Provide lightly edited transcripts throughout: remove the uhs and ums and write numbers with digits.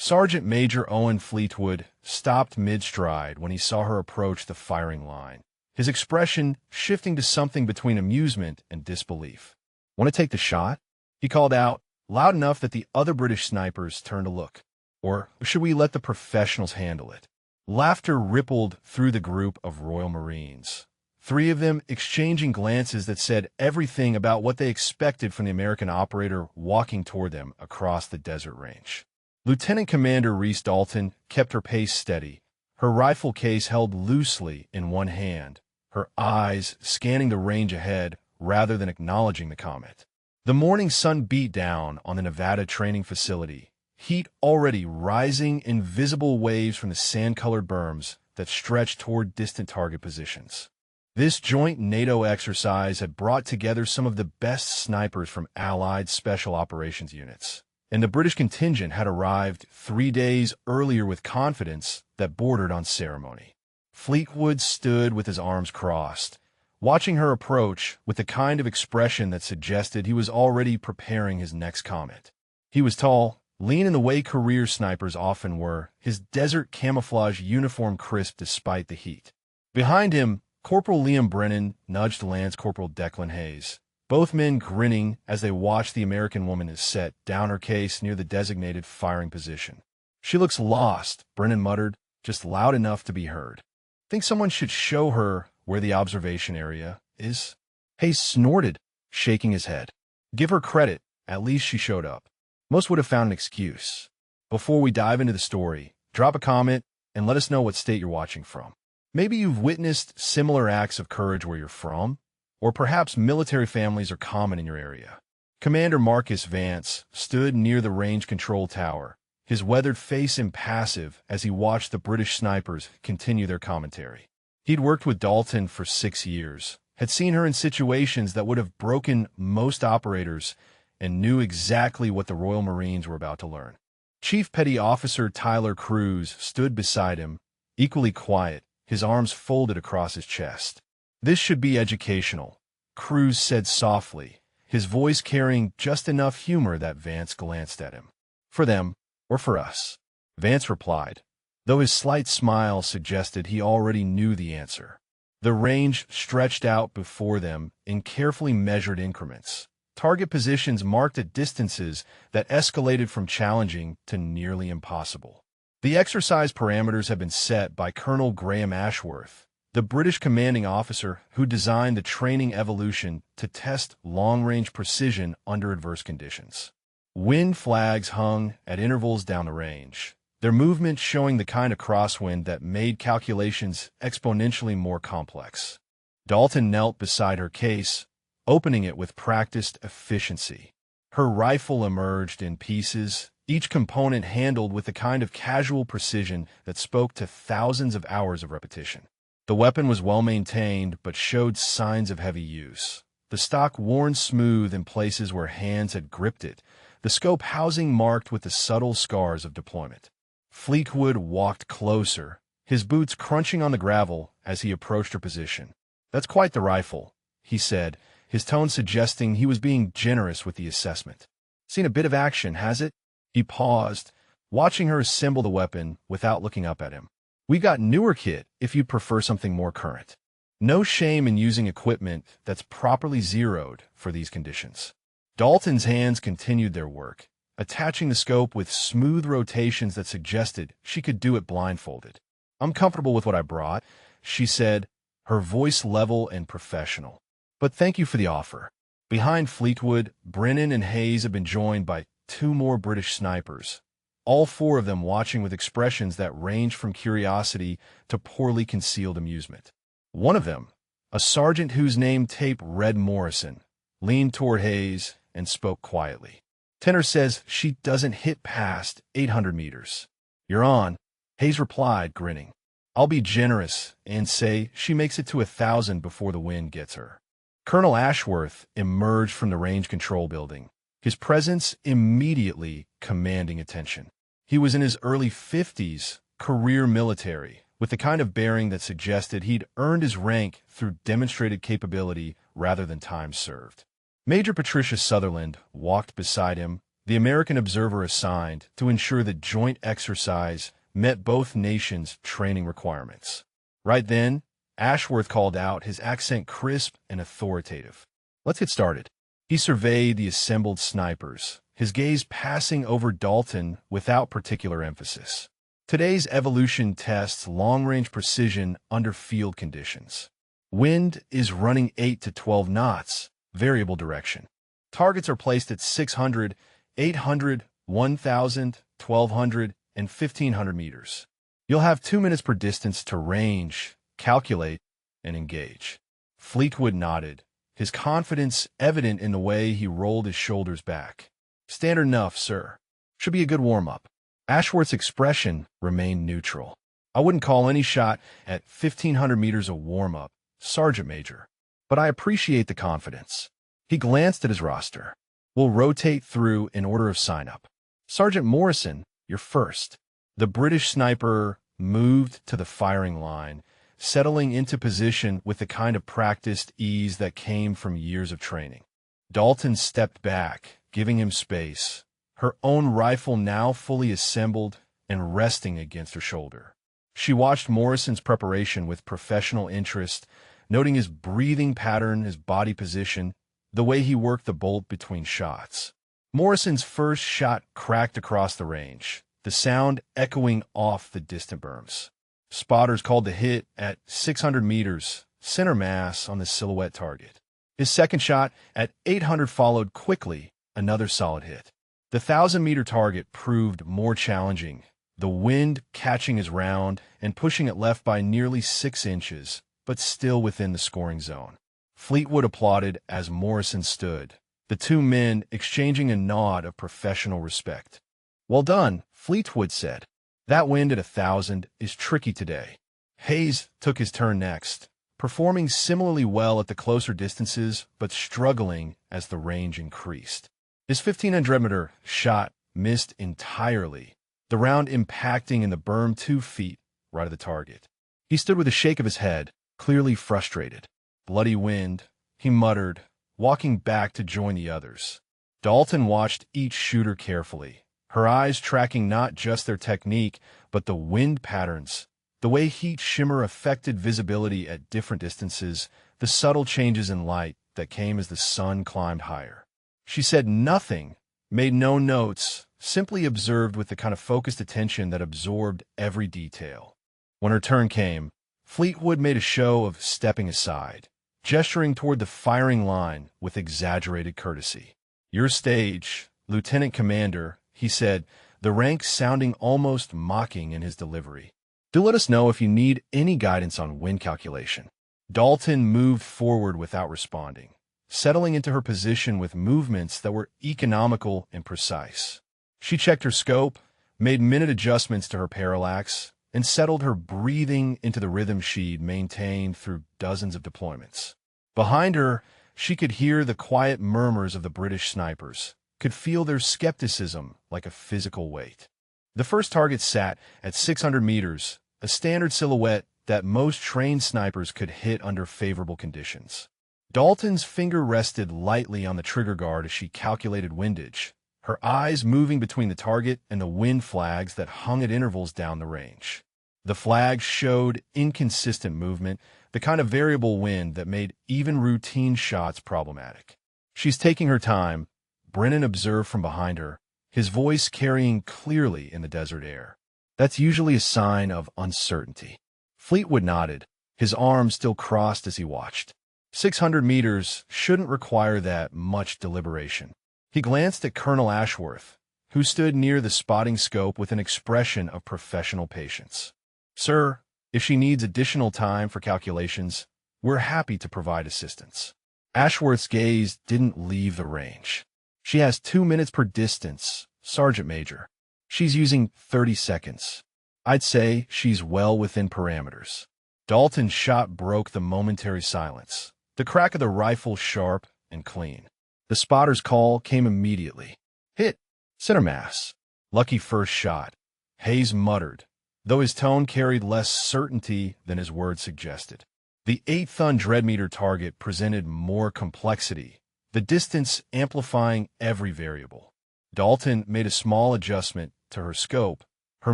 Sergeant Major Owen Fleetwood stopped mid-stride when he saw her approach the firing line, his expression shifting to something between amusement and disbelief. "Want to take the shot?" he called out, loud enough that the other British snipers turned to look. "Or should we let the professionals handle it?" Laughter rippled through the group of Royal Marines, three of them exchanging glances that said everything about what they expected from the American operator walking toward them across the desert range. Lieutenant Commander Reese Dalton kept her pace steady, her rifle case held loosely in one hand, her eyes scanning the range ahead rather than acknowledging the comet. The morning sun beat down on the Nevada training facility, heat already rising in visible waves from the sand-colored berms that stretched toward distant target positions. This joint NATO exercise had brought together some of the best snipers from Allied Special Operations units, and the British contingent had arrived 3 days earlier with confidence that bordered on ceremony. Fleetwood stood with his arms crossed, watching her approach with the kind of expression that suggested he was already preparing his next comment. He was tall, lean in the way career snipers often were, his desert camouflage uniform crisp despite the heat. Behind him, Corporal Liam Brennan nudged Lance Corporal Declan Hayes, both men grinning as they watched the American woman set down her case near the designated firing position. "She looks lost," Brennan muttered, just loud enough to be heard. "Think someone should show her where the observation area is?" Hayes snorted, shaking his head. "Give her credit, at least she showed up." Most would have found an excuse. Before we dive into the story, drop a comment and let us know what state you're watching from. Maybe you've witnessed similar acts of courage where you're from, or perhaps military families are common in your area. Commander Marcus Vance stood near the range control tower, his weathered face impassive as he watched the British snipers continue their commentary. He'd worked with Dalton for 6 years, had seen her in situations that would have broken most operators, and knew exactly what the Royal Marines were about to learn. Chief Petty Officer Tyler Cruz stood beside him, equally quiet, his arms folded across his chest. "This should be educational," Cruz said softly, his voice carrying just enough humor that Vance glanced at him. "For them, or for us?" Vance replied, though his slight smile suggested he already knew the answer. The range stretched out before them in carefully measured increments. Target positions marked at distances that escalated from challenging to nearly impossible. The exercise parameters had been set by Colonel Graham Ashworth, the British commanding officer who designed the training evolution to test long-range precision under adverse conditions. Wind flags hung at intervals down the range, their movement showing the kind of crosswind that made calculations exponentially more complex. Dalton knelt beside her case, opening it with practiced efficiency. Her rifle emerged in pieces, each component handled with the kind of casual precision that spoke to thousands of hours of repetition. The weapon was well-maintained but showed signs of heavy use, the stock worn smooth in places where hands had gripped it, the scope housing marked with the subtle scars of deployment. Fleetwood walked closer, his boots crunching on the gravel as he approached her position. "That's quite the rifle," he said, his tone suggesting he was being generous with the assessment. "Seen a bit of action, has it?" He paused, watching her assemble the weapon without looking up at him. "We've got newer kit if you'd prefer something more current." No shame in using equipment that's properly zeroed for these conditions. Dalton's hands continued their work, attaching the scope with smooth rotations that suggested she could do it blindfolded. "I'm comfortable with what I brought," she said, her voice level and professional. "But thank you for the offer." Behind Fleetwood, Brennan and Hayes had been joined by 2 more British snipers, all 4 of them watching with expressions that ranged from curiosity to poorly concealed amusement. One of them, a sergeant whose name tape read Morrison, leaned toward Hayes and spoke quietly. "Tenor says she doesn't hit past 800 meters. You're on," Hayes replied, grinning. "I'll be generous and say she makes it to 1,000 before the wind gets her." Colonel Ashworth emerged from the range control building, his presence immediately commanding attention. He was in his early 50s, career military, with the kind of bearing that suggested he'd earned his rank through demonstrated capability rather than time served. Major Patricia Sutherland walked beside him, the American observer assigned to ensure that joint exercise met both nations' training requirements. Right then, Ashworth called out, his accent crisp and authoritative. "Let's get started." He surveyed the assembled snipers, his gaze passing over Dalton without particular emphasis. Today's evolution tests long-range precision under field conditions. Wind is running 8 to 12 knots, variable direction. Targets are placed at 600, 800, 1,000, 1,200, and 1,500 meters. You'll have 2 minutes per distance to range, calculate, and engage. Fleetwood nodded, his confidence evident in the way he rolled his shoulders back. "Standard enough, sir. Should be a good warm-up." Ashworth's expression remained neutral. "I wouldn't call any shot at 1,500 meters a warm-up, Sergeant Major, but I appreciate the confidence." He glanced at his roster. "We'll rotate through in order of sign-up. Sergeant Morrison, you're first." The British sniper moved to the firing line, settling into position with the kind of practiced ease that came from years of training. Dalton stepped back, giving him space, her own rifle now fully assembled and resting against her shoulder. She watched Morrison's preparation with professional interest, noting his breathing pattern, his body position, the way he worked the bolt between shots. Morrison's first shot cracked across the range, the sound echoing off the distant berms. Spotters called the hit at 600 meters, center mass on the silhouette target. His second shot at 800 followed quickly, another solid hit. The 1,000-meter target proved more challenging, the wind catching his round and pushing it left by nearly 6 inches, but still within the scoring zone. Fleetwood applauded as Morrison stood, the two men exchanging a nod of professional respect. "Well done," Fleetwood said. "That wind at 1,000 is tricky today." Hayes took his turn next, performing similarly well at the closer distances, but struggling as the range increased. His 1,500-meter shot missed entirely, the round impacting in the berm 2 feet right of the target. He stood with a shake of his head, clearly frustrated. "Bloody wind," he muttered, walking back to join the others. Dalton watched each shooter carefully, her eyes tracking not just their technique, but the wind patterns, the way heat shimmer affected visibility at different distances, the subtle changes in light that came as the sun climbed higher. She said nothing, made no notes, simply observed with the kind of focused attention that absorbed every detail. When her turn came, Fleetwood made a show of stepping aside, gesturing toward the firing line with exaggerated courtesy. "Your stage, Lieutenant Commander," he said, the rank sounding almost mocking in his delivery. "Do let us know if you need any guidance on wind calculation." Dalton moved forward without responding, settling into her position with movements that were economical and precise. She checked her scope, made minute adjustments to her parallax, and settled her breathing into the rhythm she'd maintained through dozens of deployments. Behind her, she could hear the quiet murmurs of the British snipers, could feel their skepticism like a physical weight. The first target sat at 600 meters, a standard silhouette that most trained snipers could hit under favorable conditions. Dalton's finger rested lightly on the trigger guard as she calculated windage, her eyes moving between the target and the wind flags that hung at intervals down the range. The flags showed inconsistent movement, the kind of variable wind that made even routine shots problematic. "She's taking her time," Brennan observed from behind her, his voice carrying clearly in the desert air. "That's usually a sign of uncertainty." Fleetwood nodded, his arms still crossed as he watched. 600 meters shouldn't require that much deliberation. He glanced at Colonel Ashworth, who stood near the spotting scope with an expression of professional patience. "Sir, if she needs additional time for calculations, we're happy to provide assistance." Ashworth's gaze didn't leave the range. "She has 2 minutes per distance, Sergeant Major. She's using 30 seconds. I'd say she's well within parameters." Dalton's shot broke the momentary silence, the crack of the rifle sharp and clean. The spotter's call came immediately. "Hit! Center mass. Lucky first shot," Hayes muttered, though his tone carried less certainty than his words suggested. The 800-meter target presented more complexity, the distance amplifying every variable. Dalton made a small adjustment to her scope, her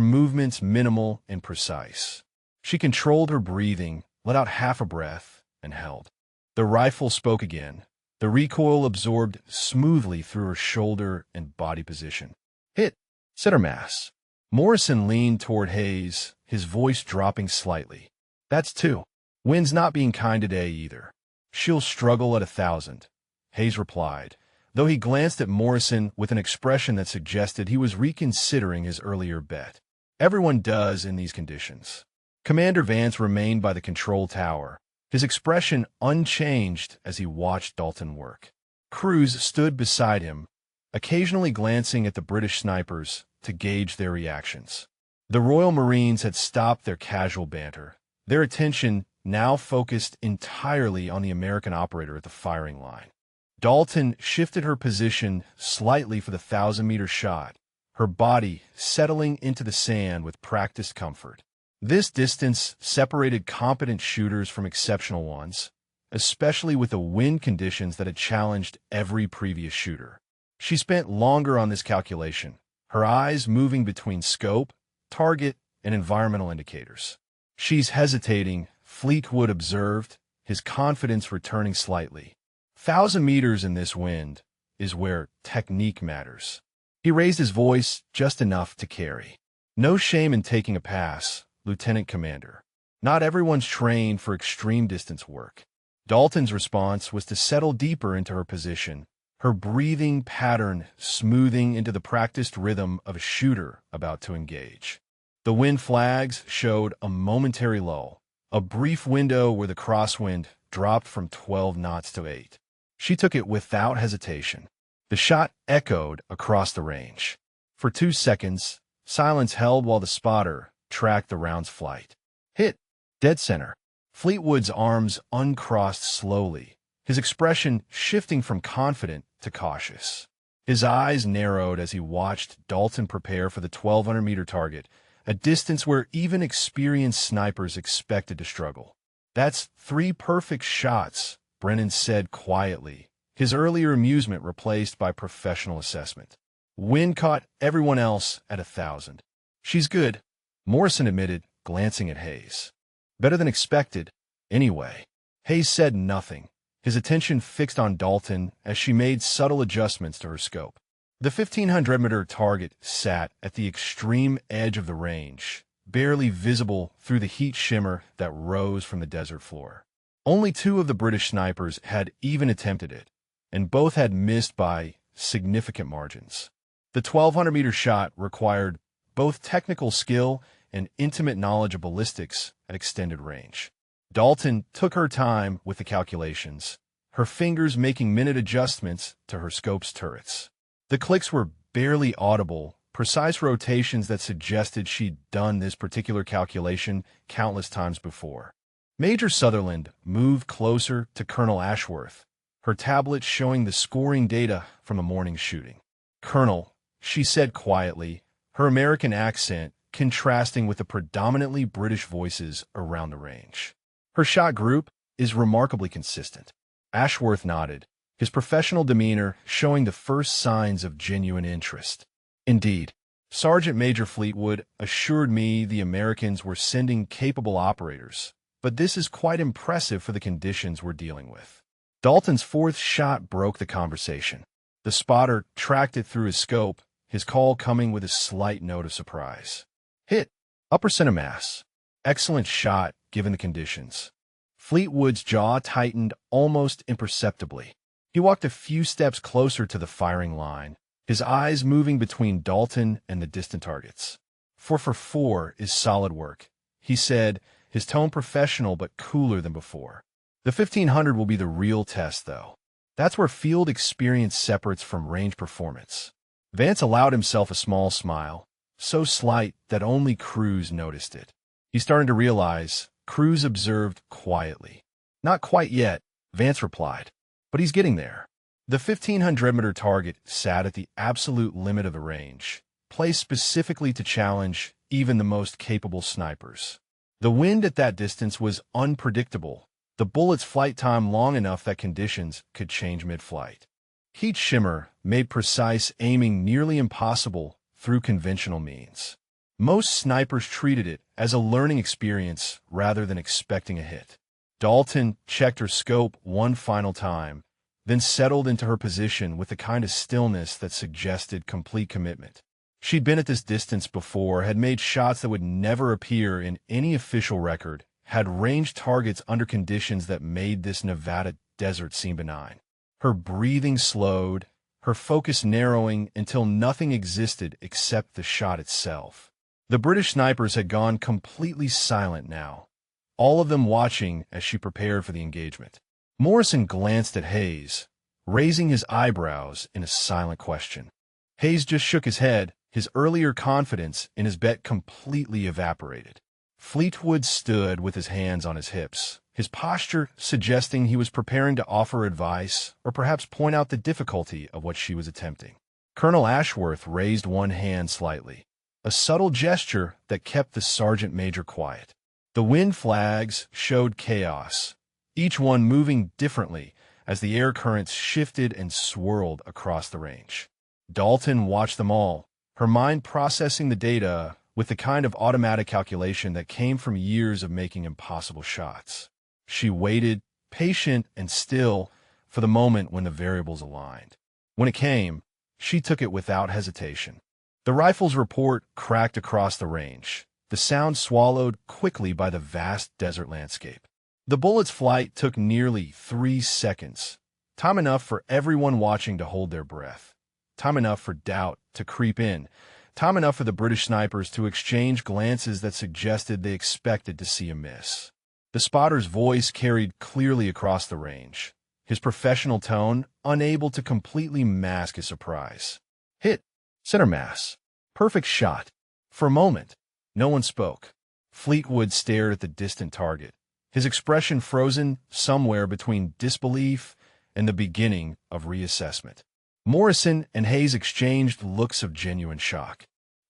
movements minimal and precise. She controlled her breathing, let out half a breath, and held. The rifle spoke again. The recoil absorbed smoothly through her shoulder and body position. "Hit," said her mass. Morrison leaned toward Hayes, his voice dropping slightly. "That's two. Wind's not being kind today either. She'll struggle at 1,000, Hayes replied, though he glanced at Morrison with an expression that suggested he was reconsidering his earlier bet. Everyone does in these conditions. Commander Vance remained by the control tower, his expression unchanged as he watched Dalton work. Cruz stood beside him, occasionally glancing at the British snipers to gauge their reactions. The Royal Marines had stopped their casual banter, their attention now focused entirely on the American operator at the firing line. Dalton shifted her position slightly for the 1,000-meter shot, her body settling into the sand with practiced comfort. This distance separated competent shooters from exceptional ones, especially with the wind conditions that had challenged every previous shooter. She spent longer on this calculation, her eyes moving between scope, target, and environmental indicators. "She's hesitating," Fleetwood observed, his confidence returning slightly. 1,000 meters in this wind is where technique matters. He raised his voice just enough to carry. "No shame in taking a pass, Lieutenant Commander. Not everyone's trained for extreme distance work." Dalton's response was to settle deeper into her position, her breathing pattern smoothing into the practiced rhythm of a shooter about to engage. The wind flags showed a momentary lull, a brief window where the crosswind dropped from 12 knots to 8. She took it without hesitation. The shot echoed across the range. For 2 seconds, silence held while the spotter tracked the round's flight. "Hit. Dead center." Fleetwood's arms uncrossed slowly, his expression shifting from confident to cautious. His eyes narrowed as he watched Dalton prepare for the 1,200-meter target, a distance where even experienced snipers expected to struggle. "That's 3 perfect shots," Brennan said quietly, his earlier amusement replaced by professional assessment. "Wind caught everyone else at 1,000. She's good," Morrison admitted, glancing at Hayes. "Better than expected, anyway." Hayes said nothing, his attention fixed on Dalton as she made subtle adjustments to her scope. The 1,500-meter target sat at the extreme edge of the range, barely visible through the heat shimmer that rose from the desert floor. Only 2 of the British snipers had even attempted it, and both had missed by significant margins. The 1,200-meter shot required both technical skill and intimate knowledge of ballistics at extended range. Dalton took her time with the calculations, her fingers making minute adjustments to her scope's turrets. The clicks were barely audible, precise rotations that suggested she'd done this particular calculation countless times before. Major Sutherland moved closer to Colonel Ashworth, her tablet showing the scoring data from the morning's shooting. "Colonel," she said quietly, her American accent contrasting with the predominantly British voices around the range. "Her shot group is remarkably consistent." Ashworth nodded, his professional demeanor showing the first signs of genuine interest. "Indeed, Sergeant Major Fleetwood assured me the Americans were sending capable operators, but this is quite impressive for the conditions we're dealing with." Dalton's 4th shot broke the conversation. The spotter tracked it through his scope, his call coming with a slight note of surprise. "Hit. Upper center mass. Excellent shot, given the conditions." Fleetwood's jaw tightened almost imperceptibly. He walked a few steps closer to the firing line, his eyes moving between Dalton and the distant targets. 4 for 4 is solid work," he said, his tone professional but cooler than before. "The 1,500 will be the real test, though. That's where field experience separates from range performance." Vance allowed himself a small smile, so slight that only Cruz noticed it. He started to realize, Cruz observed quietly. "Not quite yet," Vance replied, "but he's getting there." The 1,500-meter target sat at the absolute limit of the range, placed specifically to challenge even the most capable snipers. The wind at that distance was unpredictable, the bullet's flight time long enough that conditions could change mid-flight. Heat shimmer made precise aiming nearly impossible through conventional means. Most snipers treated it as a learning experience rather than expecting a hit. Dalton checked her scope one final time, then settled into her position with the kind of stillness that suggested complete commitment. She'd been at this distance before, had made shots that would never appear in any official record, had ranged targets under conditions that made this Nevada desert seem benign. Her breathing slowed, her focus narrowing until nothing existed except the shot itself. The British snipers had gone completely silent now, all of them watching as she prepared for the engagement. Morrison glanced at Hayes, raising his eyebrows in a silent question. Hayes just shook his head, his earlier confidence in his bet completely evaporated. Fleetwood stood with his hands on his hips, his posture suggesting he was preparing to offer advice or perhaps point out the difficulty of what she was attempting. Colonel Ashworth raised one hand slightly, a subtle gesture that kept the sergeant major quiet. The wind flags showed chaos, each one moving differently as the air currents shifted and swirled across the range. Dalton watched them all, her mind processing the data with the kind of automatic calculation that came from years of making impossible shots. She waited, patient and still, for the moment when the variables aligned. When it came, she took it without hesitation. The rifle's report cracked across the range, the sound swallowed quickly by the vast desert landscape. The bullet's flight took nearly 3 seconds, time enough for everyone watching to hold their breath, time enough for doubt to creep in, time enough for the British snipers to exchange glances that suggested they expected to see a miss. The spotter's voice carried clearly across the range, his professional tone unable to completely mask his surprise. Hit. Center mass. Perfect shot. For a moment, no one spoke. Fleetwood stared at the distant target, his expression frozen somewhere between disbelief and the beginning of reassessment. Morrison and Hayes exchanged looks of genuine shock.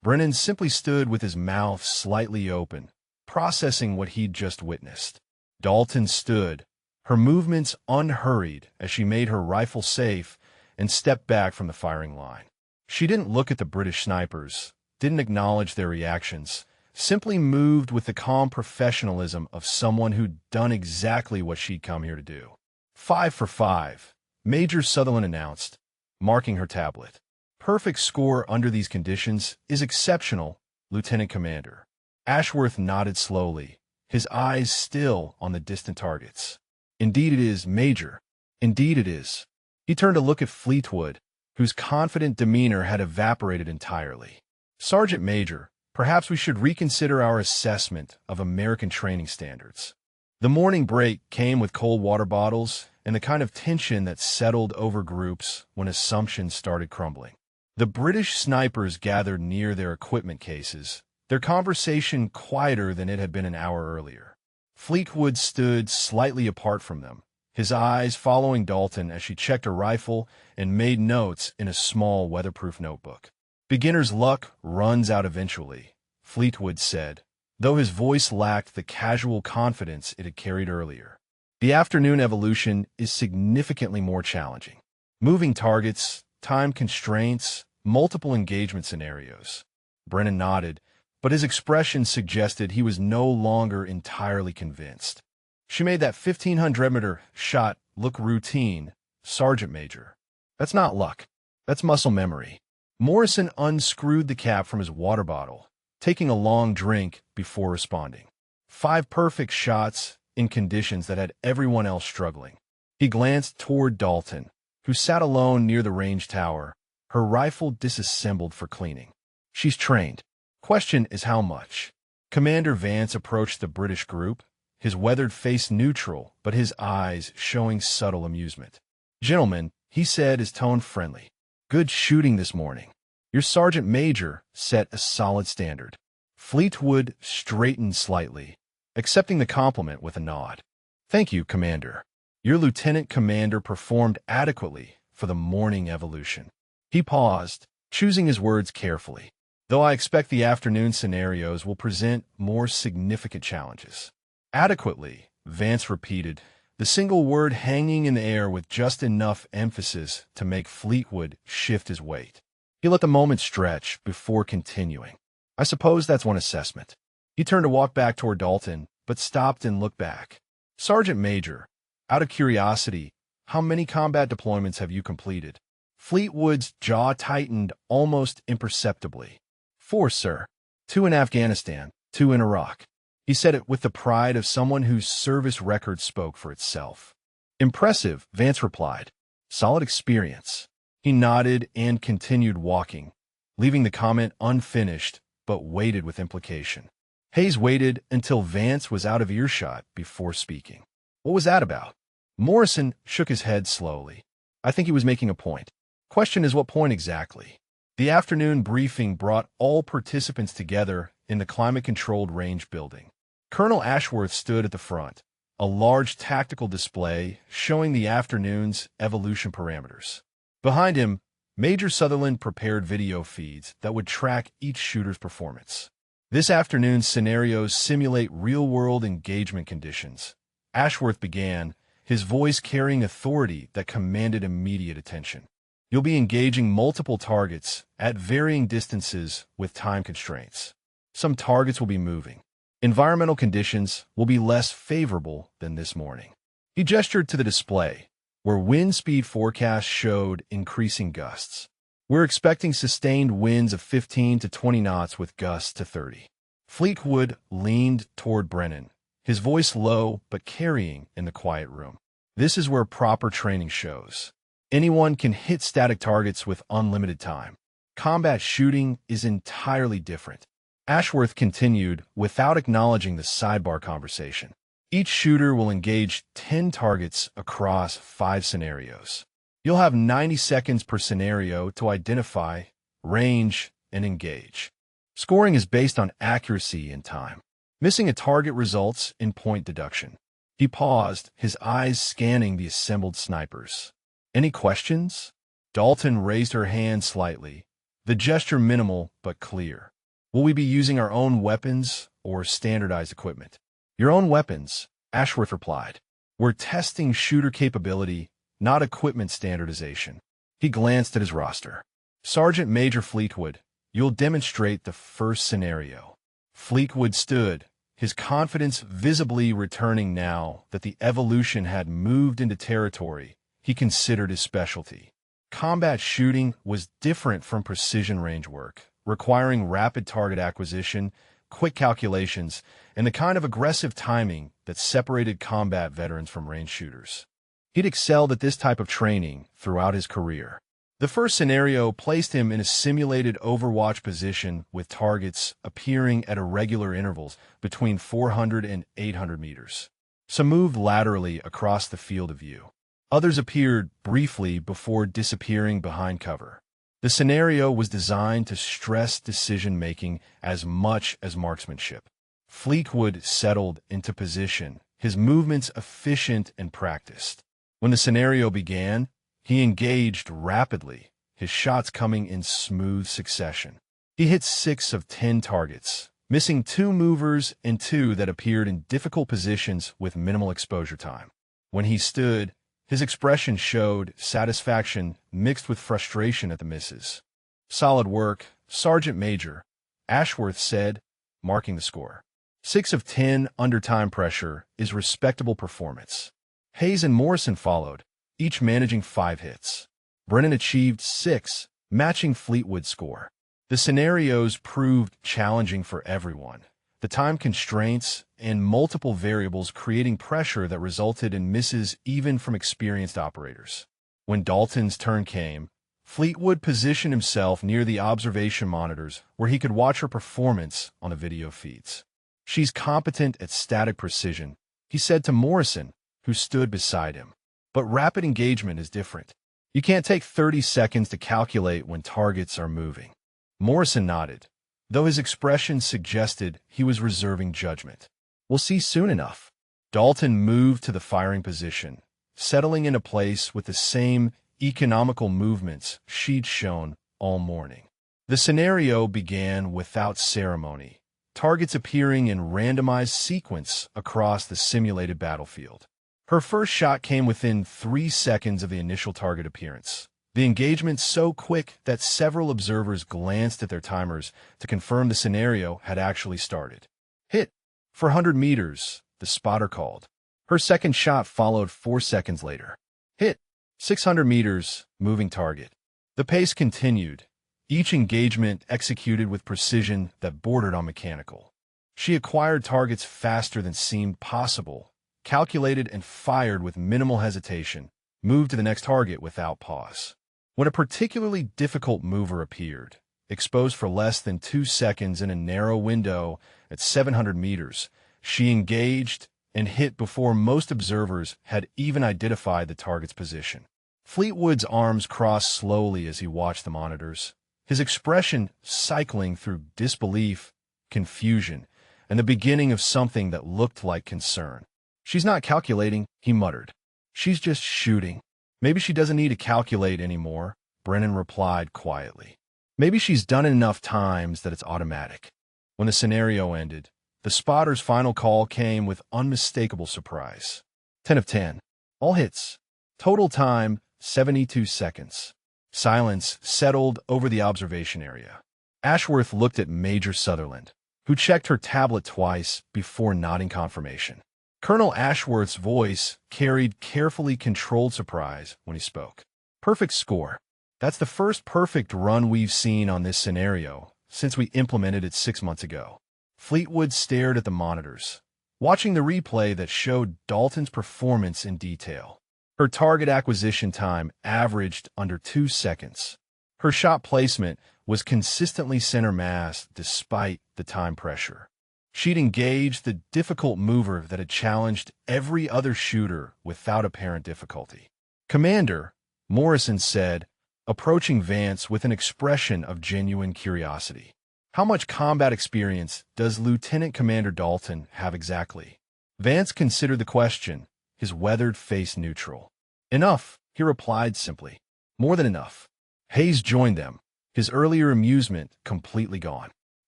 Brennan simply stood with his mouth slightly open, processing what he'd just witnessed. Dalton stood, her movements unhurried as she made her rifle safe and stepped back from the firing line. She didn't look at the British snipers, didn't acknowledge their reactions, simply moved with the calm professionalism of someone who'd done exactly what she'd come here to do. 5 for 5, Major Sutherland announced, marking her tablet. Perfect score under these conditions is exceptional, Lieutenant Commander. Ashworth nodded slowly, his eyes still on the distant targets. Indeed it is, Major. Indeed it is. He turned to look at Fleetwood, whose confident demeanor had evaporated entirely. Sergeant Major, perhaps we should reconsider our assessment of American training standards. The morning break came with cold water bottles and the kind of tension that settled over groups when assumptions started crumbling. The British snipers gathered near their equipment cases, their conversation quieter than it had been an hour earlier. Fleetwood stood slightly apart from them, his eyes following Dalton as she checked her rifle and made notes in a small weatherproof notebook. Beginner's luck runs out eventually, Fleetwood said, though his voice lacked the casual confidence it had carried earlier. The afternoon evolution is significantly more challenging. Moving targets, time constraints, multiple engagement scenarios. Brennan nodded, but his expression suggested he was no longer entirely convinced. She made that 1,500-meter shot look routine, Sergeant Major. That's not luck. That's muscle memory. Morrison unscrewed the cap from his water bottle, taking a long drink before responding. 5 perfect shots in conditions that had everyone else struggling. He glanced toward Dalton, who sat alone near the range tower, her rifle disassembled for cleaning. She's trained. Question is how much? Commander Vance approached the British group, his weathered face neutral, but his eyes showing subtle amusement. Gentlemen, he said, his tone friendly. Good shooting this morning. Your Sergeant Major set a solid standard. Fleetwood straightened slightly, accepting the compliment with a nod. Thank you, Commander. Your Lieutenant Commander performed adequately for the morning evolution. He paused, choosing his words carefully. Though I expect the afternoon scenarios will present more significant challenges. Adequately, Vance repeated, the single word hanging in the air with just enough emphasis to make Fleetwood shift his weight. He let the moment stretch before continuing. I suppose that's one assessment. He turned to walk back toward Dalton, but stopped and looked back. Sergeant Major, out of curiosity, how many combat deployments have you completed? Fleetwood's jaw tightened almost imperceptibly. 4, sir. 2 in Afghanistan, 2 in Iraq. He said it with the pride of someone whose service record spoke for itself. Impressive, Vance replied. Solid experience. He nodded and continued walking, leaving the comment unfinished but weighted with implication. Hayes waited until Vance was out of earshot before speaking. What was that about? Morrison shook his head slowly. I think he was making a point. Question is, what point exactly? The afternoon briefing brought all participants together in the climate-controlled range building. Colonel Ashworth stood at the front, a large tactical display showing the afternoon's evolution parameters. Behind him, Major Sutherland prepared video feeds that would track each shooter's performance. This afternoon's scenarios simulate real-world engagement conditions. Ashworth began, his voice carrying authority that commanded immediate attention. You'll be engaging multiple targets at varying distances with time constraints. Some targets will be moving. Environmental conditions will be less favorable than this morning. He gestured to the display, where wind speed forecasts showed increasing gusts. We're expecting sustained winds of 15 to 20 knots with gusts to 30. Fleetwood leaned toward Brennan, his voice low but carrying in the quiet room. This is where proper training shows. Anyone can hit static targets with unlimited time. Combat shooting is entirely different. Ashworth continued without acknowledging the sidebar conversation. Each shooter will engage 10 targets across 5 scenarios. You'll have 90 seconds per scenario to identify, range, and engage. Scoring is based on accuracy and time. Missing a target results in point deduction. He paused, his eyes scanning the assembled snipers. Any questions? Dalton raised her hand slightly, the gesture minimal but clear. Will we be using our own weapons or standardized equipment? Your own weapons, Ashworth replied. We're testing shooter capability, not equipment standardization. He glanced at his roster. Sergeant Major Fleetwood, you'll demonstrate the first scenario. Fleetwood stood, his confidence visibly returning now that the evolution had moved into territory he considered his specialty. Combat shooting was different from precision range work, requiring rapid target acquisition, quick calculations, and the kind of aggressive timing that separated combat veterans from range shooters. He'd excelled at this type of training throughout his career. The first scenario placed him in a simulated overwatch position with targets appearing at irregular intervals between 400 and 800 meters. Some moved laterally across the field of view. Others appeared briefly before disappearing behind cover. The scenario was designed to stress decision-making as much as marksmanship. Fleetwood settled into position, his movements efficient and practiced. When the scenario began, he engaged rapidly, his shots coming in smooth succession. He hit 6 of 10 targets, missing 2 movers and 2 that appeared in difficult positions with minimal exposure time. When he stood, his expression showed satisfaction mixed with frustration at the misses. Solid work, Sergeant Major, Ashworth said, marking the score. 6 of 10 under time pressure is respectable performance. Hayes and Morrison followed, each managing 5 hits. Brennan achieved 6, matching Fleetwood's score. The scenarios proved challenging for everyone. The time constraints and multiple variables creating pressure that resulted in misses even from experienced operators. When Dalton's turn came, Fleetwood positioned himself near the observation monitors where he could watch her performance on the video feeds. She's competent at static precision, he said to Morrison, who stood beside him. But rapid engagement is different. You can't take 30 seconds to calculate when targets are moving. Morrison nodded, though his expression suggested he was reserving judgment. We'll see soon enough. Dalton moved to the firing position, settling into place with the same economical movements she'd shown all morning. The scenario began without ceremony, targets appearing in randomized sequence across the simulated battlefield. Her first shot came within 3 seconds of the initial target appearance. The engagement so quick that several observers glanced at their timers to confirm the scenario had actually started. Hit. For 100 meters, the spotter called. Her second shot followed 4 seconds later. Hit. 600 meters, moving target. The pace continued, each engagement executed with precision that bordered on mechanical. She acquired targets faster than seemed possible, calculated and fired with minimal hesitation, moved to the next target without pause. When a particularly difficult mover appeared, exposed for less than 2 seconds in a narrow window at 700 meters, she engaged and hit before most observers had even identified the target's position. Fleetwood's arms crossed slowly as he watched the monitors, his expression cycling through disbelief, confusion, and the beginning of something that looked like concern. "She's not calculating," he muttered. "She's just shooting." "Maybe she doesn't need to calculate anymore," Brennan replied quietly. "Maybe she's done it enough times that it's automatic." When the scenario ended, the spotter's final call came with unmistakable surprise. 10 of 10. All hits. Total time, 72 seconds. Silence settled over the observation area. Ashworth looked at Major Sutherland, who checked her tablet twice before nodding confirmation. Colonel Ashworth's voice carried carefully controlled surprise when he spoke. "Perfect score. That's the first perfect run we've seen on this scenario since we implemented it 6 months ago." Fleetwood stared at the monitors, watching the replay that showed Dalton's performance in detail. Her target acquisition time averaged under 2 seconds. Her shot placement was consistently center mass despite the time pressure. She'd engaged the difficult mover that had challenged every other shooter without apparent difficulty. "Commander," Morrison said, approaching Vance with an expression of genuine curiosity. "How much combat experience does Lieutenant Commander Dalton have exactly?" Vance considered the question, his weathered face neutral. "Enough," he replied simply. "More than enough." Hayes joined them, his earlier amusement completely gone.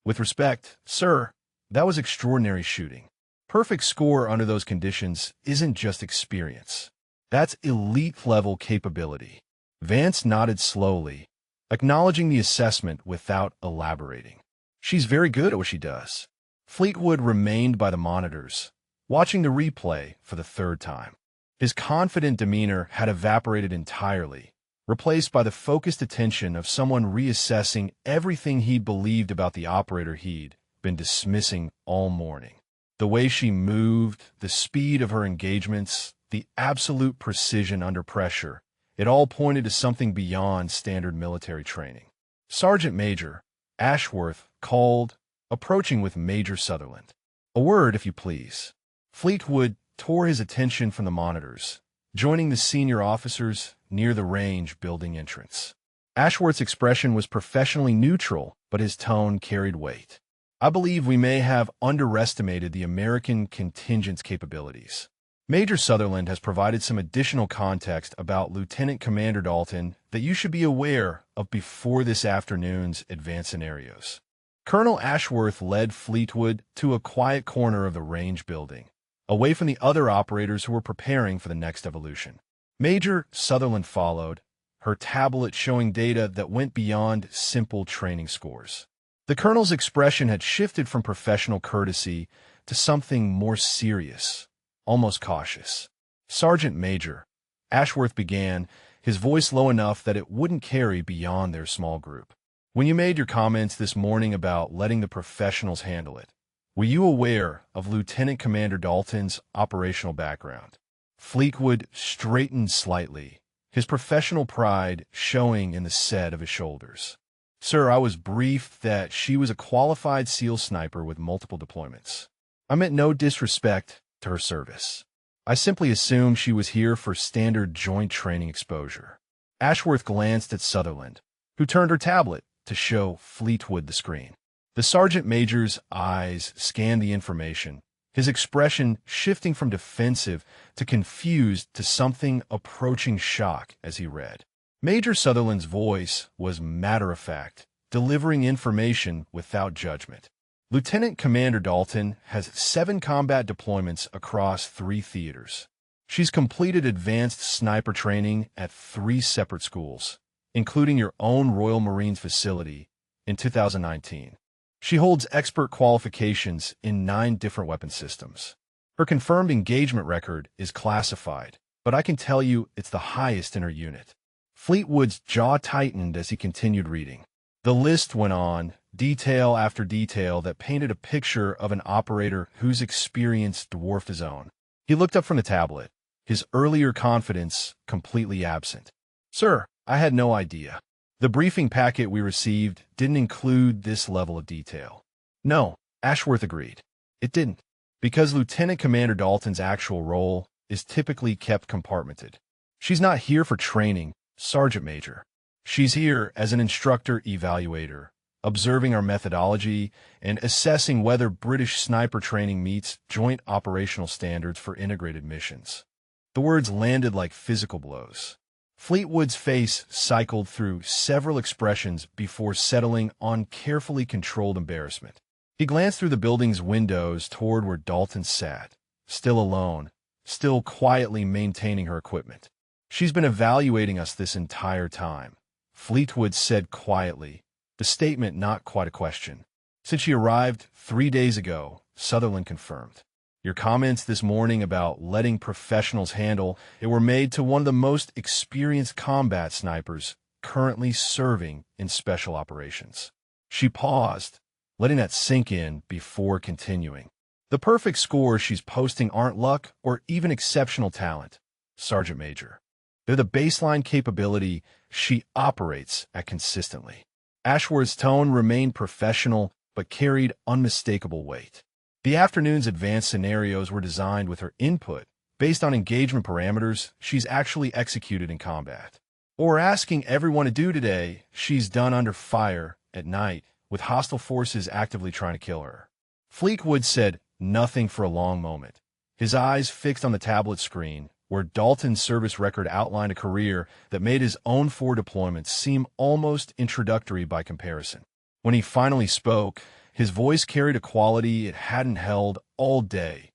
"With respect, sir, that was extraordinary shooting. Perfect score under those conditions isn't just experience. That's elite-level capability." Vance nodded slowly, acknowledging the assessment without elaborating. "She's very good at what she does." Fleetwood remained by the monitors, watching the replay for the third time. His confident demeanor had evaporated entirely, replaced by the focused attention of someone reassessing everything he believed about the operator he'd been dismissing all morning. The way she moved, the speed of her engagements, the absolute precision under pressure, it all pointed to something beyond standard military training. "Sergeant Major," Ashworth called, approaching with Major Sutherland. "A word, if you please." Fleetwood tore his attention from the monitors, joining the senior officers near the range building entrance. Ashworth's expression was professionally neutral, but his tone carried weight. "I believe we may have underestimated the American contingent's capabilities. Major Sutherland has provided some additional context about Lieutenant Commander Dalton that you should be aware of before this afternoon's advanced scenarios." Colonel Ashworth led Fleetwood to a quiet corner of the range building, away from the other operators who were preparing for the next evolution. Major Sutherland followed, her tablet showing data that went beyond simple training scores. The colonel's expression had shifted from professional courtesy to something more serious, almost cautious. "Sergeant Major," Ashworth began, his voice low enough that it wouldn't carry beyond their small group. "When you made your comments this morning about letting the professionals handle it, were you aware of Lieutenant Commander Dalton's operational background?" Fleetwood straightened slightly, his professional pride showing in the set of his shoulders. "Sir, I was briefed that she was a qualified SEAL sniper with multiple deployments. I meant no disrespect to her service. I simply assumed she was here for standard joint training exposure." Ashworth glanced at Sutherland, who turned her tablet to show Fleetwood the screen. The sergeant major's eyes scanned the information, his expression shifting from defensive to confused to something approaching shock as he read. Major Sutherland's voice was matter-of-fact, delivering information without judgment. "Lieutenant Commander Dalton has 7 combat deployments across 3 theaters. She's completed advanced sniper training at 3 separate schools, including your own Royal Marines facility in 2019. She holds expert qualifications in 9 different weapon systems. Her confirmed engagement record is classified, but I can tell you it's the highest in her unit. Fleetwood's jaw tightened as he continued reading. The list went on, detail after detail that painted a picture of an operator whose experience dwarfed his own. He looked up from the tablet, his earlier confidence completely absent. "Sir, I had no idea. The briefing packet we received didn't include this level of detail." "No," Ashworth agreed. "It didn't, because Lieutenant Commander Dalton's actual role is typically kept compartmented. She's not here for training, Sergeant Major. She's here as an instructor evaluator, observing our methodology and assessing whether British sniper training meets joint operational standards for integrated missions." The words landed like physical blows. Fleetwood's face cycled through several expressions before settling on carefully controlled embarrassment. He glanced through the building's windows toward where Dalton sat, still alone, still quietly maintaining her equipment. "She's been evaluating us this entire time," Fleetwood said quietly, the statement not quite a question. "Since she arrived 3 days ago," Sutherland confirmed. "Your comments this morning about letting professionals handle it were made to one of the most experienced combat snipers currently serving in special operations." She paused, letting that sink in before continuing. "The perfect scores she's posting aren't luck or even exceptional talent, Sergeant Major. They're the baseline capability she operates at consistently." Ashworth's tone remained professional but carried unmistakable weight. The afternoon's advanced scenarios were designed with her input, based on engagement parameters she's actually executed in combat. What we're asking everyone to do today, she's done under fire, at night, with hostile forces actively trying to kill her. Fleetwood said nothing for a long moment, his eyes fixed on the tablet screen, where Dalton's service record outlined a career that made his own 4 deployments seem almost introductory by comparison. When he finally spoke, his voice carried a quality it hadn't held all day,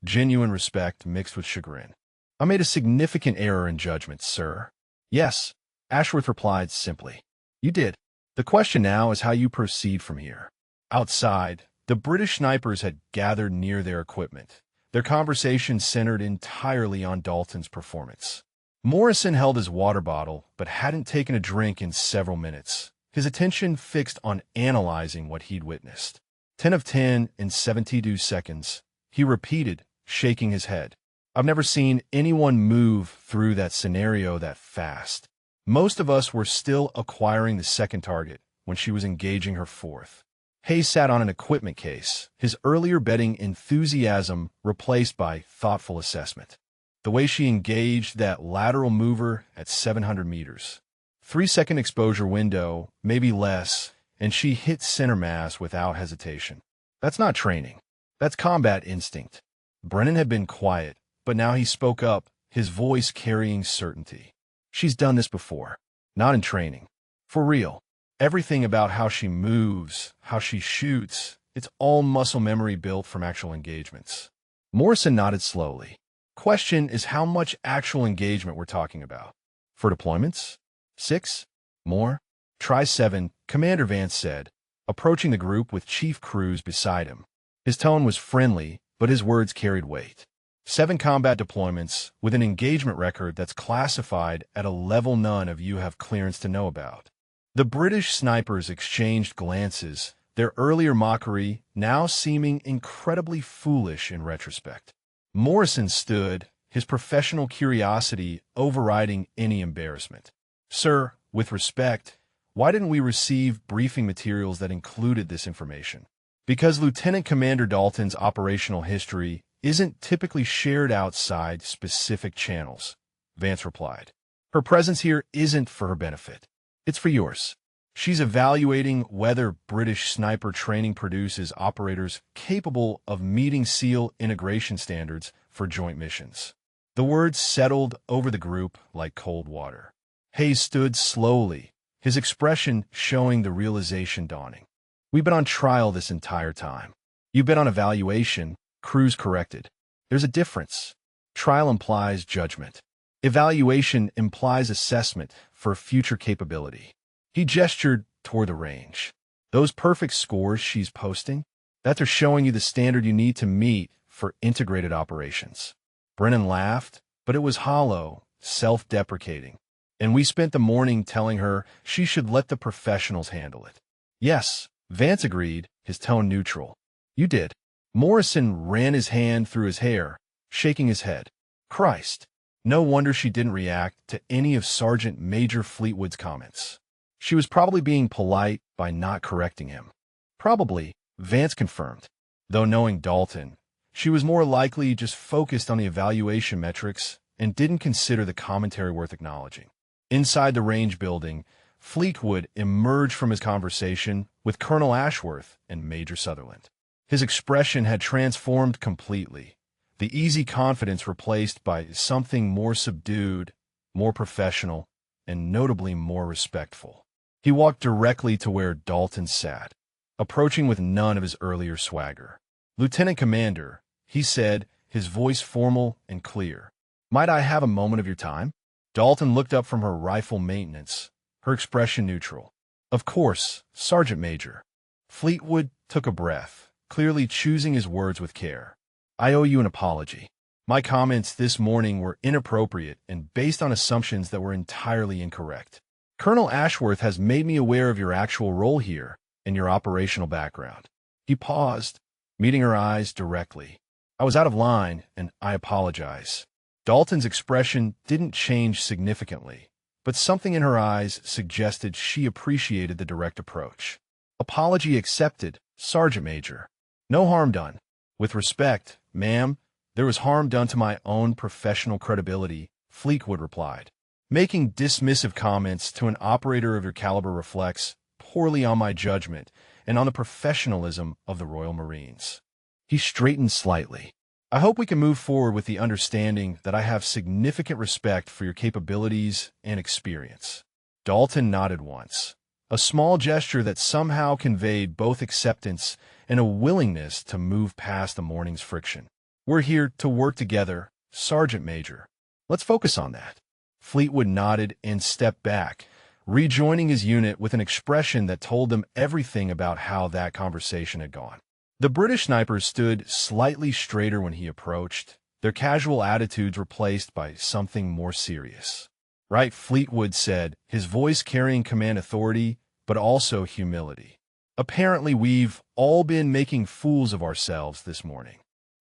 genuine respect mixed with chagrin. "I made a significant error in judgment, sir." "Yes," Ashworth replied simply. "You did. The question now is how you proceed from here." Outside, the British snipers had gathered near their equipment. Their conversation centered entirely on Dalton's performance. Morrison held his water bottle, but hadn't taken a drink in several minutes, his attention fixed on analyzing what he'd witnessed. 10 of 10 in 72 seconds, he repeated, shaking his head. "I've never seen anyone move through that scenario that fast." Most of us were still acquiring the second target when she was engaging her 4th. Hayes sat on an equipment case, his earlier betting enthusiasm replaced by thoughtful assessment. The way she engaged that lateral mover at 700 meters. 3-second exposure window, maybe less, and she hit center mass without hesitation. That's not training. That's combat instinct. Brennan had been quiet, but now he spoke up, his voice carrying certainty. "She's done this before. Not in training. For real. Everything about how she moves, how she shoots, it's all muscle memory built from actual engagements." Morrison nodded slowly. "Question is how much actual engagement we're talking about. For deployments? 6? More? Try 7, Commander Vance said, approaching the group with Chief Cruz beside him. His tone was friendly, but his words carried weight. 7 combat deployments with an engagement record that's classified at a level none of you have clearance to know about. The British snipers exchanged glances, their earlier mockery now seeming incredibly foolish in retrospect. Morrison stood, his professional curiosity overriding any embarrassment. "Sir, with respect, why didn't we receive briefing materials that included this information?" "Because Lieutenant Commander Dalton's operational history isn't typically shared outside specific channels," Vance replied. "Her presence here isn't for her benefit. It's for yours. She's evaluating whether British sniper training produces operators capable of meeting SEAL integration standards for joint missions." The words settled over the group like cold water. Hayes stood slowly, his expression showing the realization dawning. "We've been on trial this entire time. You've been on evaluation," Cruz corrected. "There's a difference. Trial implies judgment. Evaluation implies assessment for future capability. He gestured toward the range. Those perfect scores she's posting, that they're showing you the standard you need to meet for integrated operations. Brennan laughed, but it was hollow, self-deprecating. And we spent the morning telling her she should let the professionals handle it. Yes, Vance agreed, his tone neutral. You did. Morrison ran his hand through his hair, shaking his head. Christ. No wonder she didn't react to any of Sergeant Major Fleetwood's comments. She was probably being polite by not correcting him. Probably, Vance confirmed. Though knowing Dalton, she was more likely just focused on the evaluation metrics and didn't consider the commentary worth acknowledging. Inside the range building, Fleetwood emerged from his conversation with Colonel Ashworth and Major Sutherland. His expression had transformed completely, the easy confidence replaced by something more subdued, more professional, and notably more respectful. He walked directly to where Dalton sat, approaching with none of his earlier swagger. Lieutenant Commander, he said, his voice formal and clear. Might I have a moment of your time? Dalton looked up from her rifle maintenance, her expression neutral. Of course, Sergeant Major. Fleetwood took a breath, clearly choosing his words with care. I owe you an apology. My comments this morning were inappropriate and based on assumptions that were entirely incorrect. Colonel Ashworth has made me aware of your actual role here and your operational background. He paused, meeting her eyes directly. I was out of line, and I apologize. Dalton's expression didn't change significantly, but something in her eyes suggested she appreciated the direct approach. Apology accepted, Sergeant Major. No harm done. With respect, ma'am, there was harm done to my own professional credibility, Fleetwood replied. Making dismissive comments to an operator of your caliber reflects poorly on my judgment and on the professionalism of the Royal Marines. He straightened slightly. I hope we can move forward with the understanding that I have significant respect for your capabilities and experience. Dalton nodded once, a small gesture that somehow conveyed both acceptance and a willingness to move past the morning's friction. We're here to work together, Sergeant Major. Let's focus on that. Fleetwood nodded and stepped back, rejoining his unit with an expression that told them everything about how that conversation had gone. The British snipers stood slightly straighter when he approached, their casual attitudes replaced by something more serious. Right, Fleetwood said, his voice carrying command authority, but also humility. Apparently, we've all been making fools of ourselves this morning.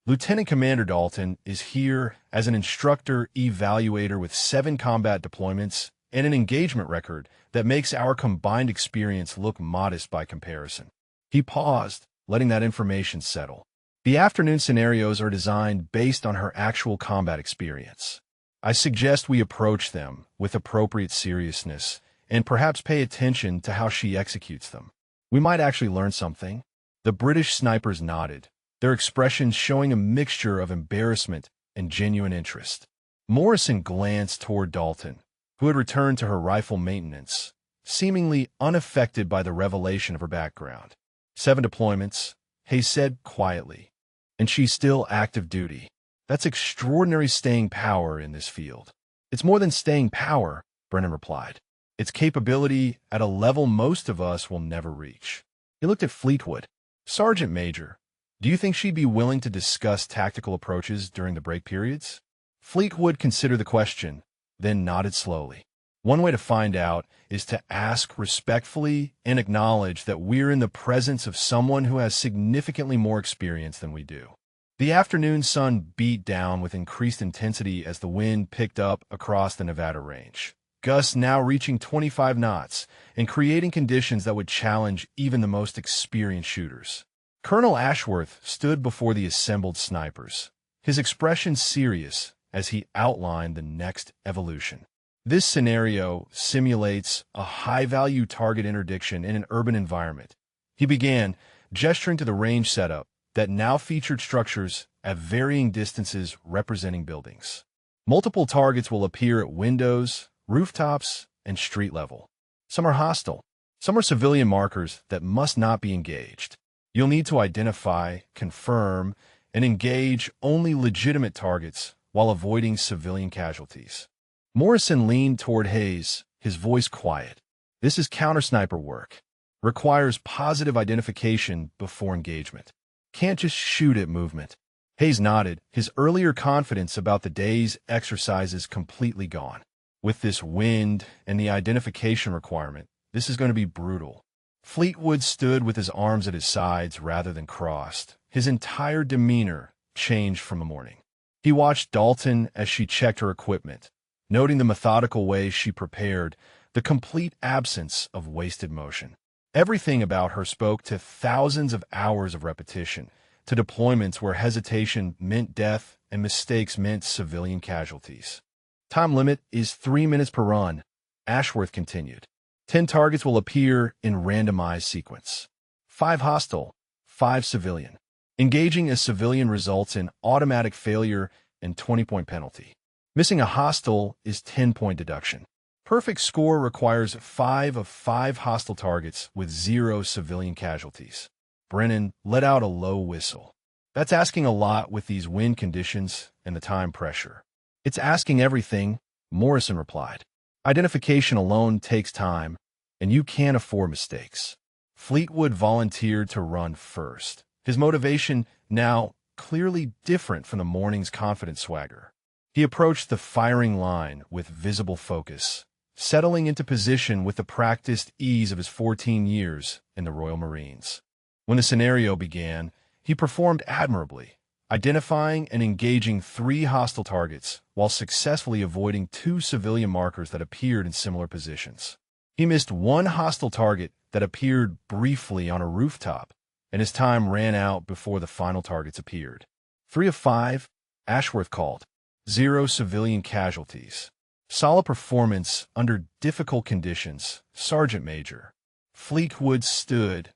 Lieutenant Commander Dalton is here as an instructor-evaluator with 7 combat deployments and an engagement record that makes our combined experience look modest by comparison. He paused, letting that information settle. The afternoon scenarios are designed based on her actual combat experience. I suggest we approach them with appropriate seriousness and perhaps pay attention to how she executes them. We might actually learn something. The British snipers nodded, their expressions showing a mixture of embarrassment and genuine interest. Morrison glanced toward Dalton, who had returned to her rifle maintenance, seemingly unaffected by the revelation of her background. 7 deployments, Hayes said quietly, and she's still active duty. That's extraordinary staying power in this field. It's more than staying power, Brennan replied. It's capability at a level most of us will never reach. He looked at Fleetwood. Sergeant Major, do you think she'd be willing to discuss tactical approaches during the break periods? Fleetwood considered the question, then nodded slowly. One way to find out is to ask respectfully and acknowledge that we're in the presence of someone who has significantly more experience than we do. The afternoon sun beat down with increased intensity as the wind picked up across the Nevada range, gusts now reaching 25 knots and creating conditions that would challenge even the most experienced shooters. Colonel Ashworth stood before the assembled snipers, his expression serious as he outlined the next evolution. This scenario simulates a high-value target interdiction in an urban environment. He began, gesturing to the range setup that now featured structures at varying distances representing buildings. Multiple targets will appear at windows, rooftops, and street level. Some are hostile. Some are civilian markers that must not be engaged. You'll need to identify, confirm, and engage only legitimate targets while avoiding civilian casualties. Morrison leaned toward Hayes, his voice quiet. This is counter-sniper work. Requires positive identification before engagement. Can't just shoot at movement. Hayes nodded, his earlier confidence about the day's exercises completely gone. With this wind and the identification requirement, this is going to be brutal. Fleetwood stood with his arms at his sides rather than crossed. His entire demeanor changed from the morning. He watched Dalton as she checked her equipment, noting the methodical way she prepared, the complete absence of wasted motion. Everything about her spoke to thousands of hours of repetition, to deployments where hesitation meant death and mistakes meant civilian casualties. Time limit is 3 minutes per run, Ashworth continued. 10 targets will appear in randomized sequence. 5 hostile, 5 civilian. Engaging a civilian results in automatic failure and 20-point penalty. Missing a hostile is 10-point deduction. Perfect score requires 5 of 5 hostile targets with 0 civilian casualties. Brennan let out a low whistle. That's asking a lot with these wind conditions and the time pressure. It's asking everything, Morrison replied. Identification alone takes time, and you can't afford mistakes. Fleetwood volunteered to run first, his motivation now clearly different from the morning's confident swagger. He approached the firing line with visible focus, settling into position with the practiced ease of his 14 years in the Royal Marines. When the scenario began, he performed admirably, identifying and engaging 3 hostile targets while successfully avoiding 2 civilian markers that appeared in similar positions. He missed 1 hostile target that appeared briefly on a rooftop, and his time ran out before the final targets appeared. 3 of 5, Ashworth called. 0 civilian casualties. Solid performance under difficult conditions, Sergeant Major. Fleetwood stood,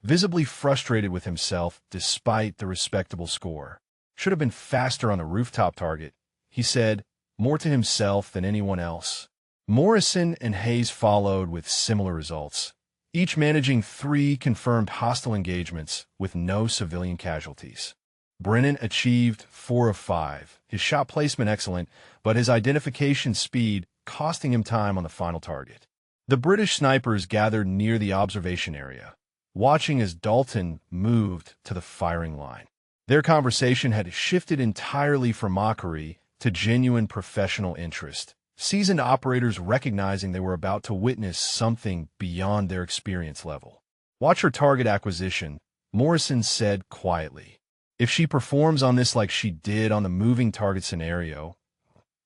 visibly frustrated with himself despite the respectable score. Should have been faster on the rooftop target, he said, more to himself than anyone else. Morrison and Hayes followed with similar results, each managing 3 confirmed hostile engagements with no civilian casualties. Brennan achieved 4 of 5, his shot placement excellent, but his identification speed costing him time on the final target. The British snipers gathered near the observation area, watching as Dalton moved to the firing line. Their conversation had shifted entirely from mockery to genuine professional interest, seasoned operators recognizing they were about to witness something beyond their experience level. Watch her target acquisition, Morrison said quietly. If she performs on this like she did on the moving target scenario,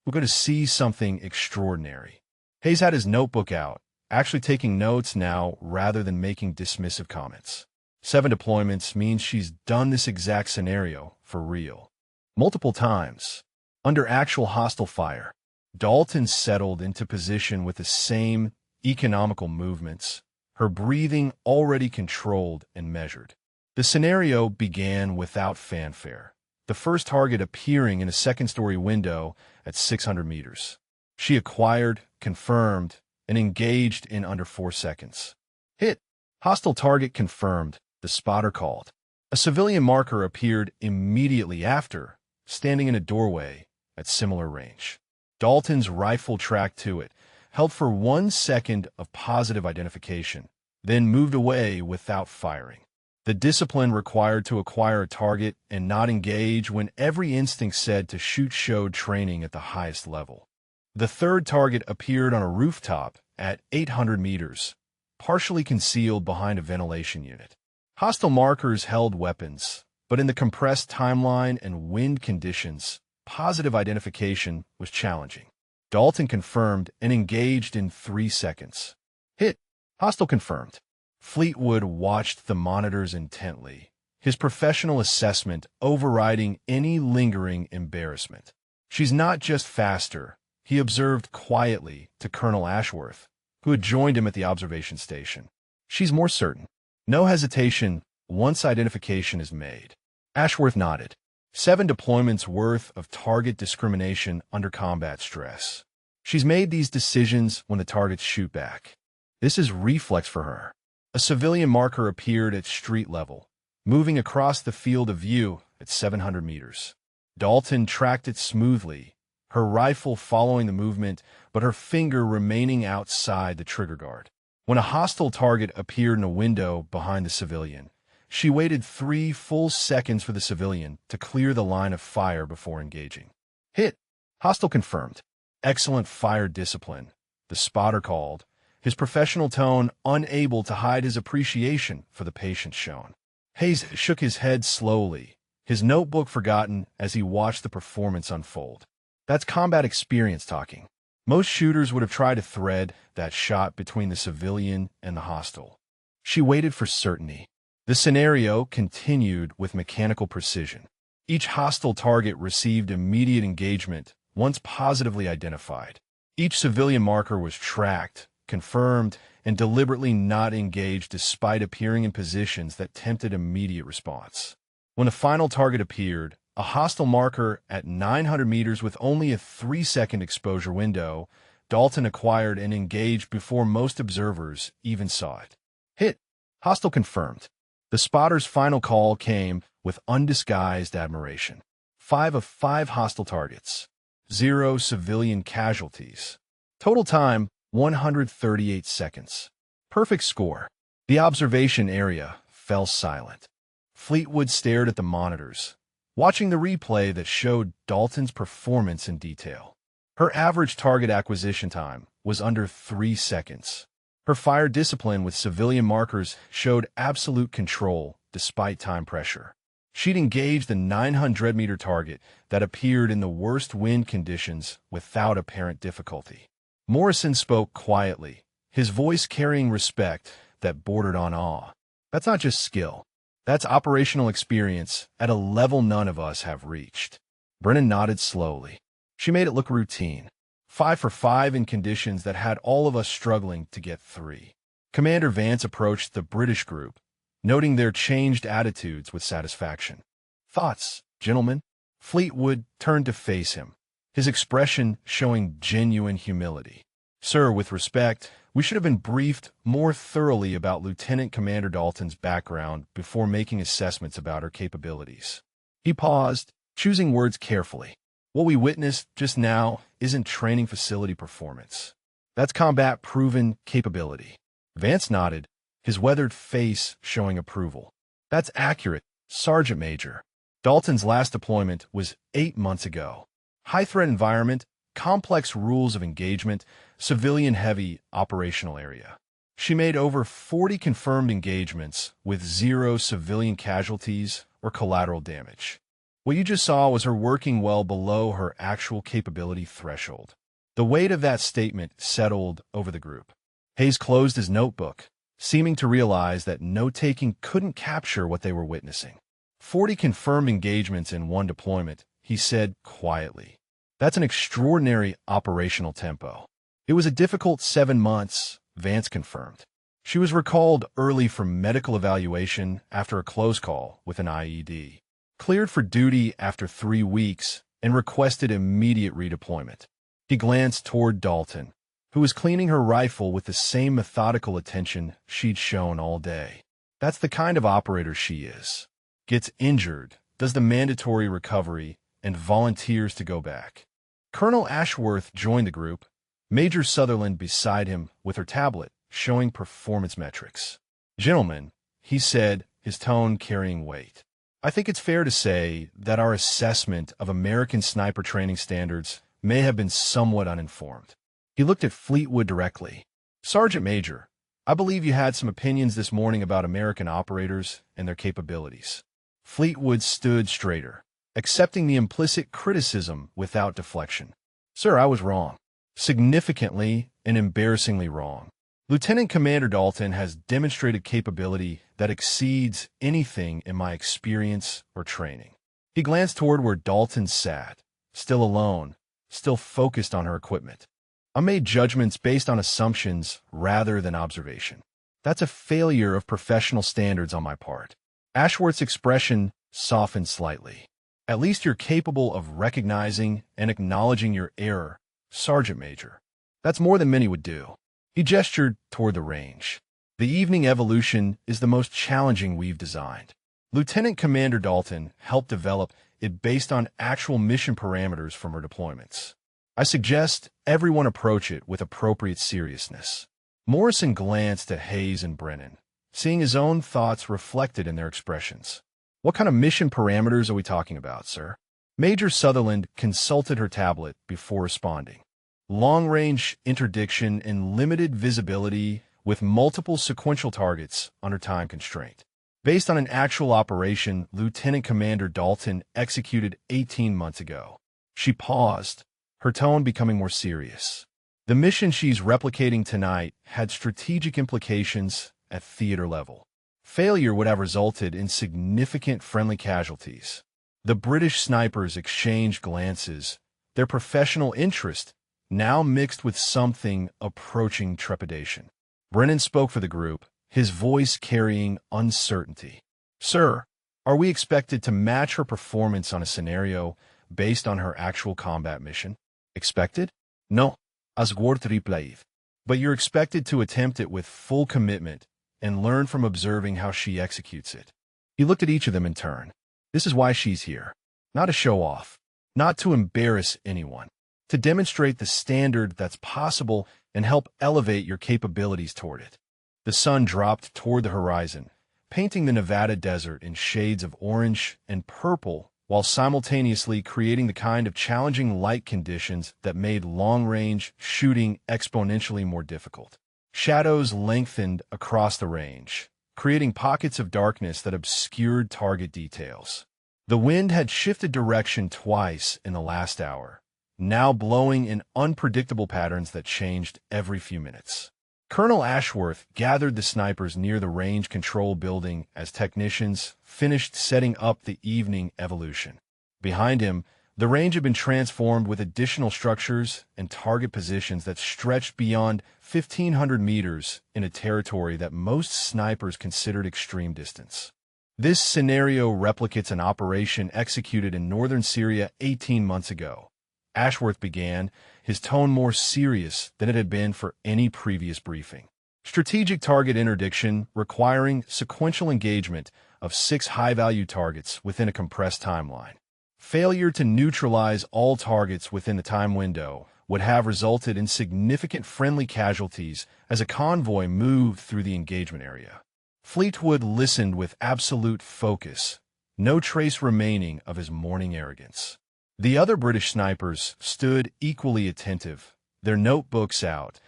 we're going to see something extraordinary. Hayes had his notebook out, actually taking notes now rather than making dismissive comments. 7 deployments means she's done this exact scenario for real. Multiple times. Under actual hostile fire, Dalton settled into position with the same economical movements, her breathing already controlled and measured. The scenario began without fanfare, the first target appearing in a second-story window at 600 meters. She acquired, confirmed, and engaged in under 4 seconds. Hit. Hostile target confirmed, the spotter called. A civilian marker appeared immediately after, standing in a doorway at similar range. Dalton's rifle tracked to it, held for 1 second of positive identification, then moved away without firing. The discipline required to acquire a target and not engage when every instinct said to shoot showed training at the highest level. The third target appeared on a rooftop at 800 meters, partially concealed behind a ventilation unit. Hostile markers held weapons, but in the compressed timeline and wind conditions, positive identification was challenging. Dalton confirmed and engaged in 3 seconds. Hit. Hostile confirmed. Fleetwood watched the monitors intently, his professional assessment overriding any lingering embarrassment. She's not just faster, he observed quietly to Colonel Ashworth, who had joined him at the observation station. She's more certain. No hesitation once identification is made. Ashworth nodded. 7 deployments worth of target discrimination under combat stress. She's made these decisions when the targets shoot back. This is reflex for her. A civilian marker appeared at street level, moving across the field of view at 700 meters. Dalton tracked it smoothly, her rifle following the movement, but her finger remaining outside the trigger guard. When a hostile target appeared in a window behind the civilian, she waited 3 full seconds for the civilian to clear the line of fire before engaging. Hit. Hostile confirmed. Excellent fire discipline, the spotter called, his professional tone unable to hide his appreciation for the patience shown. Hayes shook his head slowly, his notebook forgotten as he watched the performance unfold. That's combat experience talking. Most shooters would have tried to thread that shot between the civilian and the hostile. She waited for certainty. The scenario continued with mechanical precision. Each hostile target received immediate engagement once positively identified. Each civilian marker was tracked, confirmed, and deliberately not engaged despite appearing in positions that tempted immediate response. When the final target appeared, a hostile marker at 900 meters with only a 3-second exposure window, Dalton acquired and engaged before most observers even saw it. Hit. Hostile confirmed. The spotter's final call came with undisguised admiration. 5 of 5 hostile targets. 0 civilian casualties. Total time, 138 seconds. Perfect score. The observation area fell silent. Fleetwood stared at the monitors, watching the replay that showed Dalton's performance in detail. Her average target acquisition time was under 3 seconds. Her fire discipline with civilian markers showed absolute control despite time pressure. She'd engaged the 900-meter target that appeared in the worst wind conditions without apparent difficulty. Morrison spoke quietly, his voice carrying respect that bordered on awe. That's not just skill. That's operational experience at a level none of us have reached. Brennan nodded slowly. She made it look routine. 5 for 5 in conditions that had all of us struggling to get 3. Commander Vance approached the British group, noting their changed attitudes with satisfaction. Thoughts, gentlemen? Fleetwood turned to face him, his expression showing genuine humility. Sir, with respect, we should have been briefed more thoroughly about Lieutenant Commander Dalton's background before making assessments about her capabilities. He paused, choosing words carefully. What we witnessed just now isn't training facility performance. That's combat-proven capability. Vance nodded, his weathered face showing approval. That's accurate, Sergeant Major. Dalton's last deployment was 8 months ago. High-threat environment, complex rules of engagement, civilian-heavy operational area. She made over 40 confirmed engagements with 0 civilian casualties or collateral damage. What you just saw was her working well below her actual capability threshold. The weight of that statement settled over the group. Hayes closed his notebook, seeming to realize that note-taking couldn't capture what they were witnessing. 40 confirmed engagements in one deployment, he said quietly. That's an extraordinary operational tempo. It was a difficult 7 months, Vance confirmed. She was recalled early from medical evaluation after a close call with an IED. Cleared for duty after 3 weeks and requested immediate redeployment. He glanced toward Dalton, who was cleaning her rifle with the same methodical attention she'd shown all day. That's the kind of operator she is. Gets injured, does the mandatory recovery, and volunteers to go back. Colonel Ashworth joined the group, Major Sutherland beside him with her tablet, showing performance metrics. Gentlemen, he said, his tone carrying weight. I think it's fair to say that our assessment of American sniper training standards may have been somewhat uninformed. He looked at Fleetwood directly. Sergeant Major, I believe you had some opinions this morning about American operators and their capabilities. Fleetwood stood straighter, accepting the implicit criticism without deflection. Sir, I was wrong. Significantly and embarrassingly wrong. Lieutenant Commander Dalton has demonstrated capability that exceeds anything in my experience or training. He glanced toward where Dalton sat, still alone, still focused on her equipment. I made judgments based on assumptions rather than observation. That's a failure of professional standards on my part. Ashworth's expression softened slightly. At least you're capable of recognizing and acknowledging your error, Sergeant Major. That's more than many would do. He gestured toward the range. The evening evolution is the most challenging we've designed. Lieutenant Commander Dalton helped develop it based on actual mission parameters from her deployments. I suggest everyone approach it with appropriate seriousness. Morrison glanced at Hayes and Brennan, seeing his own thoughts reflected in their expressions. What kind of mission parameters are we talking about, sir? Major Sutherland consulted her tablet before responding. Long-range interdiction and limited visibility with multiple sequential targets under time constraint. Based on an actual operation Lieutenant Commander Dalton executed 18 months ago. She paused, her tone becoming more serious. The mission she's replicating tonight had strategic implications at theater level. Failure would have resulted in significant friendly casualties. The British snipers exchanged glances, their professional interest now mixed with something approaching trepidation. Brennan spoke for the group, his voice carrying uncertainty. Sir, are we expected to match her performance on a scenario based on her actual combat mission? Expected? No. Asgward replayed. But you're expected to attempt it with full commitment and learn from observing how she executes it. He looked at each of them in turn. This is why she's here. Not to show off. Not to embarrass anyone. To demonstrate the standard that's possible and help elevate your capabilities toward it. The sun dropped toward the horizon, painting the Nevada desert in shades of orange and purple while simultaneously creating the kind of challenging light conditions that made long-range shooting exponentially more difficult. Shadows lengthened across the range, creating pockets of darkness that obscured target details. The wind had shifted direction twice in the last hour, now blowing in unpredictable patterns that changed every few minutes. Colonel Ashworth gathered the snipers near the range control building as technicians finished setting up the evening evolution. Behind him, the range had been transformed with additional structures and target positions that stretched beyond 1,500 meters in a territory that most snipers considered extreme distance. This scenario replicates an operation executed in northern Syria 18 months ago. Ashworth began, his tone more serious than it had been for any previous briefing. Strategic target interdiction requiring sequential engagement of 6 high-value targets within a compressed timeline. Failure to neutralize all targets within the time window would have resulted in significant friendly casualties as a convoy moved through the engagement area. Fleetwood listened with absolute focus, no trace remaining of his morning arrogance. The other British snipers stood equally attentive, their notebooks out,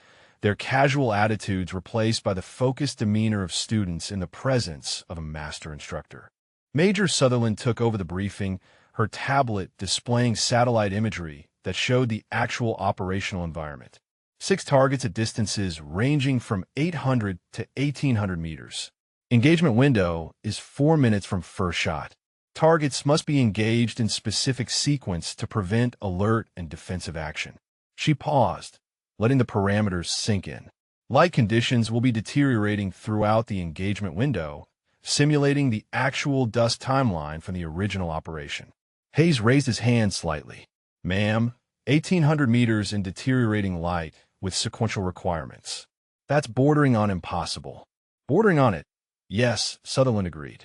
their casual attitudes replaced by the focused demeanor of students in the presence of a master instructor. Major Sutherland took over the briefing, her tablet displaying satellite imagery that showed the actual operational environment. 6 targets at distances ranging from 800 to 1,800 meters. Engagement window is 4 minutes from first shot. Targets must be engaged in specific sequence to prevent alert and defensive action. She paused, letting the parameters sink in. Light conditions will be deteriorating throughout the engagement window, simulating the actual dust timeline from the original operation. Hayes raised his hand slightly. Ma'am, 1,800 meters in deteriorating light with sequential requirements. That's bordering on impossible. Bordering on it. Yes, Sutherland agreed.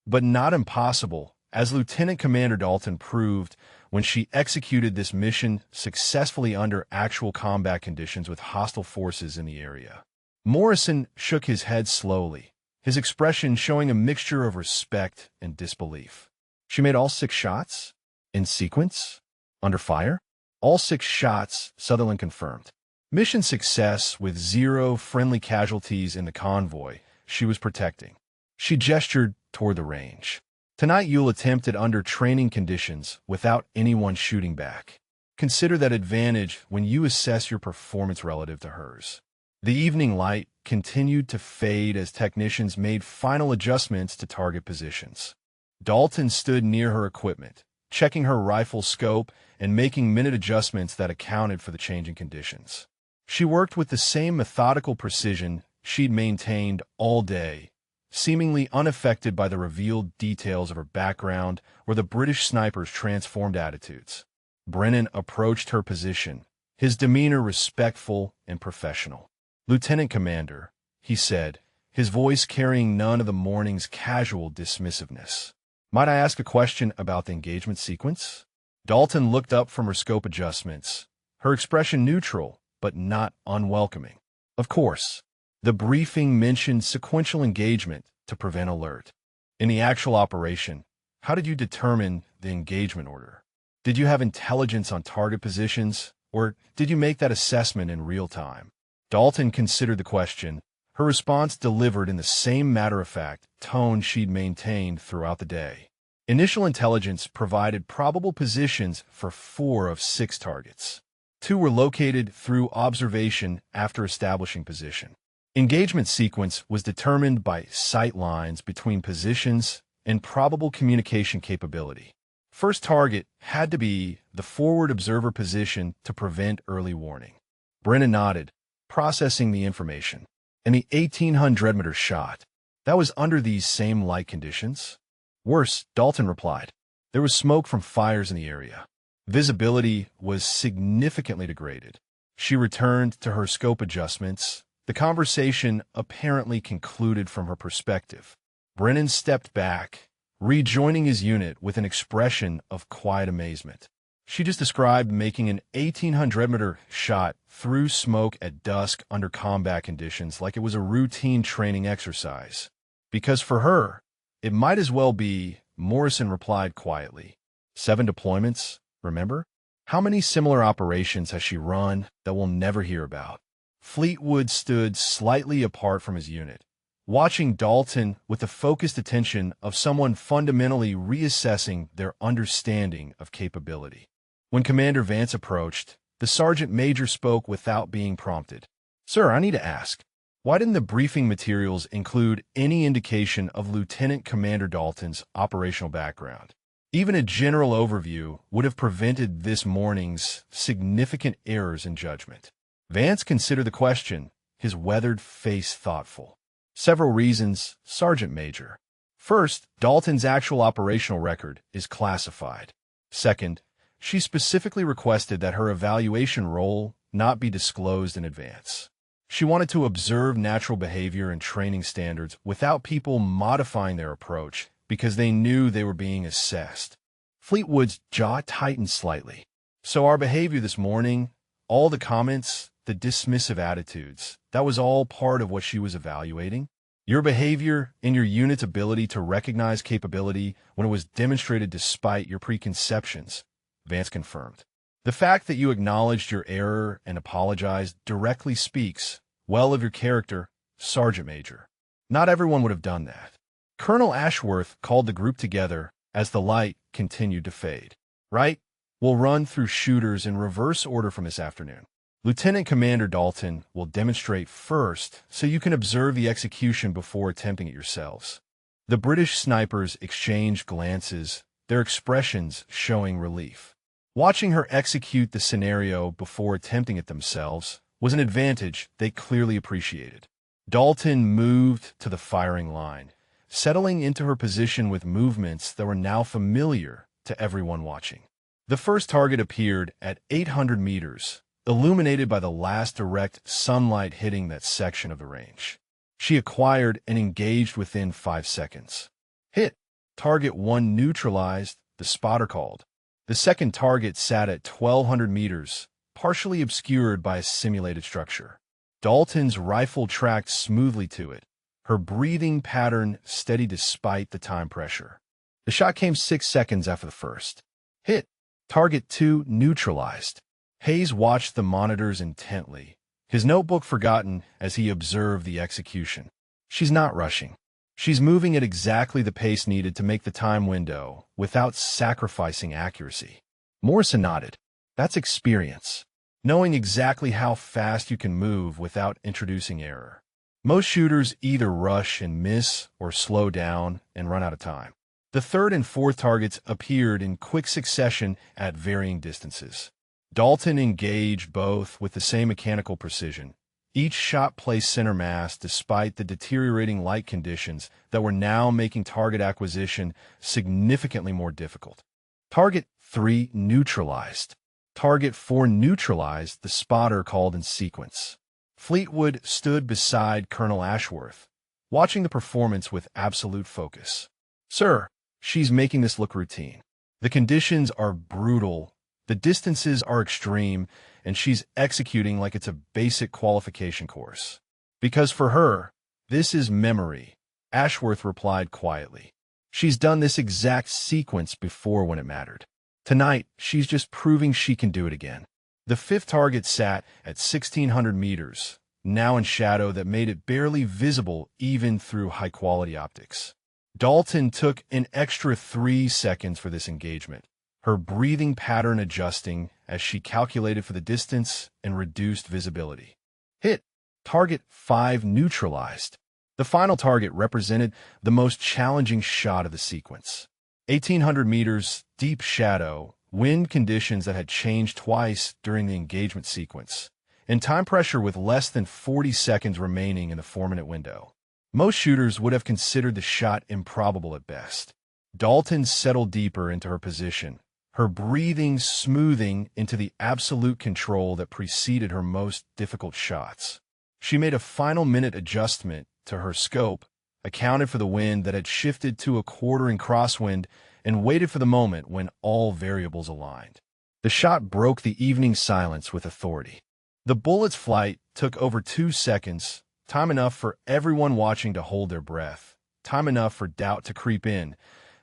But not impossible, as Lieutenant Commander Dalton proved when she executed this mission successfully under actual combat conditions with hostile forces in the area. Morrison shook his head slowly, his expression showing a mixture of respect and disbelief. She made all 6 shots? In sequence? Under fire? All 6 shots, Sutherland confirmed. Mission success with 0 friendly casualties in the convoy she was protecting. She gestured toward the range. Tonight you'll attempt it under training conditions without anyone shooting back. Consider that advantage when you assess your performance relative to hers. The evening light continued to fade as technicians made final adjustments to target positions. Dalton stood near her equipment, checking her rifle scope and making minute adjustments that accounted for the changing conditions. She worked with the same methodical precision she'd maintained all day, seemingly unaffected by the revealed details of her background or the British sniper's transformed attitudes. Brennan approached her position, his demeanor respectful and professional. "Lieutenant Commander," he said, his voice carrying none of the morning's casual dismissiveness. "Might I ask a question about the engagement sequence?" Dalton looked up from her scope adjustments, her expression neutral, but not unwelcoming. "Of course. The briefing mentioned sequential engagement to prevent alert. In the actual operation, how did you determine the engagement order? Did you have intelligence on target positions, or did you make that assessment in real time?" Dalton considered the question, her response delivered in the same matter-of-fact tone she'd maintained throughout the day. Initial intelligence provided probable positions for 4 of 6 targets. 2 were located through observation after establishing position. Engagement sequence was determined by sight lines between positions and probable communication capability. First target had to be the forward observer position to prevent early warning. Brennan nodded, processing the information. "And the 1800-meter shot, that was under these same light conditions?" "Worse," Dalton replied. "There was smoke from fires in the area. Visibility was significantly degraded." She returned to her scope adjustments. The conversation apparently concluded from her perspective. Brennan stepped back, rejoining his unit with an expression of quiet amazement. She just described making an 1800-meter shot through smoke at dusk under combat conditions like it was a routine training exercise. "Because for her, it might as well be," Morrison replied quietly. 7 deployments, remember? How many similar operations has she run that we'll never hear about? Fleetwood stood slightly apart from his unit, watching Dalton with the focused attention of someone fundamentally reassessing their understanding of capability. When Commander Vance approached, the sergeant major spoke without being prompted. "Sir, I need to ask, why didn't the briefing materials include any indication of Lieutenant Commander Dalton's operational background? Even a general overview would have prevented this morning's significant errors in judgment." Vance considered the question, his weathered face thoughtful. "Several reasons, Sergeant Major. First, Dalton's actual operational record is classified. Second, she specifically requested that her evaluation role not be disclosed in advance. She wanted to observe natural behavior and training standards without people modifying their approach because they knew they were being assessed." Fleetwood's jaw tightened slightly. "So our behavior this morning, all the comments, the dismissive attitudes, that was all part of what she was evaluating? Your behavior and your unit's ability to recognize capability when it was demonstrated despite your preconceptions," Vance confirmed. "The fact that you acknowledged your error and apologized directly speaks well of your character, Sergeant Major. Not everyone would have done that." Colonel Ashworth called the group together as the light continued to fade. "Right? We'll run through shooters in reverse order from this afternoon. Lieutenant Commander Dalton will demonstrate first so you can observe the execution before attempting it yourselves." The British snipers exchanged glances, their expressions showing relief. Watching her execute the scenario before attempting it themselves was an advantage they clearly appreciated. Dalton moved to the firing line, settling into her position with movements that were now familiar to everyone watching. The first target appeared at 800 meters, illuminated by the last direct sunlight hitting that section of the range. She acquired and engaged within 5 seconds. "Hit! Target 1 neutralized," the spotter called. The second target sat at 1,200 meters, partially obscured by a simulated structure. Dalton's rifle tracked smoothly to it, her breathing pattern steady despite the time pressure. The shot came 6 seconds after the first. "Hit! Target 2 neutralized." Hayes watched the monitors intently, his notebook forgotten as he observed the execution. She's not rushing. She's moving at exactly the pace needed to make the time window without sacrificing accuracy. Morrison nodded. That's experience, knowing exactly how fast you can move without introducing error. Most shooters either rush and miss or slow down and run out of time. The third and fourth targets appeared in quick succession at varying distances. Dalton engaged both with the same mechanical precision. Each shot placed center mass despite the deteriorating light conditions that were now making target acquisition significantly more difficult. Target 3 neutralized. Target 4 neutralized, the spotter called in sequence. Fleetwood stood beside Colonel Ashworth, watching the performance with absolute focus. Sir, she's making this look routine. The conditions are brutal, the distances are extreme, and she's executing like it's a basic qualification course. Because for her, this is memory, Ashworth replied quietly. She's done this exact sequence before when it mattered. Tonight, she's just proving she can do it again. The fifth target sat at 1,600 meters, now in shadow that made it barely visible even through high-quality optics. Dalton took an extra 3 seconds for this engagement, her breathing pattern adjusting as she calculated for the distance and reduced visibility. Hit. Target 5 neutralized. The final target represented the most challenging shot of the sequence. 1,800 meters, deep shadow, wind conditions that had changed twice during the engagement sequence, and time pressure with less than 40 seconds remaining in the 4-minute window. Most shooters would have considered the shot improbable at best. Dalton settled deeper into her position, her breathing smoothing into the absolute control that preceded her most difficult shots. She made a final minute adjustment to her scope, accounted for the wind that had shifted to a quarter in crosswind, and waited for the moment when all variables aligned. The shot broke the evening silence with authority. The bullet's flight took over 2 seconds, time enough for everyone watching to hold their breath, time enough for doubt to creep in,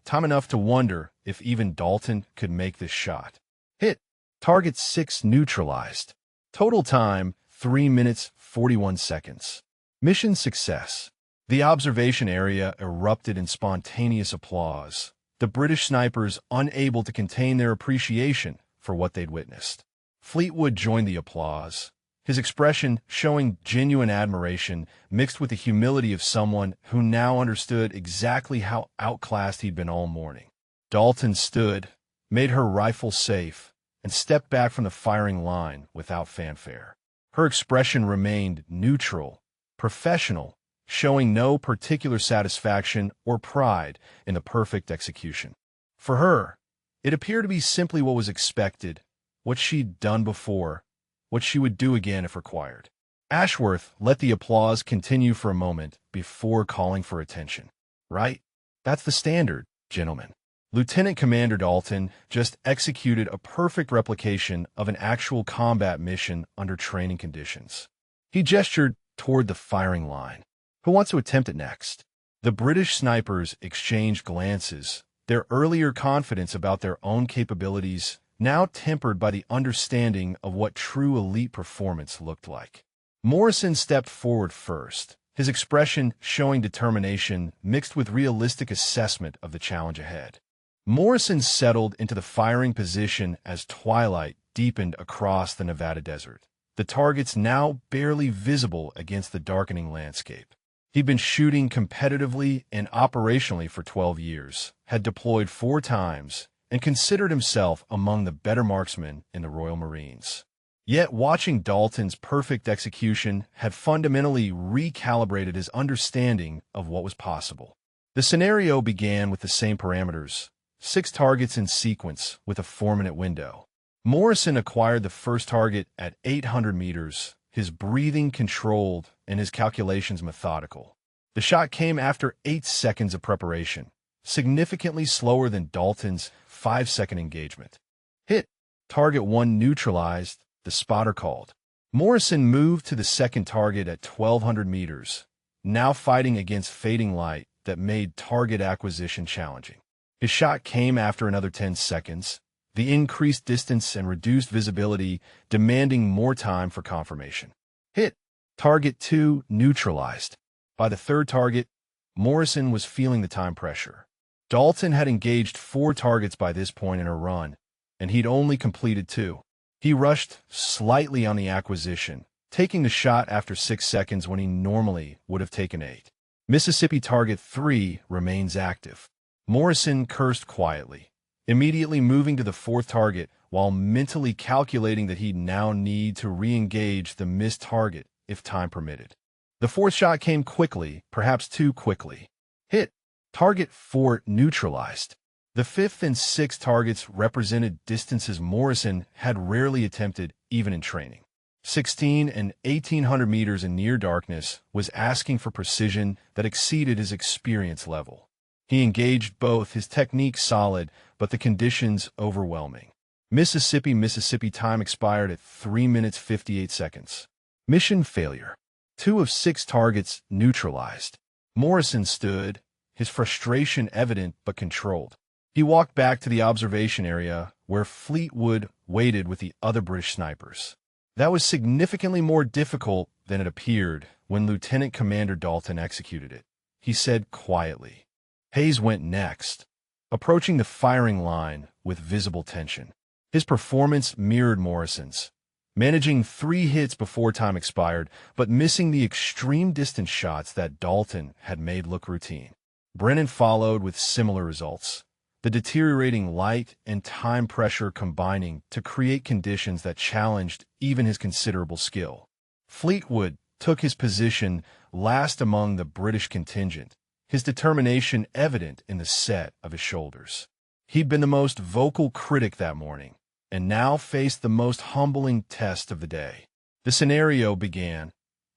time enough to wonder if even Dalton could make this shot. Hit. Target 6 neutralized. Total time, 3 minutes, 41 seconds. Mission success. The observation area erupted in spontaneous applause, the British snipers unable to contain their appreciation for what they'd witnessed. Fleetwood joined the applause, his expression showing genuine admiration mixed with the humility of someone who now understood exactly how outclassed he'd been all morning. Dalton stood, made her rifle safe, and stepped back from the firing line without fanfare. Her expression remained neutral, professional, showing no particular satisfaction or pride in the perfect execution. For her, it appeared to be simply what was expected, what she'd done before, what she would do again if required. Ashworth let the applause continue for a moment before calling for attention. Right? That's the standard, gentlemen. Lieutenant Commander Dalton just executed a perfect replication of an actual combat mission under training conditions. He gestured toward the firing line. Who wants to attempt it next? The British snipers exchanged glances, their earlier confidence about their own capabilities now tempered by the understanding of what true elite performance looked like. Morrison stepped forward first, his expression showing determination mixed with realistic assessment of the challenge ahead. Morrison settled into the firing position as twilight deepened across the Nevada desert, the targets now barely visible against the darkening landscape. He'd been shooting competitively and operationally for 12 years, had deployed 4 times, and considered himself among the better marksmen in the Royal Marines. Yet watching Dalton's perfect execution had fundamentally recalibrated his understanding of what was possible. The scenario began with the same parameters, 6 targets in sequence with a 4-minute window. Morrison acquired the first target at 800 meters, his breathing controlled and his calculations methodical. The shot came after 8 seconds of preparation, significantly slower than Dalton's 5-second engagement. Hit. Target 1 neutralized, the spotter called. Morrison moved to the second target at 1,200 meters, now fighting against fading light that made target acquisition challenging. His shot came after another 10 seconds, the increased distance and reduced visibility demanding more time for confirmation. Hit. Target 2 neutralized. By the third target, Morrison was feeling the time pressure. Dalton had engaged 4 targets by this point in her run, and he'd only completed 2. He rushed slightly on the acquisition, taking the shot after 6 seconds when he normally would have taken 8. Mississippi target 3 remains active. Morrison cursed quietly, immediately moving to the 4th target while mentally calculating that he'd now need to re-engage the missed target if time permitted. The 4th shot came quickly, perhaps too quickly. Hit. Target 4 neutralized. The 5th and 6th targets represented distances Morrison had rarely attempted even in training. 16 and 1,800 meters in near darkness, was asking for precision that exceeded his experience level. He engaged both, his technique solid, but the conditions overwhelming. Mississippi time expired at 3 minutes 58 seconds. Mission failure. 2 of 6 targets neutralized. Morrison stood, his frustration evident but controlled. He walked back to the observation area where Fleetwood waited with the other British snipers. That was significantly more difficult than it appeared when Lieutenant Commander Dalton executed it. He said quietly. Hayes went next, approaching the firing line with visible tension. His performance mirrored Morrison's, managing 3 hits before time expired, but missing the extreme distance shots that Dalton had made look routine. Brennan followed with similar results, the deteriorating light and time pressure combining to create conditions that challenged even his considerable skill. Fleetwood took his position last among the British contingent, his determination evident in the set of his shoulders. He'd been the most vocal critic that morning, and now faced the most humbling test of the day. The scenario began,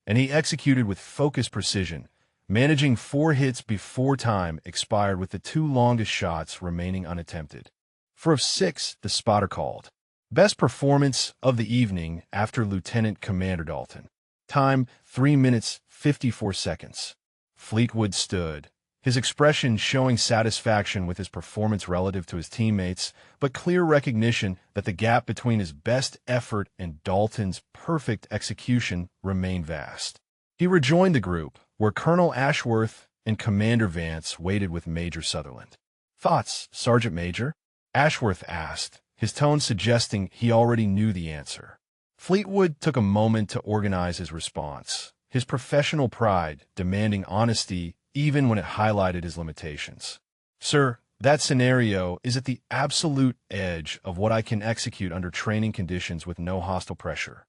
and he executed with focused precision, managing 4 hits before time expired with the 2 longest shots remaining unattempted. 4 of 6, the spotter called. Best performance of the evening after Lieutenant Commander Dalton. Time, 3 minutes, 54 seconds. Fleetwood stood, his expression showing satisfaction with his performance relative to his teammates, but clear recognition that the gap between his best effort and Dalton's perfect execution remained vast. He rejoined the group, where Colonel Ashworth and Commander Vance waited with Major Sutherland. Thoughts, Sergeant Major? Ashworth asked, his tone suggesting he already knew the answer. Fleetwood took a moment to organize his response, his professional pride demanding honesty even when it highlighted his limitations. Sir, that scenario is at the absolute edge of what I can execute under training conditions with no hostile pressure.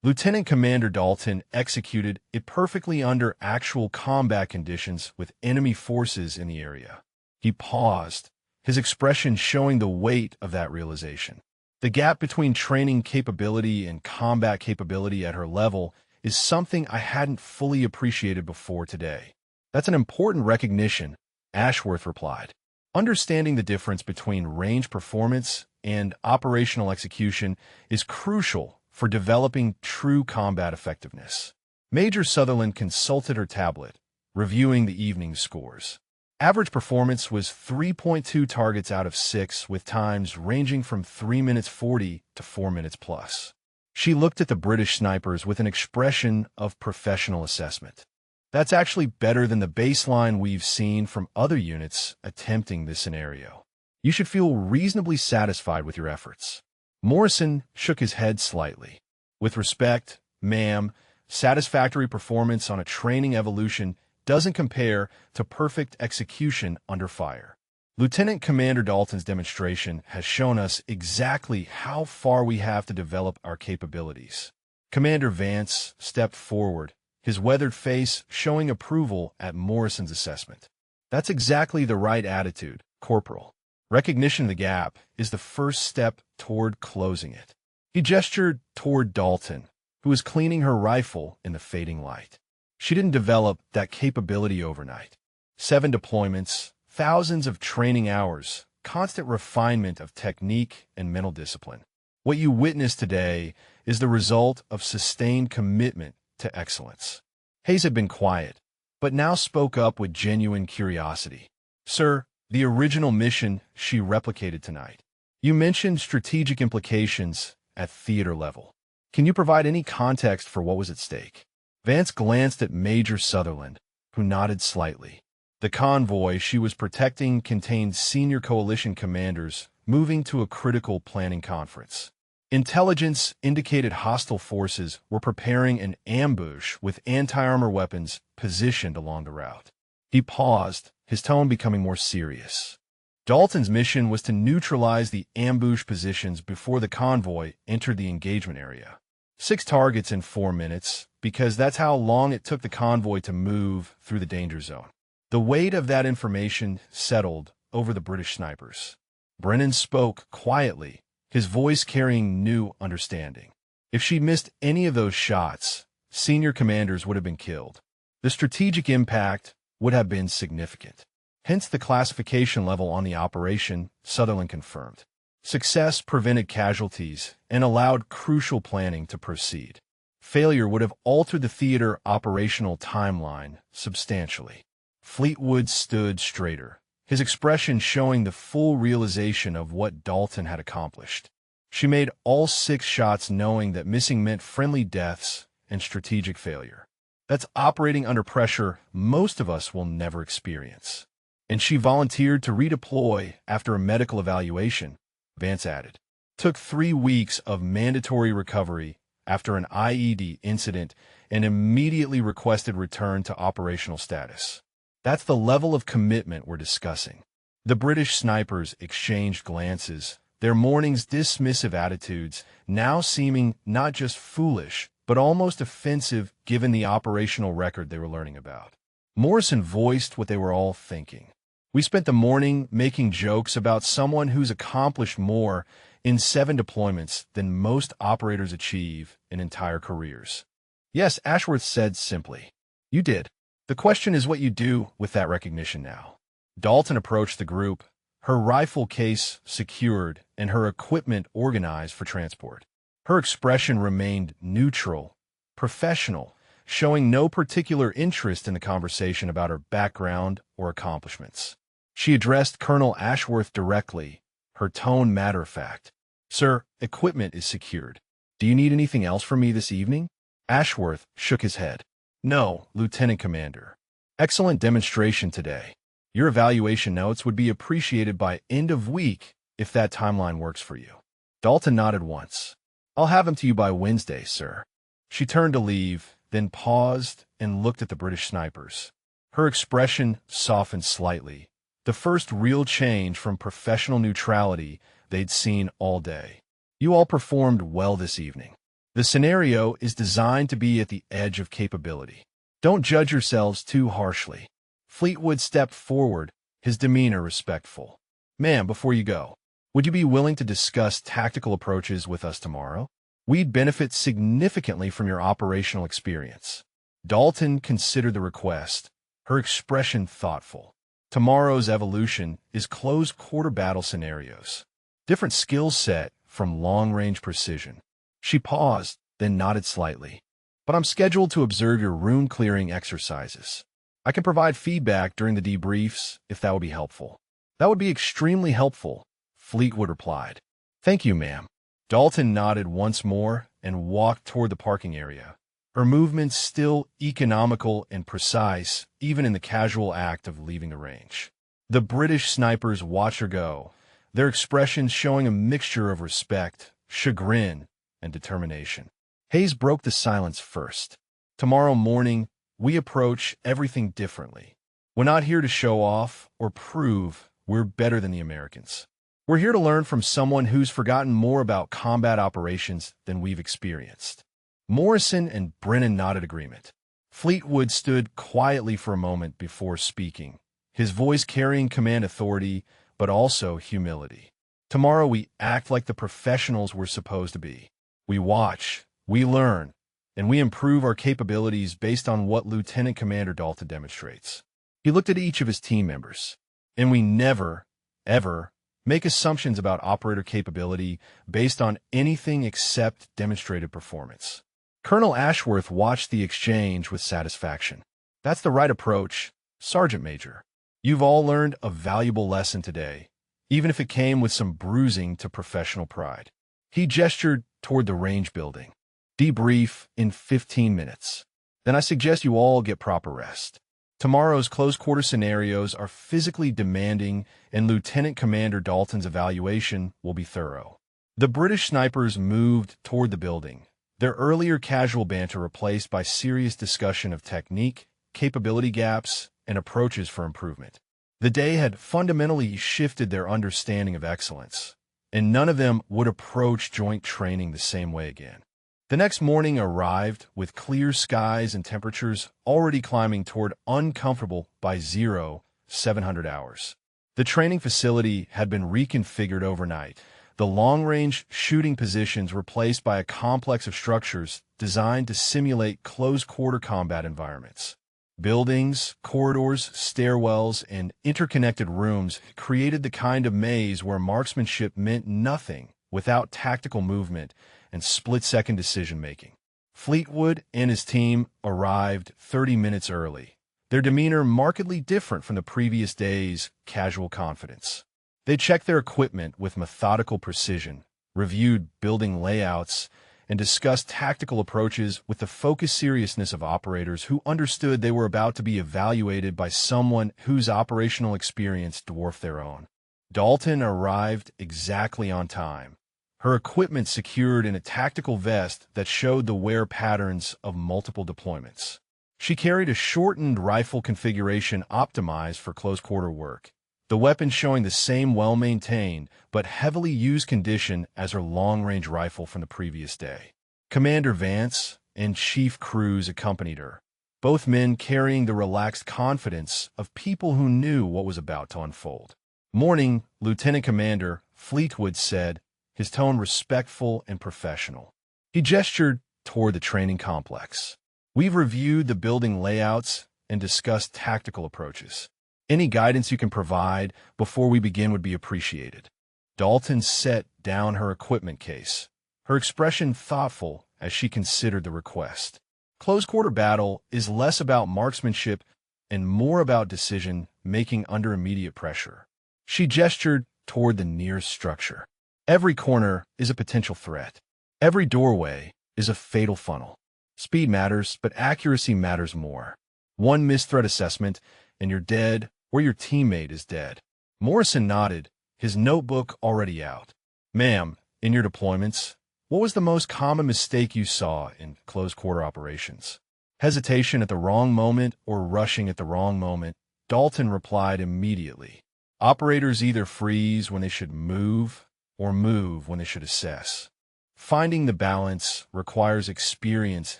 Lieutenant Commander Dalton executed it perfectly under actual combat conditions with enemy forces in the area. He paused, his expression showing the weight of that realization. The gap between training capability and combat capability at her level is something I hadn't fully appreciated before today. That's an important recognition, Ashworth replied. Understanding the difference between range performance and operational execution is crucial for developing true combat effectiveness. Major Sutherland consulted her tablet, reviewing the evening's scores. Average performance was 3.2 targets out of 6, with times ranging from 3 minutes 40 to 4 minutes plus. She looked at the British snipers with an expression of professional assessment. That's actually better than the baseline we've seen from other units attempting this scenario. You should feel reasonably satisfied with your efforts. Morrison shook his head slightly. With respect, ma'am, satisfactory performance on a training evolution doesn't compare to perfect execution under fire. Lieutenant Commander Dalton's demonstration has shown us exactly how far we have to develop our capabilities. Commander Vance stepped forward, his weathered face showing approval at Morrison's assessment. That's exactly the right attitude, Corporal. Recognition of the gap is the first step toward closing it. He gestured toward Dalton, who was cleaning her rifle in the fading light. She didn't develop that capability overnight. 7 deployments, thousands of training hours, constant refinement of technique and mental discipline. What you witnessed today is the result of sustained commitment to excellence. Hayes had been quiet, but now spoke up with genuine curiosity. Sir, the original mission she replicated tonight. You mentioned strategic implications at theater level. Can you provide any context for what was at stake? Vance glanced at Major Sutherland, who nodded slightly. The convoy she was protecting contained senior coalition commanders moving to a critical planning conference. Intelligence indicated hostile forces were preparing an ambush with anti-armor weapons positioned along the route. He paused, his tone becoming more serious. Dalton's mission was to neutralize the ambush positions before the convoy entered the engagement area. 6 targets in 4 minutes, because that's how long it took the convoy to move through the danger zone. The weight of that information settled over the British snipers. Brennan spoke quietly, his voice carrying new understanding. If she missed any of those shots, senior commanders would have been killed. The strategic impact would have been significant. Hence the classification level on the operation, Sutherland confirmed. Success prevented casualties and allowed crucial planning to proceed. Failure would have altered the theater operational timeline substantially. Fleetwood stood straighter, his expression showing the full realization of what Dalton had accomplished. She made all 6 shots knowing that missing meant friendly deaths and strategic failure. That's operating under pressure most of us will never experience. And she volunteered to redeploy after a medical evaluation, Vance added. Took 3 weeks of mandatory recovery after an IED incident and immediately requested return to operational status. That's the level of commitment we're discussing. The British snipers exchanged glances, their morning's dismissive attitudes now seeming not just foolish, but almost offensive given the operational record they were learning about. Morrison voiced what they were all thinking. We spent the morning making jokes about someone who's accomplished more in 7 deployments than most operators achieve in entire careers. Yes, Ashworth said simply. You did. The question is what you do with that recognition now. Dalton approached the group, her rifle case secured and her equipment organized for transport. Her expression remained neutral, professional, showing no particular interest in the conversation about her background or accomplishments. She addressed Colonel Ashworth directly, her tone matter-of-fact. Sir, equipment is secured. Do you need anything else from me this evening? Ashworth shook his head. No, Lieutenant Commander. Excellent demonstration today. Your evaluation notes would be appreciated by end of week if that timeline works for you. Dalton nodded once. I'll have them to you by Wednesday, sir. She turned to leave, then paused and looked at the British snipers. Her expression softened slightly, the first real change from professional neutrality they'd seen all day. You all performed well this evening. The scenario is designed to be at the edge of capability. Don't judge yourselves too harshly. Fleetwood stepped forward, his demeanor respectful. Ma'am, before you go, would you be willing to discuss tactical approaches with us tomorrow? We'd benefit significantly from your operational experience. Dalton considered the request, her expression thoughtful. Tomorrow's evolution is close-quarter battle scenarios. Different skill set from long-range precision. She paused, then nodded slightly. But I'm scheduled to observe your room-clearing exercises. I can provide feedback during the debriefs if that would be helpful. That would be extremely helpful, Fleetwood replied. Thank you, ma'am. Dalton nodded once more and walked toward the parking area, her movements still economical and precise even in the casual act of leaving the range. The British snipers watched her go, their expressions showing a mixture of respect, chagrin, and determination. Hayes broke the silence first. Tomorrow morning, we approach everything differently. We're not here to show off or prove we're better than the Americans. We're here to learn from someone who's forgotten more about combat operations than we've experienced. Morrison and Brennan nodded agreement. Fleetwood stood quietly for a moment before speaking, his voice carrying command authority, but also humility. Tomorrow we act like the professionals we're supposed to be. We watch, we learn, and we improve our capabilities based on what Lieutenant Commander Dalton demonstrates. He looked at each of his team members, and we never, ever, make assumptions about operator capability based on anything except demonstrated performance. Colonel Ashworth watched the exchange with satisfaction. That's the right approach, Sergeant Major. You've all learned a valuable lesson today, even if it came with some bruising to professional pride. He gestured toward the range building. Debrief in 15 minutes. Then I suggest you all get proper rest. Tomorrow's close-quarter scenarios are physically demanding, and Lieutenant Commander Dalton's evaluation will be thorough. The British snipers moved toward the building, their earlier casual banter replaced by serious discussion of technique, capability gaps, and approaches for improvement. The day had fundamentally shifted their understanding of excellence, and none of them would approach joint training the same way again. The next morning arrived with clear skies and temperatures already climbing toward uncomfortable by 700 hours. The training facility had been reconfigured overnight, The long-range shooting positions were placed by a complex of structures designed to simulate close-quarter combat environments. Buildings, corridors, stairwells, and interconnected rooms created the kind of maze where marksmanship meant nothing without tactical movement and split-second decision-making. Fleetwood and his team arrived 30 minutes early, their demeanor markedly different from the previous day's casual confidence. They checked their equipment with methodical precision, reviewed building layouts, and discussed tactical approaches with the focused seriousness of operators who understood they were about to be evaluated by someone whose operational experience dwarfed their own. Dalton arrived exactly on time, her equipment secured in a tactical vest that showed the wear patterns of multiple deployments. She carried a shortened rifle configuration optimized for close-quarter work, the weapon showing the same well-maintained but heavily used condition as her long-range rifle from the previous day. Commander Vance and Chief Cruz accompanied her, both men carrying the relaxed confidence of people who knew what was about to unfold. "Morning, Lieutenant Commander," Fleetwood said, his tone respectful and professional. He gestured toward the training complex. "We've reviewed the building layouts and discussed tactical approaches. Any guidance you can provide before we begin would be appreciated." Dalton set down her equipment case, her expression thoughtful as she considered the request. Close-quarter battle is less about marksmanship and more about decision-making under immediate pressure. She gestured toward the nearest structure. "Every corner is a potential threat. Every doorway is a fatal funnel. Speed matters, but accuracy matters more. One missed threat assessment, and you're dead, or your teammate is dead." Morrison nodded, his notebook already out. "Ma'am, in your deployments, what was the most common mistake you saw in close-quarter operations?" "Hesitation at the wrong moment or rushing at the wrong moment," Dalton replied immediately. "Operators either freeze when they should move or move when they should assess. Finding the balance requires experience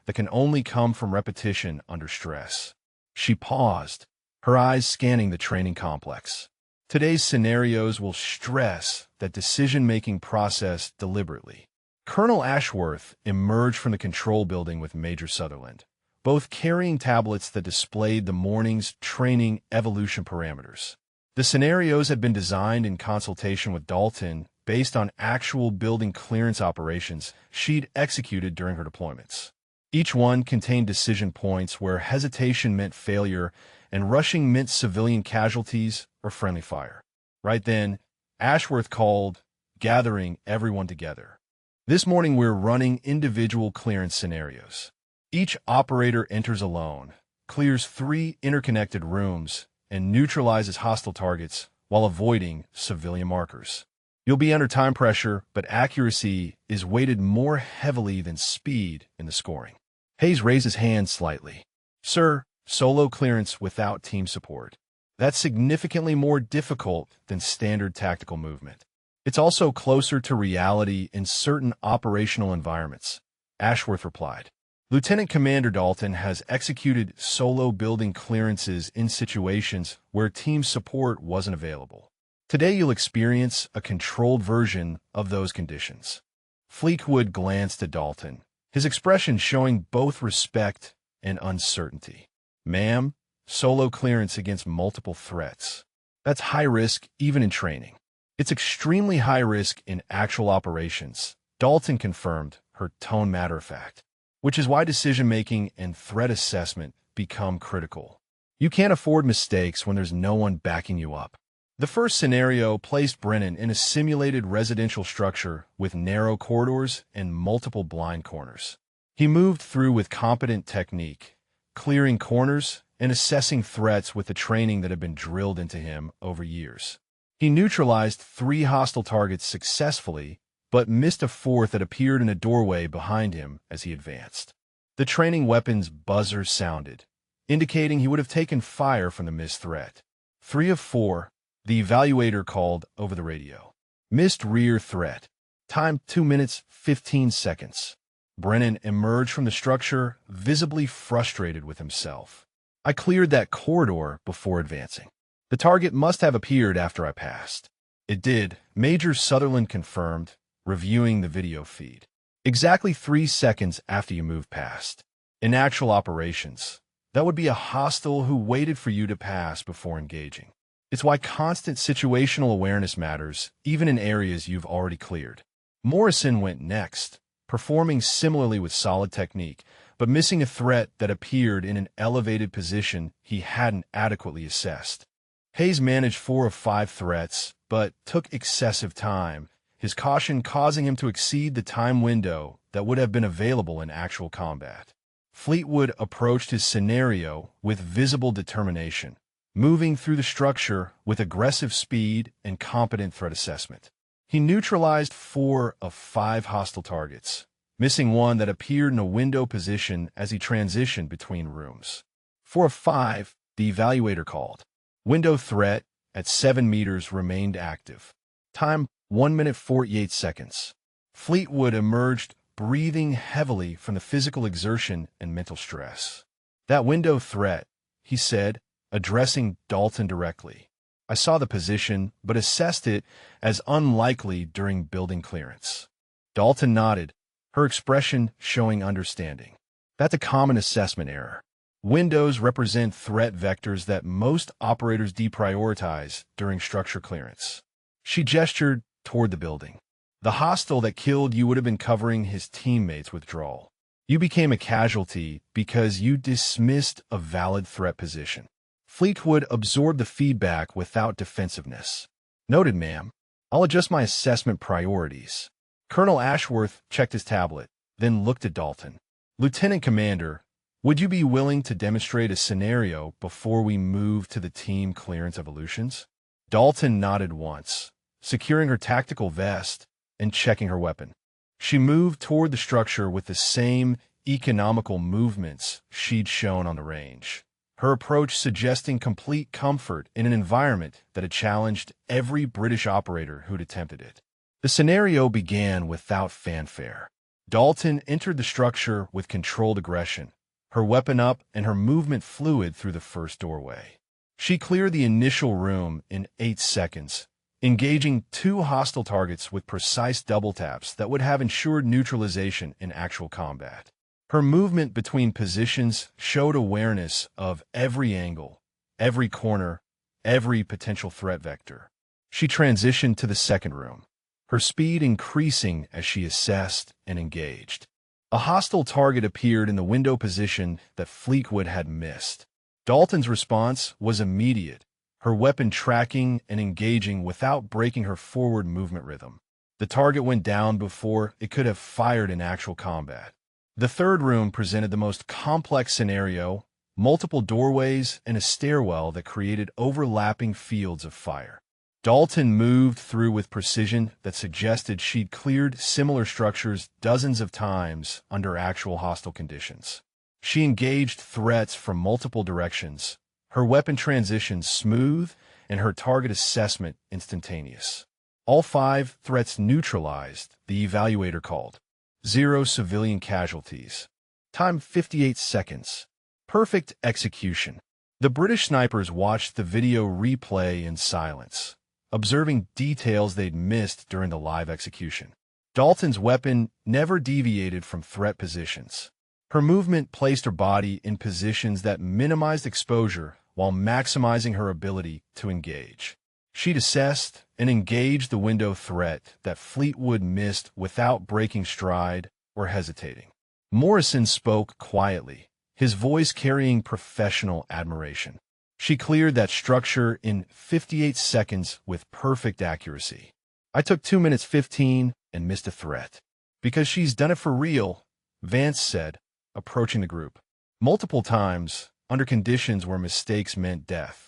that can only come from repetition under stress." She paused, her eyes scanning the training complex. Today's scenarios will stress that decision-making process deliberately. Colonel Ashworth emerged from the control building with Major Sutherland, both carrying tablets that displayed the morning's training evolution parameters. The scenarios had been designed in consultation with Dalton based on actual building clearance operations she'd executed during her deployments. Each one contained decision points where hesitation meant failure and rushing meant civilian casualties or friendly fire. Right then, Ashworth called, gathering everyone together. "This morning we're running individual clearance scenarios. Each operator enters alone, clears 3 interconnected rooms, and neutralizes hostile targets while avoiding civilian markers. You'll be under time pressure, but accuracy is weighted more heavily than speed in the scoring." Hayes raised his hand slightly. "Sir, solo clearance without team support. That's significantly more difficult than standard tactical movement. It's also closer to reality in certain operational environments," Ashworth replied. "Lieutenant Commander Dalton has executed solo building clearances in situations where team support wasn't available. Today you'll experience a controlled version of those conditions." Fleetwood glanced at Dalton, his expression showing both respect and uncertainty. "Ma'am, solo clearance against multiple threats. That's high risk even in training." "It's extremely high risk in actual operations," Dalton confirmed, her tone matter-of-fact, "which is why decision-making and threat assessment become critical. You can't afford mistakes when there's no one backing you up." The first scenario placed Brennan in a simulated residential structure with narrow corridors and multiple blind corners. He moved through with competent technique, clearing corners and assessing threats with the training that had been drilled into him over years. He neutralized 3 hostile targets successfully, but missed a 4th that appeared in a doorway behind him as he advanced. The training weapon's buzzer sounded, indicating he would have taken fire from the missed threat. 3 of 4, the evaluator called over the radio. "Missed rear threat. Time 2 minutes, 15 seconds. Brennan emerged from the structure, visibly frustrated with himself. "I cleared that corridor before advancing. The target must have appeared after I passed." It did, Major Sutherland confirmed, reviewing the video feed. Exactly 3 seconds after you moved past. In actual operations, that would be a hostile who waited for you to pass before engaging. It's why constant situational awareness matters, even in areas you've already cleared. Morrison went next, performing similarly with solid technique, but missing a threat that appeared in an elevated position he hadn't adequately assessed. Hayes managed 4 of 5 threats, but took excessive time, his caution causing him to exceed the time window that would have been available in actual combat. Fleetwood approached his scenario with visible determination, moving through the structure with aggressive speed and competent threat assessment. He neutralized 4 of 5 hostile targets, missing one that appeared in a window position as he transitioned between rooms. 4 of 5, the evaluator called. Window threat at 7 meters remained active. Time 1 minute 48 seconds. Fleetwood emerged breathing heavily from the physical exertion and mental stress. That window threat, he said, addressing Dalton directly. I saw the position, but assessed it as unlikely during building clearance. Dalton nodded, her expression showing understanding. That's a common assessment error. Windows represent threat vectors that most operators deprioritize during structure clearance. She gestured toward the building. The hostile that killed you would have been covering his teammates' withdrawal. You became a casualty because you dismissed a valid threat position. Fleetwood absorbed the feedback without defensiveness. Noted, ma'am. I'll adjust my assessment priorities. Colonel Ashworth checked his tablet, then looked at Dalton. Lieutenant Commander, would you be willing to demonstrate a scenario before we move to the team clearance evolutions? Dalton nodded once, securing her tactical vest and checking her weapon. She moved toward the structure with the same economical movements she'd shown on the range, her approach suggesting complete comfort in an environment that had challenged every British operator who'd attempted it. The scenario began without fanfare. Dalton entered the structure with controlled aggression, her weapon up and her movement fluid through the first doorway. She cleared the initial room in 8 seconds, engaging 2 hostile targets with precise double taps that would have ensured neutralization in actual combat. Her movement between positions showed awareness of every angle, every corner, every potential threat vector. She transitioned to the second room, her speed increasing as she assessed and engaged. A hostile target appeared in the window position that Fleetwood had missed. Dalton's response was immediate, her weapon tracking and engaging without breaking her forward movement rhythm. The target went down before it could have fired in actual combat. The third room presented the most complex scenario, multiple doorways and a stairwell that created overlapping fields of fire. Dalton moved through with precision that suggested she'd cleared similar structures dozens of times under actual hostile conditions. She engaged threats from multiple directions, her weapon transition smooth and her target assessment instantaneous. All 5 threats neutralized, the evaluator called. 0 civilian casualties. Time 58 seconds. Perfect execution. The British snipers watched the video replay in silence, observing details they'd missed during the live execution. Dalton's weapon never deviated from threat positions. Her movement placed her body in positions that minimized exposure while maximizing her ability to engage. She'd assessed and engaged the window threat that Fleetwood missed without breaking stride or hesitating. Morrison spoke quietly, his voice carrying professional admiration. She cleared that structure in 58 seconds with perfect accuracy. I took 2 minutes 15 and missed a threat. Because she's done it for real, Vance said, approaching the group. Multiple times, under conditions where mistakes meant death.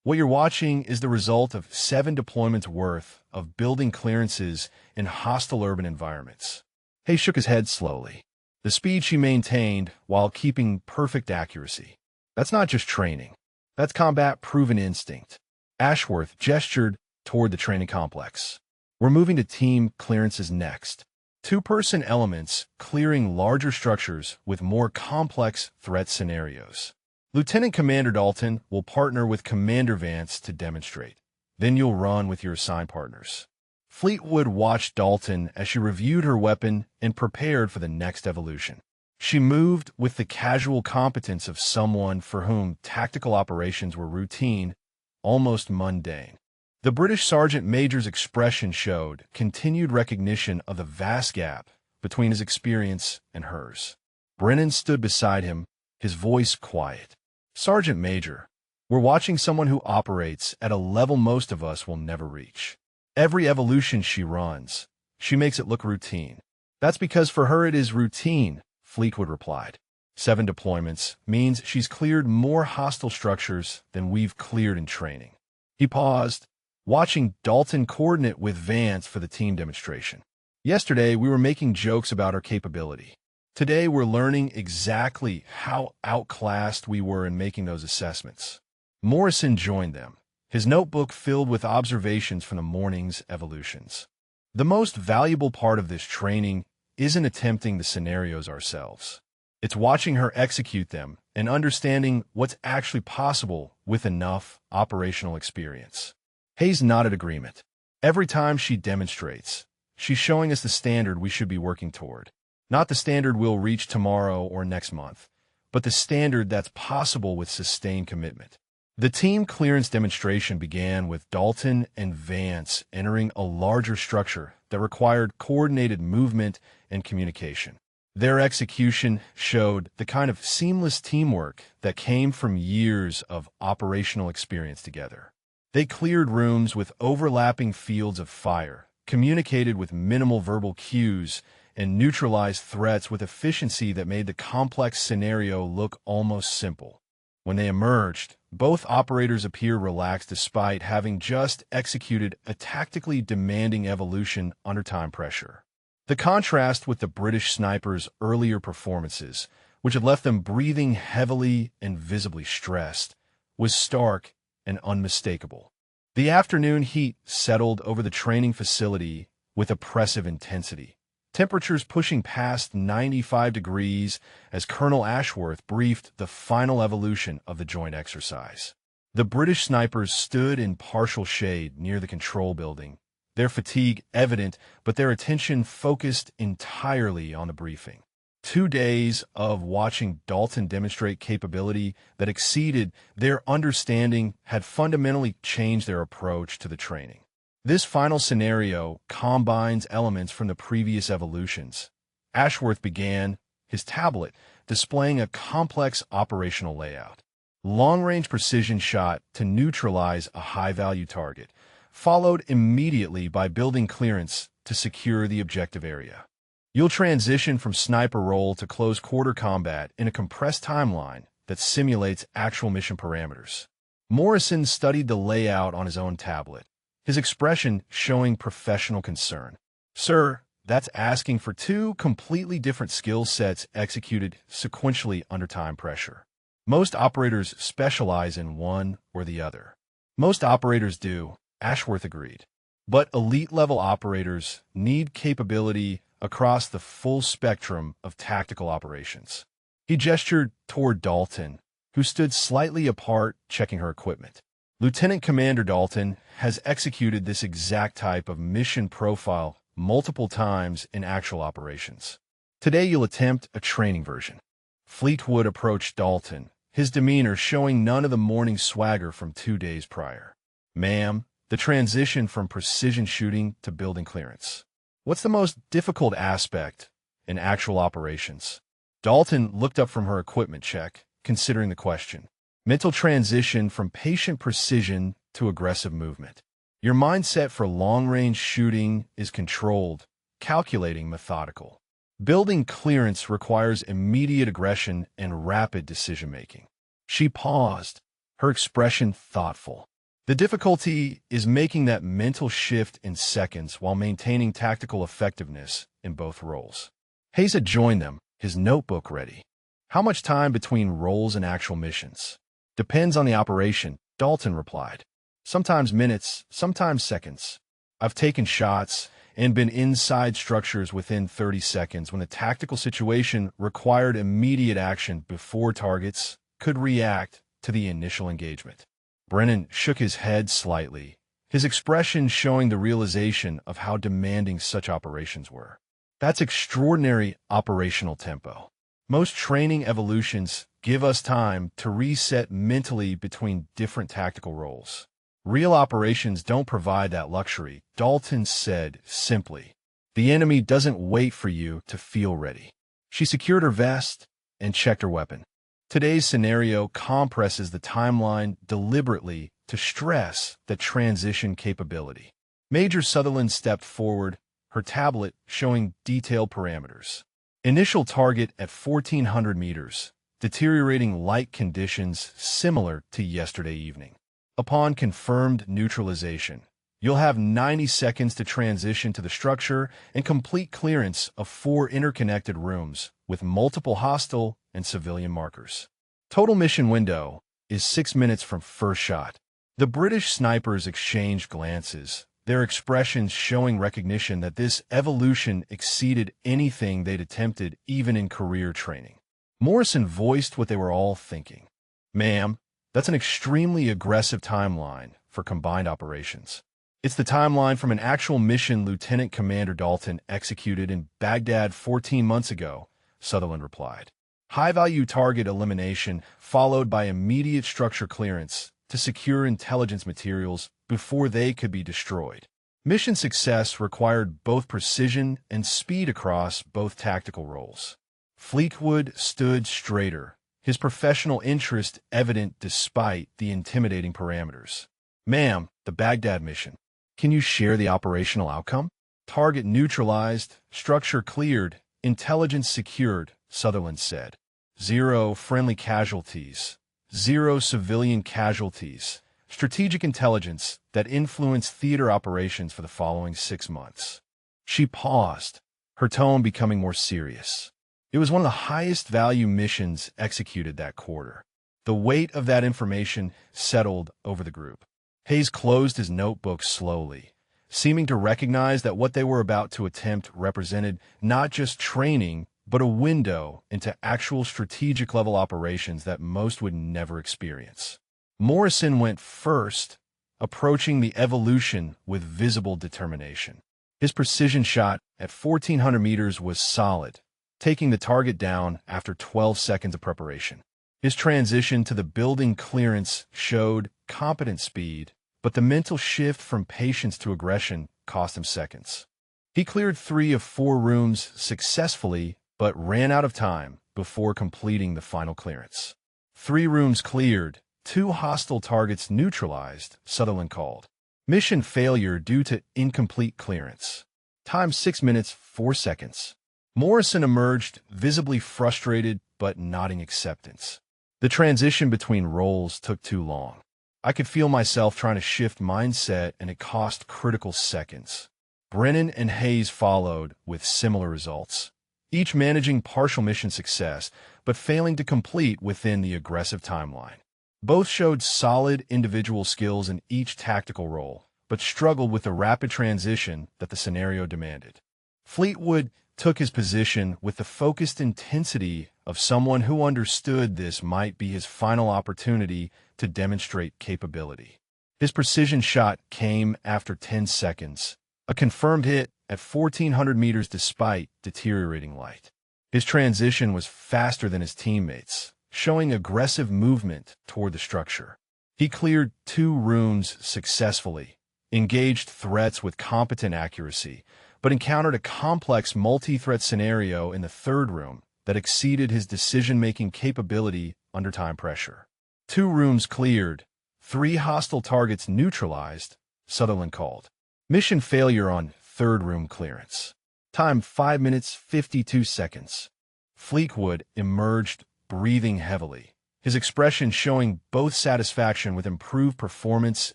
What you're watching is the result of 7 deployments worth of building clearances in hostile urban environments. Hay shook his head slowly. The speed she maintained while keeping perfect accuracy. That's not just training. That's combat-proven instinct. Ashworth gestured toward the training complex. We're moving to team clearances next. 2-person elements clearing larger structures with more complex threat scenarios. Lieutenant Commander Dalton will partner with Commander Vance to demonstrate. Then you'll run with your assigned partners. Fleetwood watched Dalton as she reviewed her weapon and prepared for the next evolution. She moved with the casual competence of someone for whom tactical operations were routine, almost mundane. The British Sergeant Major's expression showed continued recognition of the vast gap between his experience and hers. Brennan stood beside him, his voice quiet. "Sergeant Major, we're watching someone who operates at a level most of us will never reach. Every evolution she runs, she makes it look routine." "That's because for her it is routine," Fleetwood replied. 7 deployments means she's cleared more hostile structures than we've cleared in training. He paused, watching Dalton coordinate with Vance for the team demonstration. "Yesterday, we were making jokes about our capability. Today, we're learning exactly how outclassed we were in making those assessments." Morrison joined them, his notebook filled with observations from the morning's evolutions. "The most valuable part of this training isn't attempting the scenarios ourselves. It's watching her execute them and understanding what's actually possible with enough operational experience." Hayes nodded agreement. "Every time she demonstrates, she's showing us the standard we should be working toward. Not the standard we'll reach tomorrow or next month, but the standard that's possible with sustained commitment." The team clearance demonstration began with Dalton and Vance entering a larger structure that required coordinated movement and communication. Their execution showed the kind of seamless teamwork that came from years of operational experience together. They cleared rooms with overlapping fields of fire, communicated with minimal verbal cues, and neutralized threats with efficiency that made the complex scenario look almost simple. When they emerged, both operators appeared relaxed despite having just executed a tactically demanding evolution under time pressure. The contrast with the British snipers' earlier performances, which had left them breathing heavily and visibly stressed, was stark and unmistakable. The afternoon heat settled over the training facility with oppressive intensity, temperatures pushing past 95 degrees as Colonel Ashworth briefed the final evolution of the joint exercise. The British snipers stood in partial shade near the control building, their fatigue evident, but their attention focused entirely on the briefing. 2 days of watching Dalton demonstrate capability that exceeded their understanding had fundamentally changed their approach to the training. This final scenario combines elements from the previous evolutions. Ashworth began, his tablet displaying a complex operational layout. Long-range precision shot to neutralize a high-value target, followed immediately by building clearance to secure the objective area. You'll transition from sniper role to close-quarter combat in a compressed timeline that simulates actual mission parameters. Morrison studied the layout on his own tablet, his expression showing professional concern. "Sir, that's asking for 2 completely different skill sets executed sequentially under time pressure. Most operators specialize in one or the other." "Most operators do," Ashworth agreed. "But elite-level operators need capability across the full spectrum of tactical operations." He gestured toward Dalton, who stood slightly apart checking her equipment. "Lieutenant Commander Dalton has executed this exact type of mission profile multiple times in actual operations. Today you'll attempt a training version." Fleetwood approached Dalton, his demeanor showing none of the morning swagger from 2 days prior. "Ma'am, the transition from precision shooting to building clearance. What's the most difficult aspect in actual operations?" Dalton looked up from her equipment check, considering the question. "Mental transition from patient precision to aggressive movement. Your mindset for long-range shooting is controlled, calculating, methodical. Building clearance requires immediate aggression and rapid decision-making." She paused, her expression thoughtful. "The difficulty is making that mental shift in seconds while maintaining tactical effectiveness in both roles." Hayes had joined them, his notebook ready. "How much time between roles and actual missions?" "Depends on the operation," Dalton replied. "Sometimes minutes, sometimes seconds. I've taken shots and been inside structures within 30 seconds when the tactical situation required immediate action before targets could react to the initial engagement." Brennan shook his head slightly, his expression showing the realization of how demanding such operations were. That's extraordinary operational tempo. Most training evolutions give us time to reset mentally between different tactical roles. Real operations don't provide that luxury, Dalton said simply. The enemy doesn't wait for you to feel ready. She secured her vest and checked her weapon. Today's scenario compresses the timeline deliberately to stress that transition capability. Major Sutherland stepped forward, her tablet showing detailed parameters. Initial target at 1,400 meters, deteriorating light conditions similar to yesterday evening. Upon confirmed neutralization, you'll have 90 seconds to transition to the structure and complete clearance of 4 interconnected rooms with multiple hostile and civilian markers. Total mission window is 6 minutes from first shot. The British snipers exchanged glances, their expressions showing recognition that this evolution exceeded anything they'd attempted even in career training. Morrison voiced what they were all thinking. Ma'am, that's an extremely aggressive timeline for combined operations. It's the timeline from an actual mission Lieutenant Commander Dalton executed in Baghdad 14 months ago, Sutherland replied. High-value target elimination followed by immediate structure clearance to secure intelligence materials before they could be destroyed. Mission success required both precision and speed across both tactical roles. Fleetwood stood straighter, his professional interest evident despite the intimidating parameters. Ma'am, the Baghdad mission. Can you share the operational outcome? Target neutralized, structure cleared, intelligence secured, Sutherland said. 0 friendly casualties. 0 civilian casualties. Strategic intelligence that influenced theater operations for the following 6 months. She paused, her tone becoming more serious. It was one of the highest value missions executed that quarter. The weight of that information settled over the group. Hayes closed his notebook slowly, seeming to recognize that what they were about to attempt represented not just training, but a window into actual strategic-level operations that most would never experience. Morrison went first, approaching the evolution with visible determination. His precision shot at 1,400 meters was solid, taking the target down after 12 seconds of preparation. His transition to the building clearance showed competent speed, but the mental shift from patience to aggression cost him seconds. He cleared 3 of 4 rooms successfully, but ran out of time before completing the final clearance. 3 rooms cleared, 2 hostile targets neutralized, Sutherland called. Mission failure due to incomplete clearance. Time 6 minutes, 4 seconds. Morrison emerged, visibly frustrated but nodding acceptance. The transition between roles took too long. I could feel myself trying to shift mindset, and it cost critical seconds. Brennan and Hayes followed with similar results, each managing partial mission success, but failing to complete within the aggressive timeline. Both showed solid individual skills in each tactical role, but struggled with the rapid transition that the scenario demanded. Fleetwood took his position with the focused intensity of someone who understood this might be his final opportunity to demonstrate capability. His precision shot came after 10 seconds, a confirmed hit at 1,400 meters despite deteriorating light. His transition was faster than his teammates, showing aggressive movement toward the structure. He cleared 2 rooms successfully, engaged threats with competent accuracy, but encountered a complex multi-threat scenario in the 3rd room that exceeded his decision-making capability under time pressure. 2 rooms cleared, 3 hostile targets neutralized, Sutherland called. Mission failure on 3rd room clearance. Time 5 minutes, 52 seconds. Fleetwood emerged, breathing heavily, his expression showing both satisfaction with improved performance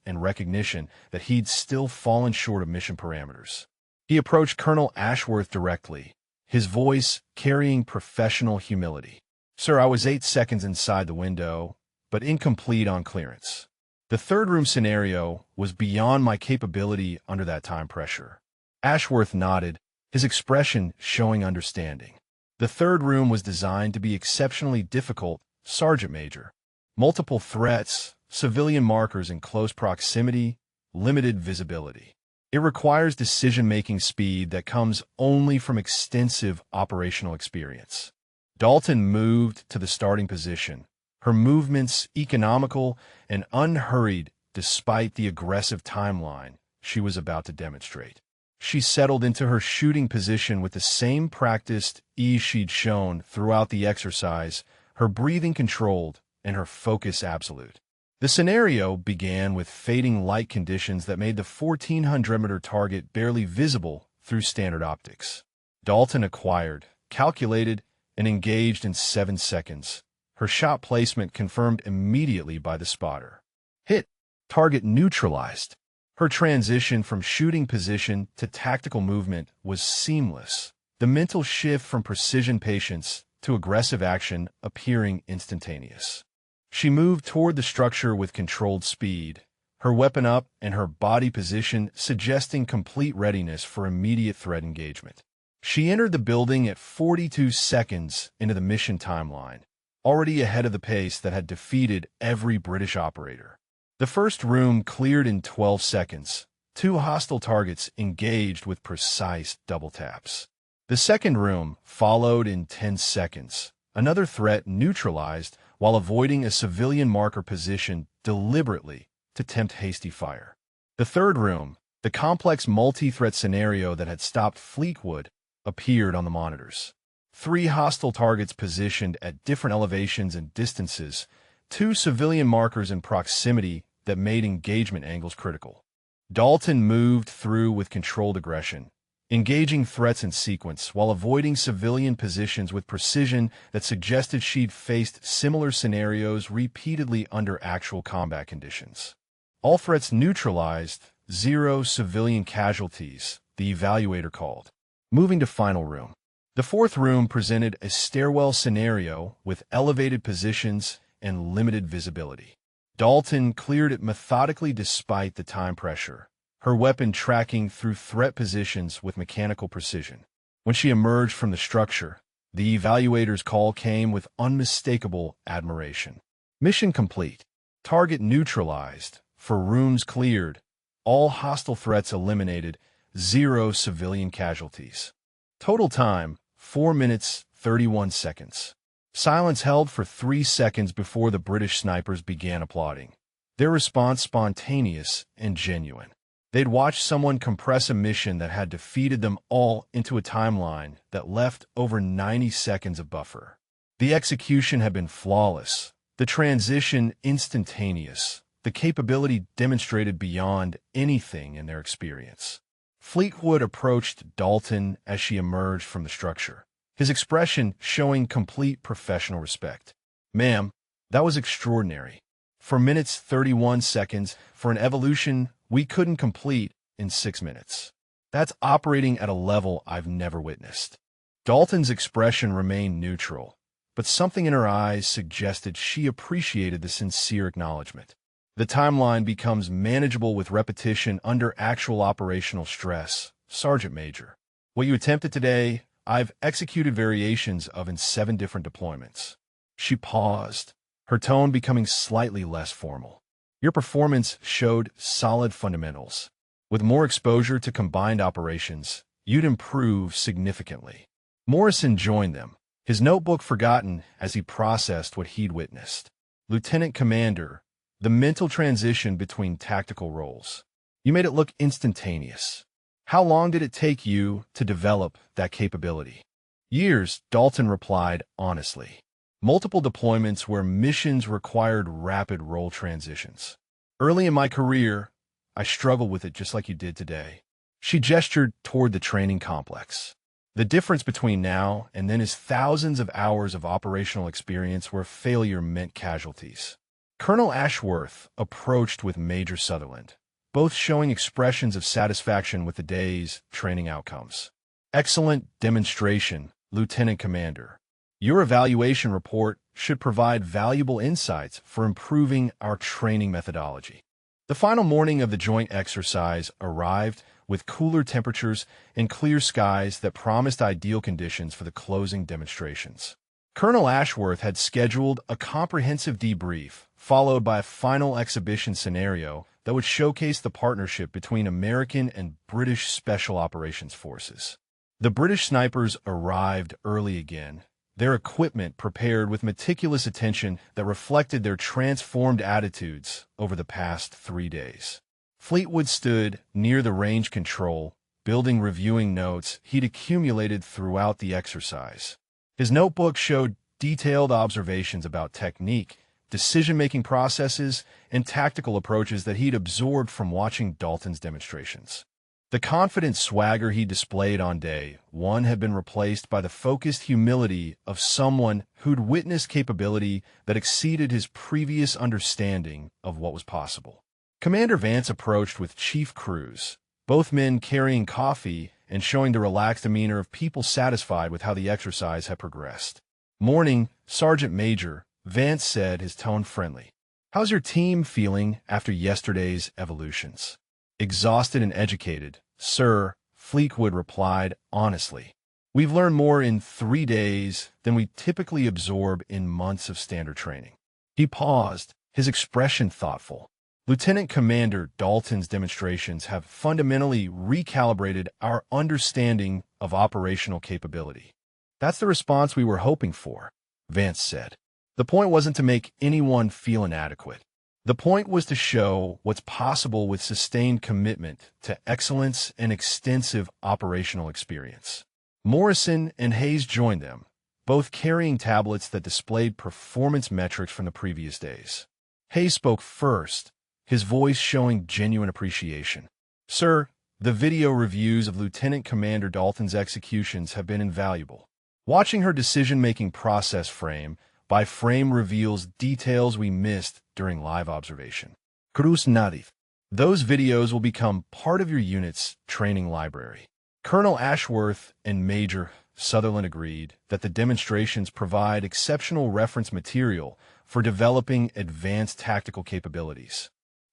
and recognition that he'd still fallen short of mission parameters. He approached Colonel Ashworth directly, his voice carrying professional humility. Sir, I was 8 seconds inside the window, but incomplete on clearance. The 3rd room scenario was beyond my capability under that time pressure. Ashworth nodded, his expression showing understanding. The 3rd room was designed to be exceptionally difficult, Sergeant Major. Multiple threats, civilian markers in close proximity, limited visibility. It requires decision-making speed that comes only from extensive operational experience. Dalton moved to the starting position, her movements economical and unhurried despite the aggressive timeline she was about to demonstrate. She settled into her shooting position with the same practiced ease she'd shown throughout the exercise, her breathing controlled and her focus absolute. The scenario began with fading light conditions that made the 1,400-meter target barely visible through standard optics. Dalton acquired, calculated, and engaged in 7 seconds. Her shot placement confirmed immediately by the spotter. Hit. Target neutralized. Her transition from shooting position to tactical movement was seamless, the mental shift from precision patience to aggressive action appearing instantaneous. She moved toward the structure with controlled speed, her weapon up and her body position suggesting complete readiness for immediate threat engagement. She entered the building at 42 seconds into the mission timeline, already ahead of the pace that had defeated every British operator. The first room cleared in 12 seconds, 2 hostile targets engaged with precise double taps. The second room followed in 10 seconds, another threat neutralized while avoiding a civilian marker position deliberately to tempt hasty fire. The third room, the complex multi-threat scenario that had stopped Fleetwood, appeared on the monitors. 3 hostile targets positioned at different elevations and distances, 2 civilian markers in proximity that made engagement angles critical. Dalton moved through with controlled aggression, engaging threats in sequence while avoiding civilian positions with precision that suggested she'd faced similar scenarios repeatedly under actual combat conditions. All threats neutralized, 0 civilian casualties, the evaluator called. Moving to final room. The fourth room presented a stairwell scenario with elevated positions and limited visibility. Dalton cleared it methodically despite the time pressure, her weapon tracking through threat positions with mechanical precision. When she emerged from the structure, the evaluator's call came with unmistakable admiration. Mission complete. Target neutralized. For rooms cleared. All hostile threats eliminated. 0 civilian casualties. Total time, 4 minutes, 31 seconds. Silence held for 3 seconds before the British snipers began applauding. Their response spontaneous and genuine. They'd watched someone compress a mission that had defeated them all into a timeline that left over 90 seconds of buffer. The execution had been flawless, the transition instantaneous, the capability demonstrated beyond anything in their experience. Fleetwood approached Dalton as she emerged from the structure, his expression showing complete professional respect. "Ma'am, that was extraordinary. For minutes 31 seconds, for an evolution we couldn't complete in 6 minutes. That's operating at a level I've never witnessed." Dalton's expression remained neutral, but something in her eyes suggested she appreciated the sincere acknowledgement. The timeline becomes manageable with repetition under actual operational stress, Sergeant Major. What you attempted today, I've executed variations of in 7 different deployments. She paused, her tone becoming slightly less formal. Your performance showed solid fundamentals. With more exposure to combined operations, you'd improve significantly. Morrison joined them, his notebook forgotten as he processed what he'd witnessed. Lieutenant Commander, the mental transition between tactical roles. You made it look instantaneous. How long did it take you to develop that capability? Years, Dalton replied honestly. Multiple deployments where missions required rapid role transitions. Early in my career, I struggled with it just like you did today. She gestured toward the training complex. The difference between now and then is thousands of hours of operational experience where failure meant casualties. Colonel Ashworth approached with Major Sutherland, both showing expressions of satisfaction with the day's training outcomes. Excellent demonstration, Lieutenant Commander. Your evaluation report should provide valuable insights for improving our training methodology. The final morning of the joint exercise arrived with cooler temperatures and clear skies that promised ideal conditions for the closing demonstrations. Colonel Ashworth had scheduled a comprehensive debrief, followed by a final exhibition scenario that would showcase the partnership between American and British Special Operations Forces. The British snipers arrived early again, their equipment prepared with meticulous attention that reflected their transformed attitudes over the past 3 days. Fleetwood stood near the range control, building reviewing notes he'd accumulated throughout the exercise. His notebook showed detailed observations about technique, decision-making processes, and tactical approaches that he'd absorbed from watching Dalton's demonstrations. The confident swagger he displayed on day one had been replaced by the focused humility of someone who'd witnessed capability that exceeded his previous understanding of what was possible. Commander Vance approached with Chief Cruz, both men carrying coffee and showing the relaxed demeanor of people satisfied with how the exercise had progressed. "Morning, Sergeant Major," Vance said, his tone friendly. "How's your team feeling after yesterday's evolutions?" "Exhausted and educated, sir," Fleetwood replied honestly. "We've learned more in 3 days than we typically absorb in months of standard training." He paused, his expression thoughtful. "Lieutenant Commander Dalton's demonstrations have fundamentally recalibrated our understanding of operational capability." "That's the response we were hoping for," Vance said. "The point wasn't to make anyone feel inadequate. The point was to show what's possible with sustained commitment to excellence and extensive operational experience." Morrison and Hayes joined them, both carrying tablets that displayed performance metrics from the previous days. Hayes spoke first, his voice showing genuine appreciation. "Sir, the video reviews of Lieutenant Commander Dalton's executions have been invaluable. Watching her decision-making process frame by frame reveals details we missed during live observation." Cruz nodded. "Those videos will become part of your unit's training library." Colonel Ashworth and Major Sutherland agreed that the demonstrations provide exceptional reference material for developing advanced tactical capabilities.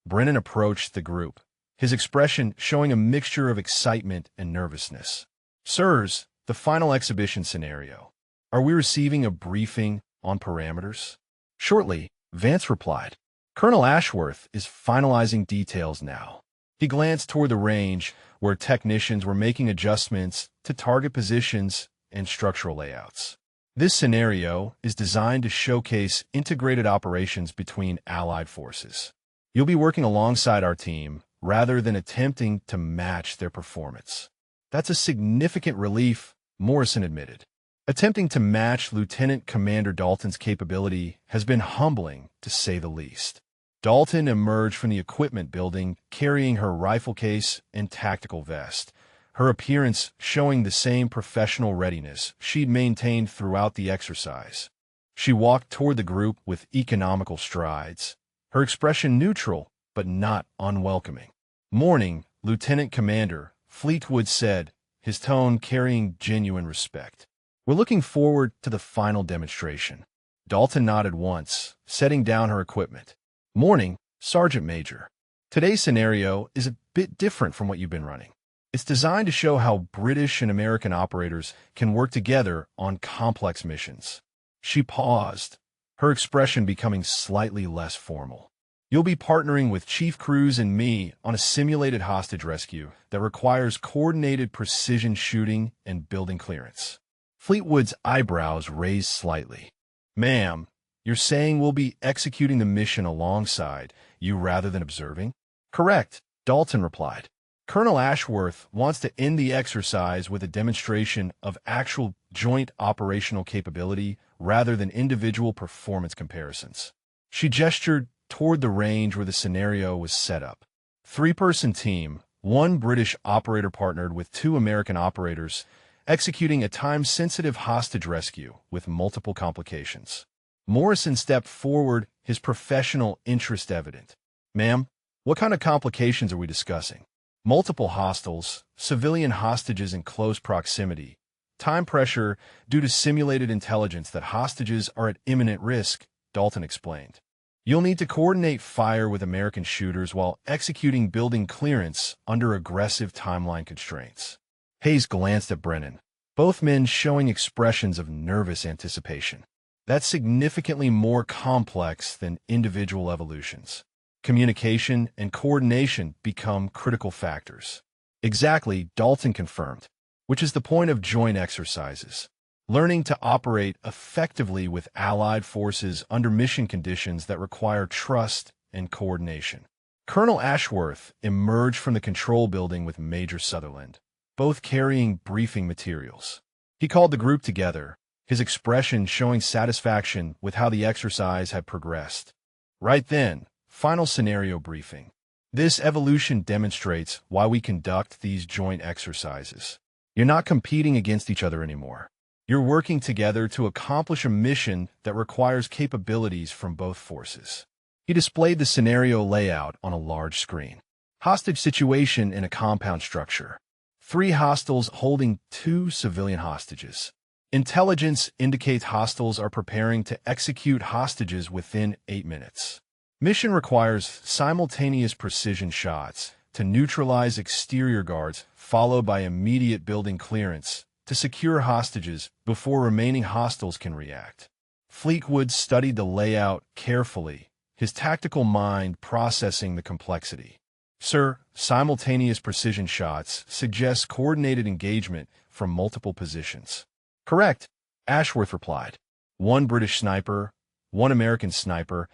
Brennan approached the group, his expression showing a mixture of excitement and nervousness. "Sirs, the final exhibition scenario. Are we receiving a briefing on parameters?" "Shortly," Vance replied. "Colonel Ashworth is finalizing details now." He glanced toward the range, where technicians were making adjustments to target positions and structural layouts. "This scenario is designed to showcase integrated operations between allied forces. You'll be working alongside our team rather than attempting to match their performance." "That's a significant relief," Morrison admitted. "Attempting to match Lieutenant Commander Dalton's capability has been humbling, to say the least." Dalton emerged from the equipment building carrying her rifle case and tactical vest, her appearance showing the same professional readiness she'd maintained throughout the exercise. She walked toward the group with economical strides, her expression neutral but not unwelcoming. "Morning, Lieutenant Commander," Fleetwood said, his tone carrying genuine respect. "We're looking forward to the final demonstration." Dalton nodded once, setting down her equipment. "Morning, Sergeant Major. Today's scenario is a bit different from what you've been running. It's designed to show how British and American operators can work together on complex missions." She paused, her expression becoming slightly less formal. "You'll be partnering with Chief Cruz and me on a simulated hostage rescue that requires coordinated precision shooting and building clearance." Fleetwood's eyebrows raised slightly. "Ma'am, you're saying we'll be executing the mission alongside you rather than observing?" "Correct," Dalton replied. "Colonel Ashworth wants to end the exercise with a demonstration of actual joint operational capability rather than individual performance comparisons." She gestured toward the range where the scenario was set up. 3-person team, 1 British operator partnered with 2 American operators, executing a time-sensitive hostage rescue with multiple complications. Morrison stepped forward, his professional interest evident. "Ma'am, what kind of complications are we discussing?" "Multiple hostiles, civilian hostages in close proximity, time pressure due to simulated intelligence that hostages are at imminent risk," Dalton explained. "You'll need to coordinate fire with American shooters while executing building clearance under aggressive timeline constraints." Hayes glanced at Brennan, both men showing expressions of nervous anticipation. "That's significantly more complex than individual evolutions." communication, and coordination become critical factors. Exactly, Dalton confirmed, which is the point of joint exercises. Learning to operate effectively with allied forces under mission conditions that require trust and coordination. Colonel Ashworth emerged from the control building with Major Sutherland, both carrying briefing materials. He called the group together, his expression showing satisfaction with how the exercise had progressed. Right then, final scenario briefing. This evolution demonstrates why we conduct these joint exercises. You're not competing against each other anymore. You're working together to accomplish a mission that requires capabilities from both forces. He displayed the scenario layout on a large screen. Hostage situation in a compound structure. 3 hostiles holding 2 civilian hostages. Intelligence indicates hostiles are preparing to execute hostages within 8 minutes. Mission requires simultaneous precision shots to neutralize exterior guards, followed by immediate building clearance to secure hostages before remaining hostiles can react. Fleetwood studied the layout carefully, his tactical mind processing the complexity. Sir, simultaneous precision shots suggest coordinated engagement from multiple positions. Correct, Ashworth replied. 1 British sniper, 1 American sniper,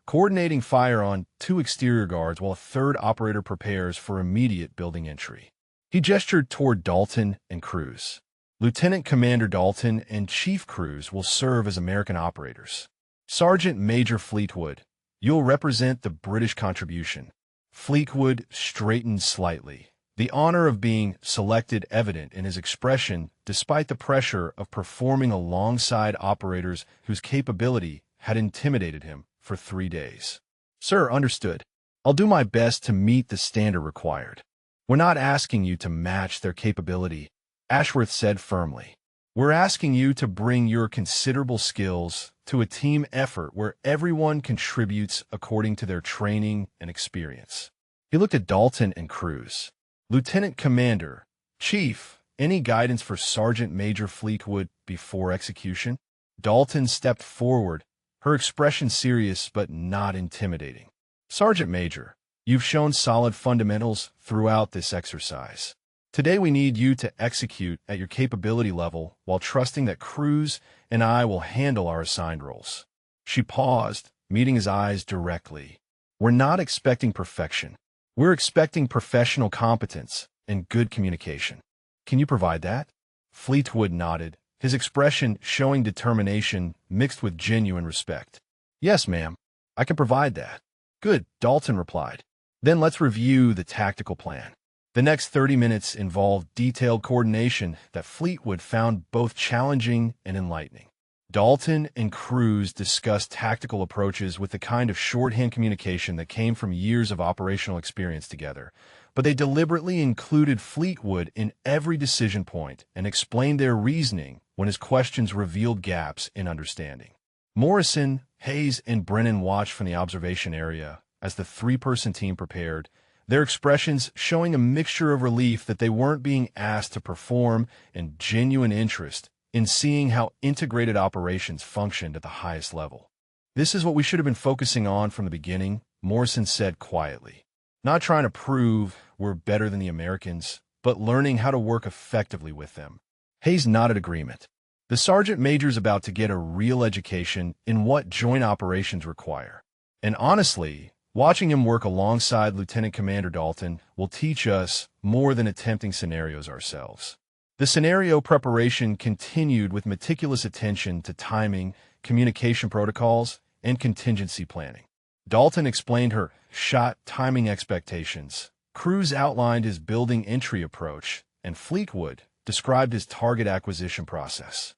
coordinating fire on 2 exterior guards while a 3rd operator prepares for immediate building entry. He gestured toward Dalton and Cruz. Lieutenant Commander Dalton and Chief Cruz will serve as American operators. Sergeant Major Fleetwood, you'll represent the British contribution. Fleetwood straightened slightly, the honor of being selected evident in his expression despite the pressure of performing alongside operators whose capability had intimidated him for 3 days. Sir, understood. I'll do my best to meet the standard required. We're not asking you to match their capability, Ashworth said firmly. We're asking you to bring your considerable skills to a team effort where everyone contributes according to their training and experience. He looked at Dalton and Cruz. Lieutenant Commander, Chief, any guidance for Sergeant Major Fleetwood before execution? Dalton stepped forward, her expression serious but not intimidating. Sergeant Major, you've shown solid fundamentals throughout this exercise. Today we need you to execute at your capability level while trusting that Cruz and I will handle our assigned roles. She paused, meeting his eyes directly. We're not expecting perfection. We're expecting professional competence and good communication. Can you provide that? Fleetwood nodded, his expression showing determination mixed with genuine respect. Yes, ma'am. I can provide that. Good, Dalton replied. Then let's review the tactical plan. The next 30 minutes involved detailed coordination that Fleetwood found both challenging and enlightening. Dalton and Cruz discussed tactical approaches with the kind of shorthand communication that came from years of operational experience together, but they deliberately included Fleetwood in every decision point and explained their reasoning when his questions revealed gaps in understanding. Morrison, Hayes, and Brennan watched from the observation area as the 3-person team prepared, their expressions showing a mixture of relief that they weren't being asked to perform and genuine interest in seeing how integrated operations functioned at the highest level. This is what we should have been focusing on from the beginning, Morrison said quietly. Not trying to prove we're better than the Americans, but learning how to work effectively with them. Hayes nodded agreement. The sergeant major's about to get a real education in what joint operations require. And honestly, watching him work alongside Lieutenant Commander Dalton will teach us more than attempting scenarios ourselves. The scenario preparation continued with meticulous attention to timing, communication protocols, and contingency planning. Dalton explained her shot timing expectations. Cruz outlined his building entry approach, and Fleetwood described his target acquisition process.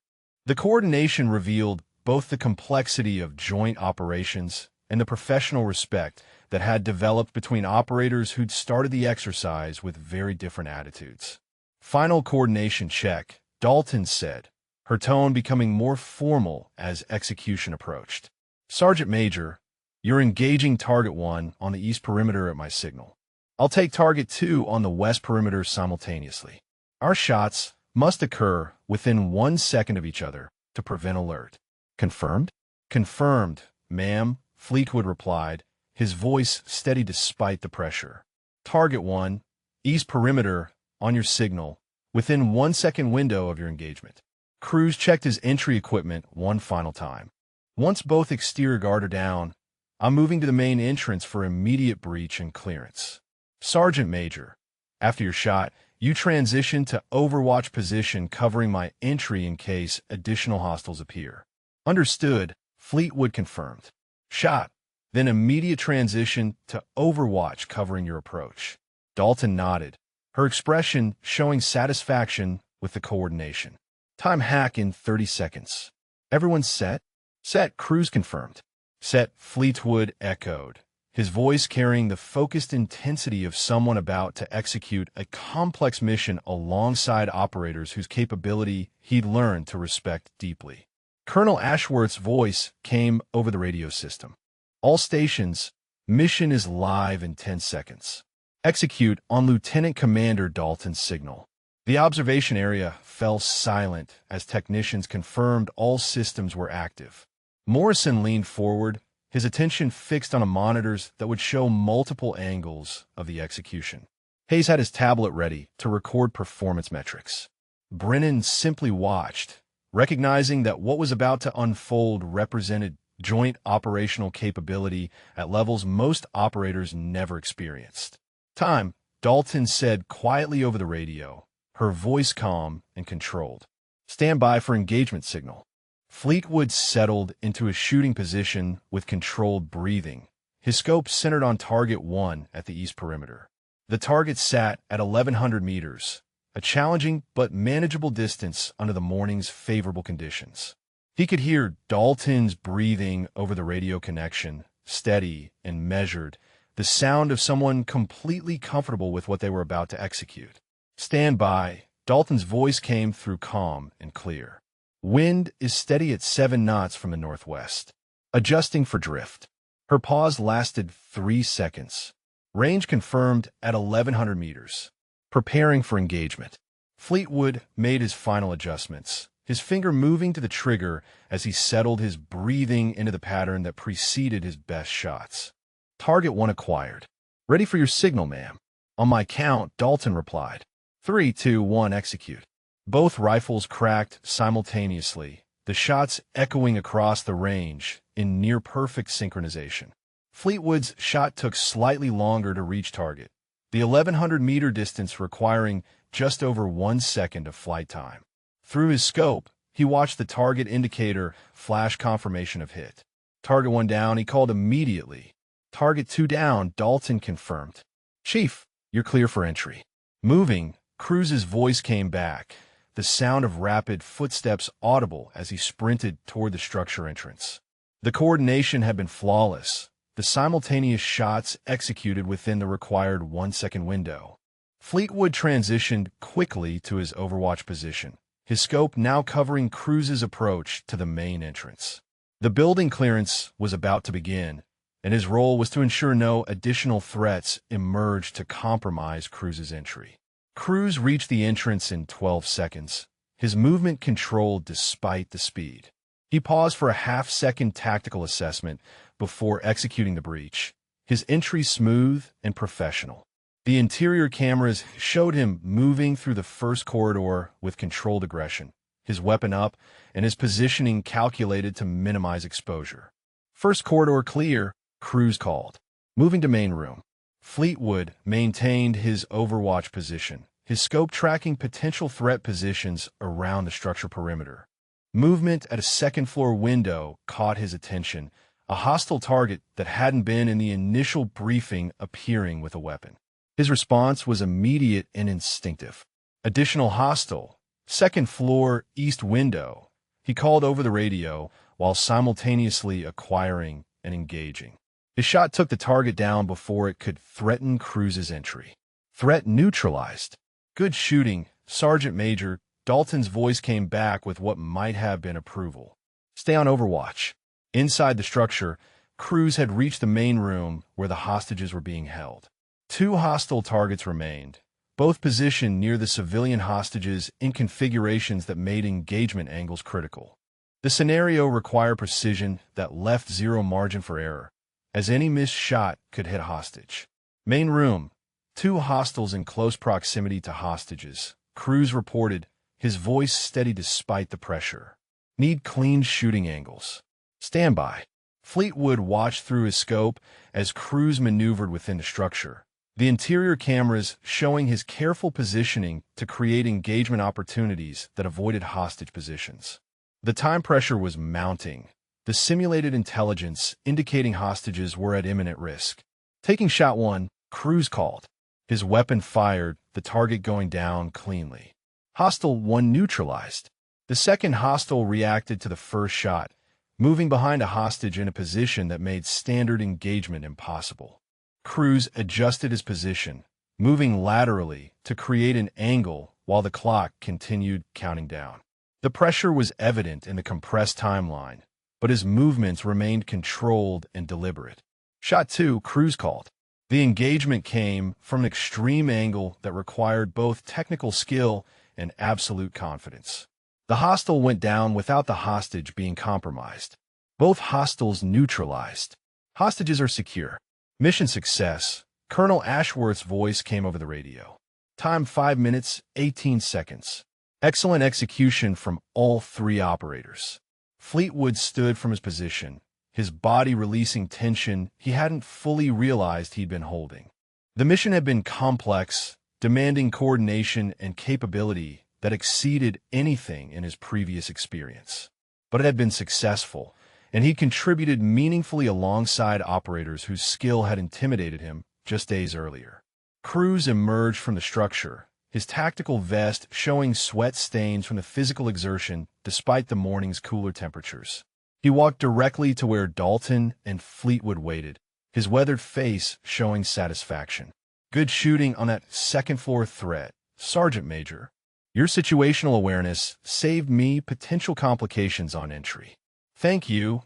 The coordination revealed both the complexity of joint operations and the professional respect that had developed between operators who'd started the exercise with very different attitudes. Final coordination check, Dalton said, her tone becoming more formal as execution approached. Sergeant Major, you're engaging Target 1 on the east perimeter at my signal. I'll take Target 2 on the west perimeter simultaneously. Our shots must occur within 1 second of each other to prevent alert. Confirmed? Confirmed, ma'am, Fleetwood replied, his voice steady despite the pressure. Target 1, east perimeter, on your signal, within 1 second window of your engagement. Cruz checked his entry equipment one final time. Once both exterior guard are down, I'm moving to the main entrance for immediate breach and clearance. Sergeant Major, after your shot, you transition to overwatch position covering my entry in case additional hostiles appear. Understood, Fleetwood confirmed. Shot, then immediate transition to overwatch covering your approach. Dalton nodded, her expression showing satisfaction with the coordination. Time hack in 30 seconds. Everyone's set? Set, Cruz confirmed. Set, Fleetwood echoed, his voice carrying the focused intensity of someone about to execute a complex mission alongside operators whose capability he'd learned to respect deeply. Colonel Ashworth's voice came over the radio system. All stations, mission is live in 10 seconds. Execute on Lieutenant Commander Dalton's signal. The observation area fell silent as technicians confirmed all systems were active. Morrison leaned forward, his attention fixed on monitors that would show multiple angles of the execution. Hayes had his tablet ready to record performance metrics. Brennan simply watched, recognizing that what was about to unfold represented joint operational capability at levels most operators never experienced. Time, Dalton said quietly over the radio, her voice calm and controlled. Stand by for engagement signal. Fleetwood settled into a shooting position with controlled breathing, his scope centered on target 1 at the east perimeter. The target sat at 1,100 meters, a challenging but manageable distance under the morning's favorable conditions. He could hear Dalton's breathing over the radio connection, steady and measured, the sound of someone completely comfortable with what they were about to execute. Stand by, Dalton's voice came through calm and clear. Wind is steady at 7 knots from the northwest. Adjusting for drift. Her pause lasted 3 seconds. Range confirmed at 1,100 meters. Preparing for engagement. Fleetwood made his final adjustments, his finger moving to the trigger as he settled his breathing into the pattern that preceded his best shots. Target 1 acquired. Ready for your signal, ma'am. On my count, Dalton replied. 3, 2, 1, execute. Both rifles cracked simultaneously, the shots echoing across the range in near-perfect synchronization. Fleetwood's shot took slightly longer to reach target, the 1,100-meter distance requiring just over 1 second of flight time. Through his scope, he watched the target indicator flash confirmation of hit. Target 1 down, he called immediately. Target 2 down, Dalton confirmed. Chief, you're clear for entry. Moving, Cruz's voice came back, the sound of rapid footsteps audible as he sprinted toward the structure entrance. The coordination had been flawless, the simultaneous shots executed within the required 1-second window. Fleetwood transitioned quickly to his overwatch position, his scope now covering Cruz's approach to the main entrance. The building clearance was about to begin, and his role was to ensure no additional threats emerged to compromise Cruz's entry. Cruz reached the entrance in 12 seconds, his movement controlled despite the speed. He paused for a half-second tactical assessment before executing the breach, his entry smooth and professional. The interior cameras showed him moving through the first corridor with controlled aggression, his weapon up and his positioning calculated to minimize exposure. First corridor clear, Cruz called. Moving to main room. Fleetwood maintained his overwatch position, his scope tracking potential threat positions around the structure perimeter. Movement at a second-floor window caught his attention, a hostile target that hadn't been in the initial briefing appearing with a weapon. His response was immediate and instinctive. Additional hostile, second-floor east window, he called over the radio while simultaneously acquiring and engaging. His shot took the target down before it could threaten Cruz's entry. Threat neutralized. Good shooting, Sergeant Major. Dalton's voice came back with what might have been approval. Stay on overwatch. Inside the structure, Cruz had reached the main room where the hostages were being held. 2 hostile targets remained, both positioned near the civilian hostages in configurations that made engagement angles critical. The scenario required precision that left zero margin for error, as any missed shot could hit a hostage. Main room. Two hostiles in close proximity to hostages. Cruz reported, his voice steady despite the pressure. Need clean shooting angles. Stand by. Fleetwood watched through his scope as Cruz maneuvered within the structure, the interior cameras showing his careful positioning to create engagement opportunities that avoided hostage positions. The time pressure was mounting, the simulated intelligence indicating hostages were at imminent risk. Taking shot one, Cruz called. His weapon fired, the target going down cleanly. Hostile one neutralized. The second hostile reacted to the first shot, moving behind a hostage in a position that made standard engagement impossible. Cruz adjusted his position, moving laterally to create an angle while the clock continued counting down. The pressure was evident in the compressed timeline, but his movements remained controlled and deliberate. Shot two, Cruz called. The engagement came from an extreme angle that required both technical skill and absolute confidence. The hostile went down without the hostage being compromised. Both hostiles neutralized. Hostages are secure. Mission success. Colonel Ashworth's voice came over the radio. Time 5 minutes, 18 seconds. Excellent execution from all three operators. Fleetwood stood from his position, his body releasing tension he hadn't fully realized he'd been holding. The mission had been complex, demanding coordination and capability that exceeded anything in his previous experience. But it had been successful, and he contributed meaningfully alongside operators whose skill had intimidated him just days earlier. Cruz emerged from the structure, his tactical vest showing sweat stains from the physical exertion despite the morning's cooler temperatures. He walked directly to where Dalton and Fleetwood waited, his weathered face showing satisfaction. Good shooting on that second-floor threat, Sergeant Major. Your situational awareness saved me potential complications on entry. Thank you,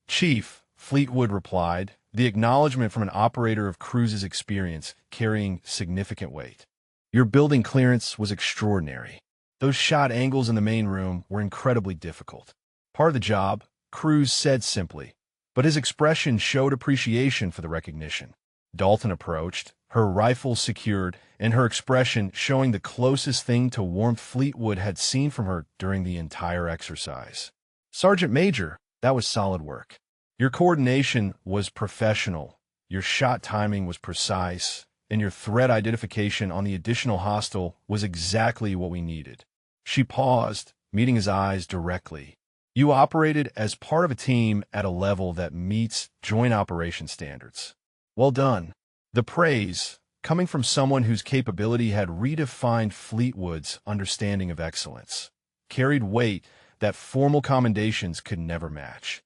Chief, Fleetwood replied, the acknowledgement from an operator of Cruz's experience carrying significant weight. Your building clearance was extraordinary. Those shot angles in the main room were incredibly difficult. Part of the job, Cruz said simply, but his expression showed appreciation for the recognition. Dalton approached, her rifle secured, and her expression showing the closest thing to warmth Fleetwood had seen from her during the entire exercise. Sergeant Major, that was solid work. Your coordination was professional, your shot timing was precise, and your threat identification on the additional hostile was exactly what we needed. She paused, meeting his eyes directly. You operated as part of a team at a level that meets joint operation standards. Well done. The praise, coming from someone whose capability had redefined Fleetwood's understanding of excellence, carried weight that formal commendations could never match.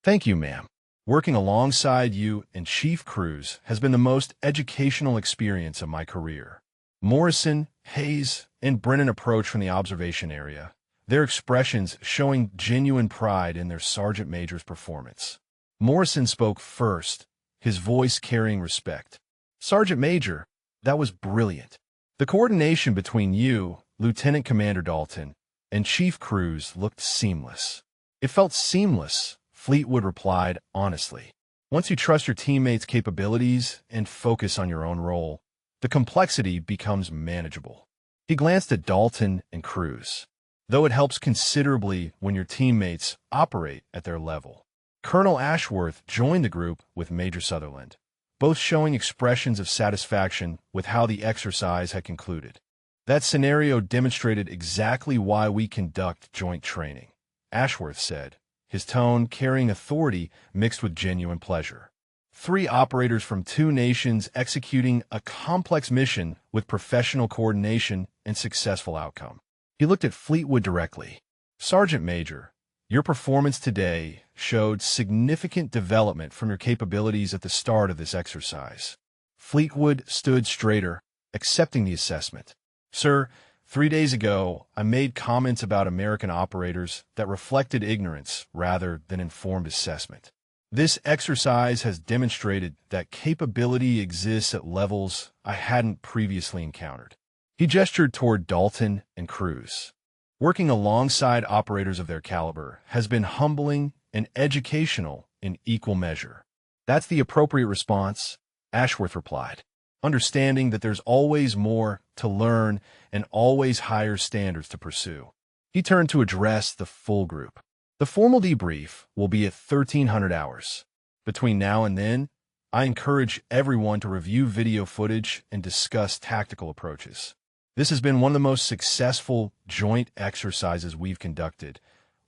Thank you, ma'am. Working alongside you and Chief Cruz has been the most educational experience of my career. Morrison, Hayes, and Brennan approached from the observation area, their expressions showing genuine pride in their Sergeant Major's performance. Morrison spoke first, his voice carrying respect. Sergeant Major, that was brilliant. The coordination between you, Lieutenant Commander Dalton, and Chief Cruz looked seamless. It felt seamless, Fleetwood replied honestly. Once you trust your teammates' capabilities and focus on your own role, the complexity becomes manageable. He glanced at Dalton and Cruz, though it helps considerably when your teammates operate at their level. Colonel Ashworth joined the group with Major Sutherland, both showing expressions of satisfaction with how the exercise had concluded. That scenario demonstrated exactly why we conduct joint training, Ashworth said, his tone carrying authority mixed with genuine pleasure. 3 operators from 2 nations executing a complex mission with professional coordination and successful outcome. He looked at Fleetwood directly. Sergeant Major, your performance today showed significant development from your capabilities at the start of this exercise. Fleetwood stood straighter, accepting the assessment. Sir, 3 days ago, I made comments about American operators that reflected ignorance rather than informed assessment. This exercise has demonstrated that capability exists at levels I hadn't previously encountered. He gestured toward Dalton and Cruz. Working alongside operators of their caliber has been humbling and educational in equal measure. That's the appropriate response, Ashworth replied, understanding that there's always more to learn and always higher standards to pursue. He turned to address the full group. The formal debrief will be at 1300 hours. Between now and then, I encourage everyone to review video footage and discuss tactical approaches. This has been one of the most successful joint exercises we've conducted,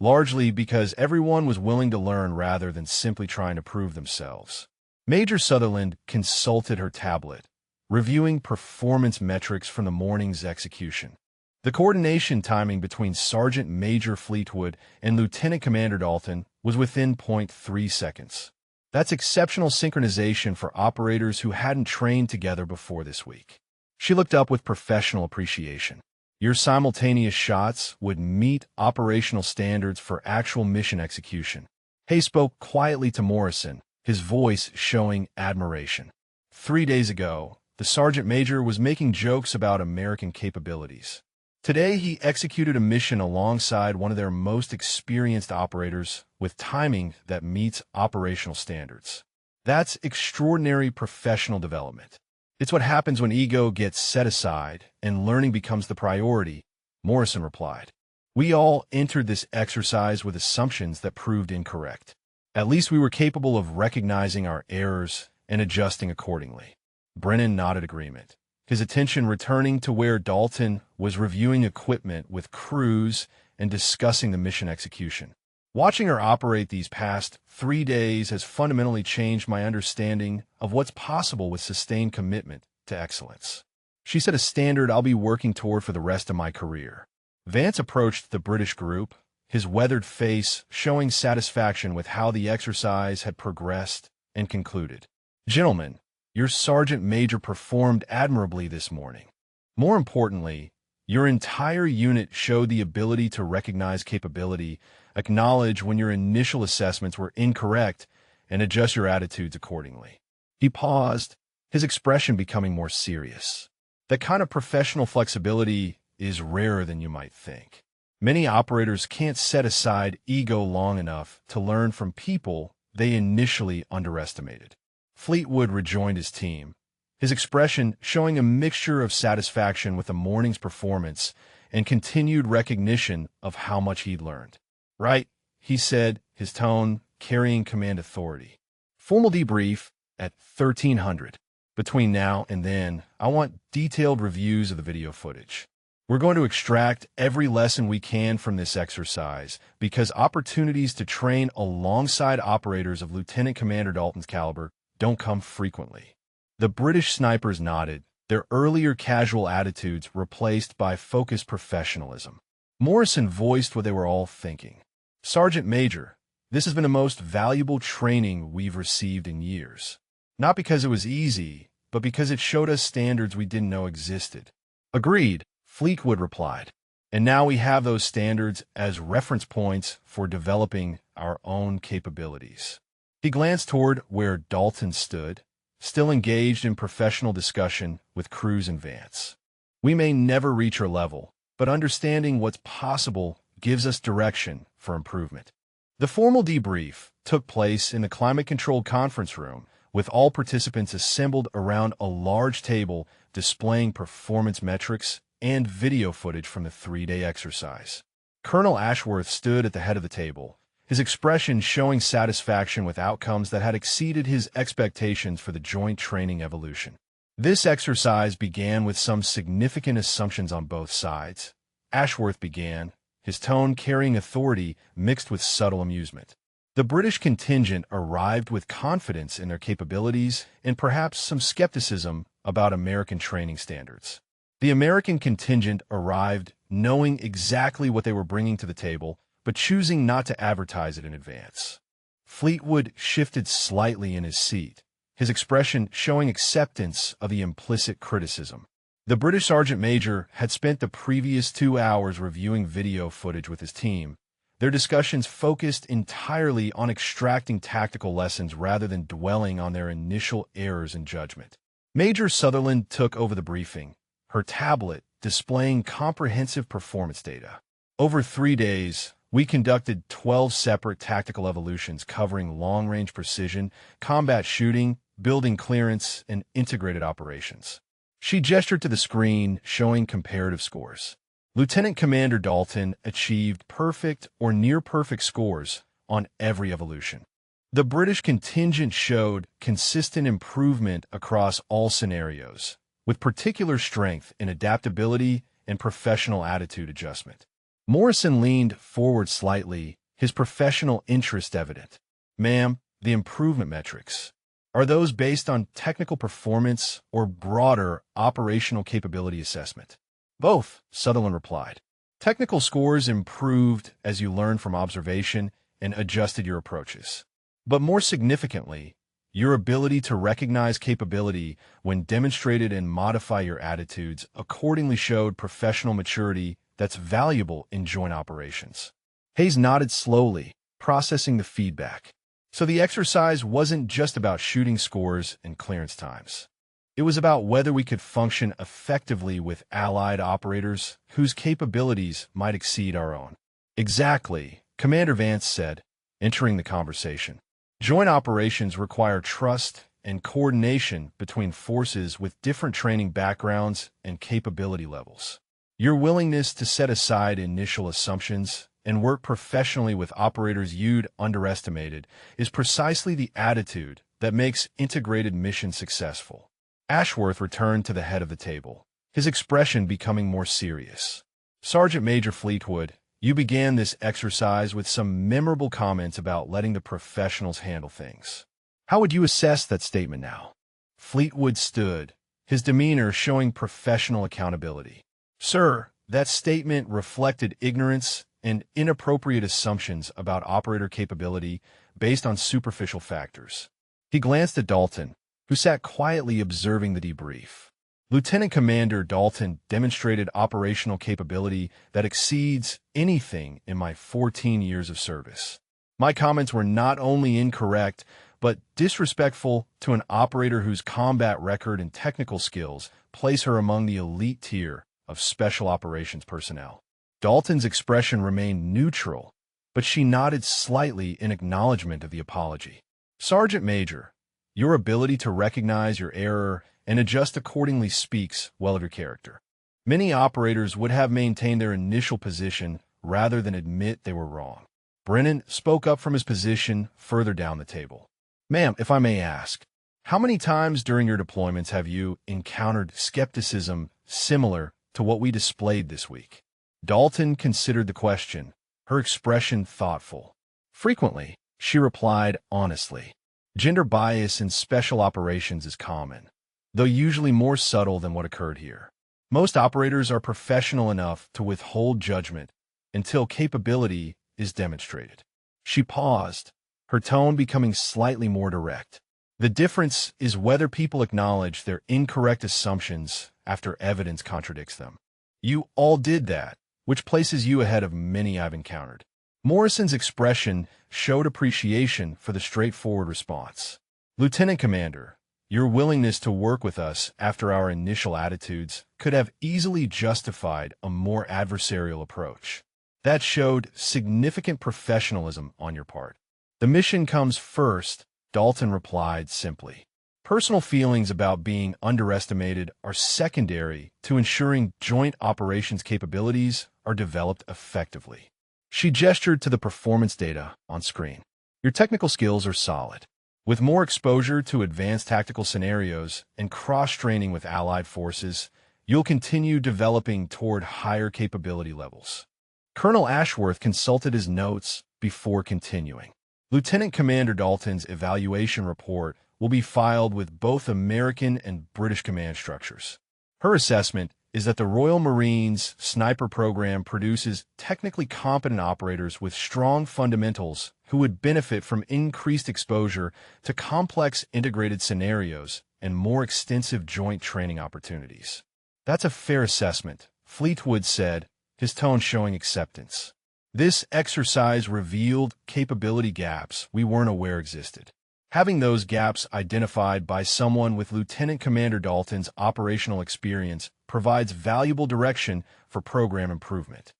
largely because everyone was willing to learn rather than simply trying to prove themselves. Major Sutherland consulted her tablet, reviewing performance metrics from the morning's execution. The coordination timing between Sergeant Major Fleetwood and Lieutenant Commander Dalton was within 0.3 seconds. That's exceptional synchronization for operators who hadn't trained together before this week. She looked up with professional appreciation. Your simultaneous shots would meet operational standards for actual mission execution. Hay spoke quietly to Morrison, his voice showing admiration. 3 days ago, the Sergeant Major was making jokes about American capabilities. Today, he executed a mission alongside one of their most experienced operators with timing that meets operational standards. That's extraordinary professional development. It's what happens when ego gets set aside and learning becomes the priority, Morrison replied. We all entered this exercise with assumptions that proved incorrect. At least we were capable of recognizing our errors and adjusting accordingly. Brennan nodded agreement, his attention returning to where Dalton was reviewing equipment with crews and discussing the mission execution. Watching her operate these past 3 days has fundamentally changed my understanding of what's possible with sustained commitment to excellence. She set a standard I'll be working toward for the rest of my career. Vance approached the British group, his weathered face showing satisfaction with how the exercise had progressed, and concluded, Gentlemen, your Sergeant Major performed admirably this morning. More importantly, your entire unit showed the ability to recognize capability, acknowledge when your initial assessments were incorrect, and adjust your attitudes accordingly. He paused, his expression becoming more serious. That kind of professional flexibility is rarer than you might think. Many operators can't set aside ego long enough to learn from people they initially underestimated. Fleetwood rejoined his team, his expression showing a mixture of satisfaction with the morning's performance and continued recognition of how much he'd learned. Right, he said, his tone carrying command authority. Formal debrief at 1300. Between now and then, I want detailed reviews of the video footage. We're going to extract every lesson we can from this exercise because opportunities to train alongside operators of Lieutenant Commander Dalton's caliber don't come frequently. The British snipers nodded, their earlier casual attitudes replaced by focused professionalism. Morrison voiced what they were all thinking. Sergeant Major, this has been the most valuable training we've received in years. Not because it was easy, but because it showed us standards we didn't know existed. Agreed, Fleetwood replied. And now we have those standards as reference points for developing our own capabilities. He glanced toward where Dalton stood, still engaged in professional discussion with Cruz and Vance. We may never reach her level, but understanding what's possible gives us direction for improvement. The formal debrief took place in the climate-controlled conference room, with all participants assembled around a large table displaying performance metrics and video footage from the 3-day exercise. Colonel Ashworth stood at the head of the table, his expression showing satisfaction with outcomes that had exceeded his expectations for the joint training evolution. This exercise began with some significant assumptions on both sides. Ashworth began, his tone carrying authority mixed with subtle amusement. The British contingent arrived with confidence in their capabilities and perhaps some skepticism about American training standards. The American contingent arrived knowing exactly what they were bringing to the table, but choosing not to advertise it in advance. Fleetwood shifted slightly in his seat, his expression showing acceptance of the implicit criticism. The British Sergeant Major had spent the previous 2 hours reviewing video footage with his team, their discussions focused entirely on extracting tactical lessons rather than dwelling on their initial errors in judgment. Major Sutherland took over the briefing, her tablet displaying comprehensive performance data. Over 3 days, We conducted 12 separate tactical evolutions covering long-range precision, combat shooting, building clearance, and integrated operations. She gestured to the screen, showing comparative scores. Lieutenant Commander Dalton achieved perfect or near-perfect scores on every evolution. The British contingent showed consistent improvement across all scenarios, with particular strength in adaptability and professional attitude adjustment. Morrison leaned forward slightly, his professional interest evident. Ma'am, the improvement metrics. Are those based on technical performance or broader operational capability assessment? Both, Sutherland replied. Technical scores improved as you learned from observation and adjusted your approaches. But more significantly, your ability to recognize capability when demonstrated and modify your attitudes accordingly showed professional maturity that's valuable in joint operations. Hayes nodded slowly, processing the feedback. So the exercise wasn't just about shooting scores and clearance times. It was about whether we could function effectively with allied operators whose capabilities might exceed our own. Exactly, Commander Vance said, entering the conversation. Joint operations require trust and coordination between forces with different training backgrounds and capability levels. Your willingness to set aside initial assumptions and work professionally with operators you'd underestimated is precisely the attitude that makes integrated missions successful. Ashworth returned to the head of the table, his expression becoming more serious. Sergeant Major Fleetwood, you began this exercise with some memorable comments about letting the professionals handle things. How would you assess that statement now? Fleetwood stood, his demeanor showing professional accountability. Sir, that statement reflected ignorance and inappropriate assumptions about operator capability based on superficial factors. He glanced at Dalton, who sat quietly observing the debrief. Lieutenant Commander Dalton demonstrated operational capability that exceeds anything in my 14 years of service. My comments were not only incorrect, but disrespectful to an operator whose combat record and technical skills place her among the elite tier of special operations personnel. Dalton's expression remained neutral, but she nodded slightly in acknowledgement of the apology. Sergeant Major, your ability to recognize your error and adjust accordingly speaks well of your character. Many operators would have maintained their initial position rather than admit they were wrong. Brennan spoke up from his position further down the table. Ma'am, if I may ask, how many times during your deployments have you encountered skepticism similar to what we displayed this week? Dalton considered the question, her expression thoughtful. Frequently, she replied honestly. Gender bias in special operations is common, though usually more subtle than what occurred here. Most operators are professional enough to withhold judgment until capability is demonstrated. She paused, her tone becoming slightly more direct. The difference is whether people acknowledge their incorrect assumptions after evidence contradicts them. You all did that, which places you ahead of many I've encountered. Morrison's expression showed appreciation for the straightforward response. Lieutenant Commander, your willingness to work with us after our initial attitudes could have easily justified a more adversarial approach. That showed significant professionalism on your part. The mission comes first, Dalton replied simply. Personal feelings about being underestimated are secondary to ensuring joint operations capabilities are developed effectively. She gestured to the performance data on screen. Your technical skills are solid. With more exposure to advanced tactical scenarios and cross-training with allied forces, you'll continue developing toward higher capability levels. Colonel Ashworth consulted his notes before continuing. Lieutenant Commander Dalton's evaluation report will be filed with both American and British command structures. Her assessment is that the Royal Marines sniper program produces technically competent operators with strong fundamentals who would benefit from increased exposure to complex integrated scenarios and more extensive joint training opportunities. That's a fair assessment, Fleetwood said, his tone showing acceptance. This exercise revealed capability gaps we weren't aware existed. Having those gaps identified by someone with Lieutenant Commander Dalton's operational experience provides valuable direction for program improvement.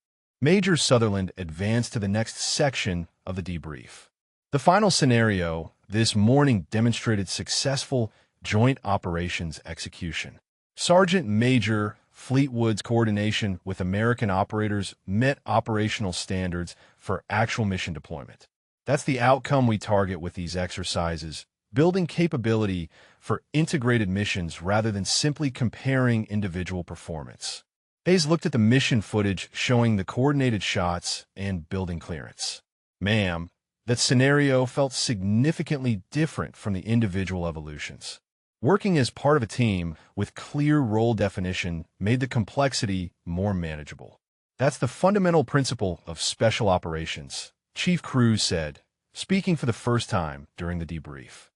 Major Sutherland advanced to the next section of the debrief. The final scenario this morning demonstrated successful joint operations execution. Sergeant Major Fleetwood's coordination with American operators met operational standards for actual mission deployment. That's the outcome we target with these exercises, building capability for integrated missions rather than simply comparing individual performance. Hayes looked at the mission footage showing the coordinated shots and building clearance. Ma'am, that scenario felt significantly different from the individual evolutions. Working as part of a team with clear role definition made the complexity more manageable. That's the fundamental principle of special operations, Chief Cruz said, speaking for the first time during the debrief.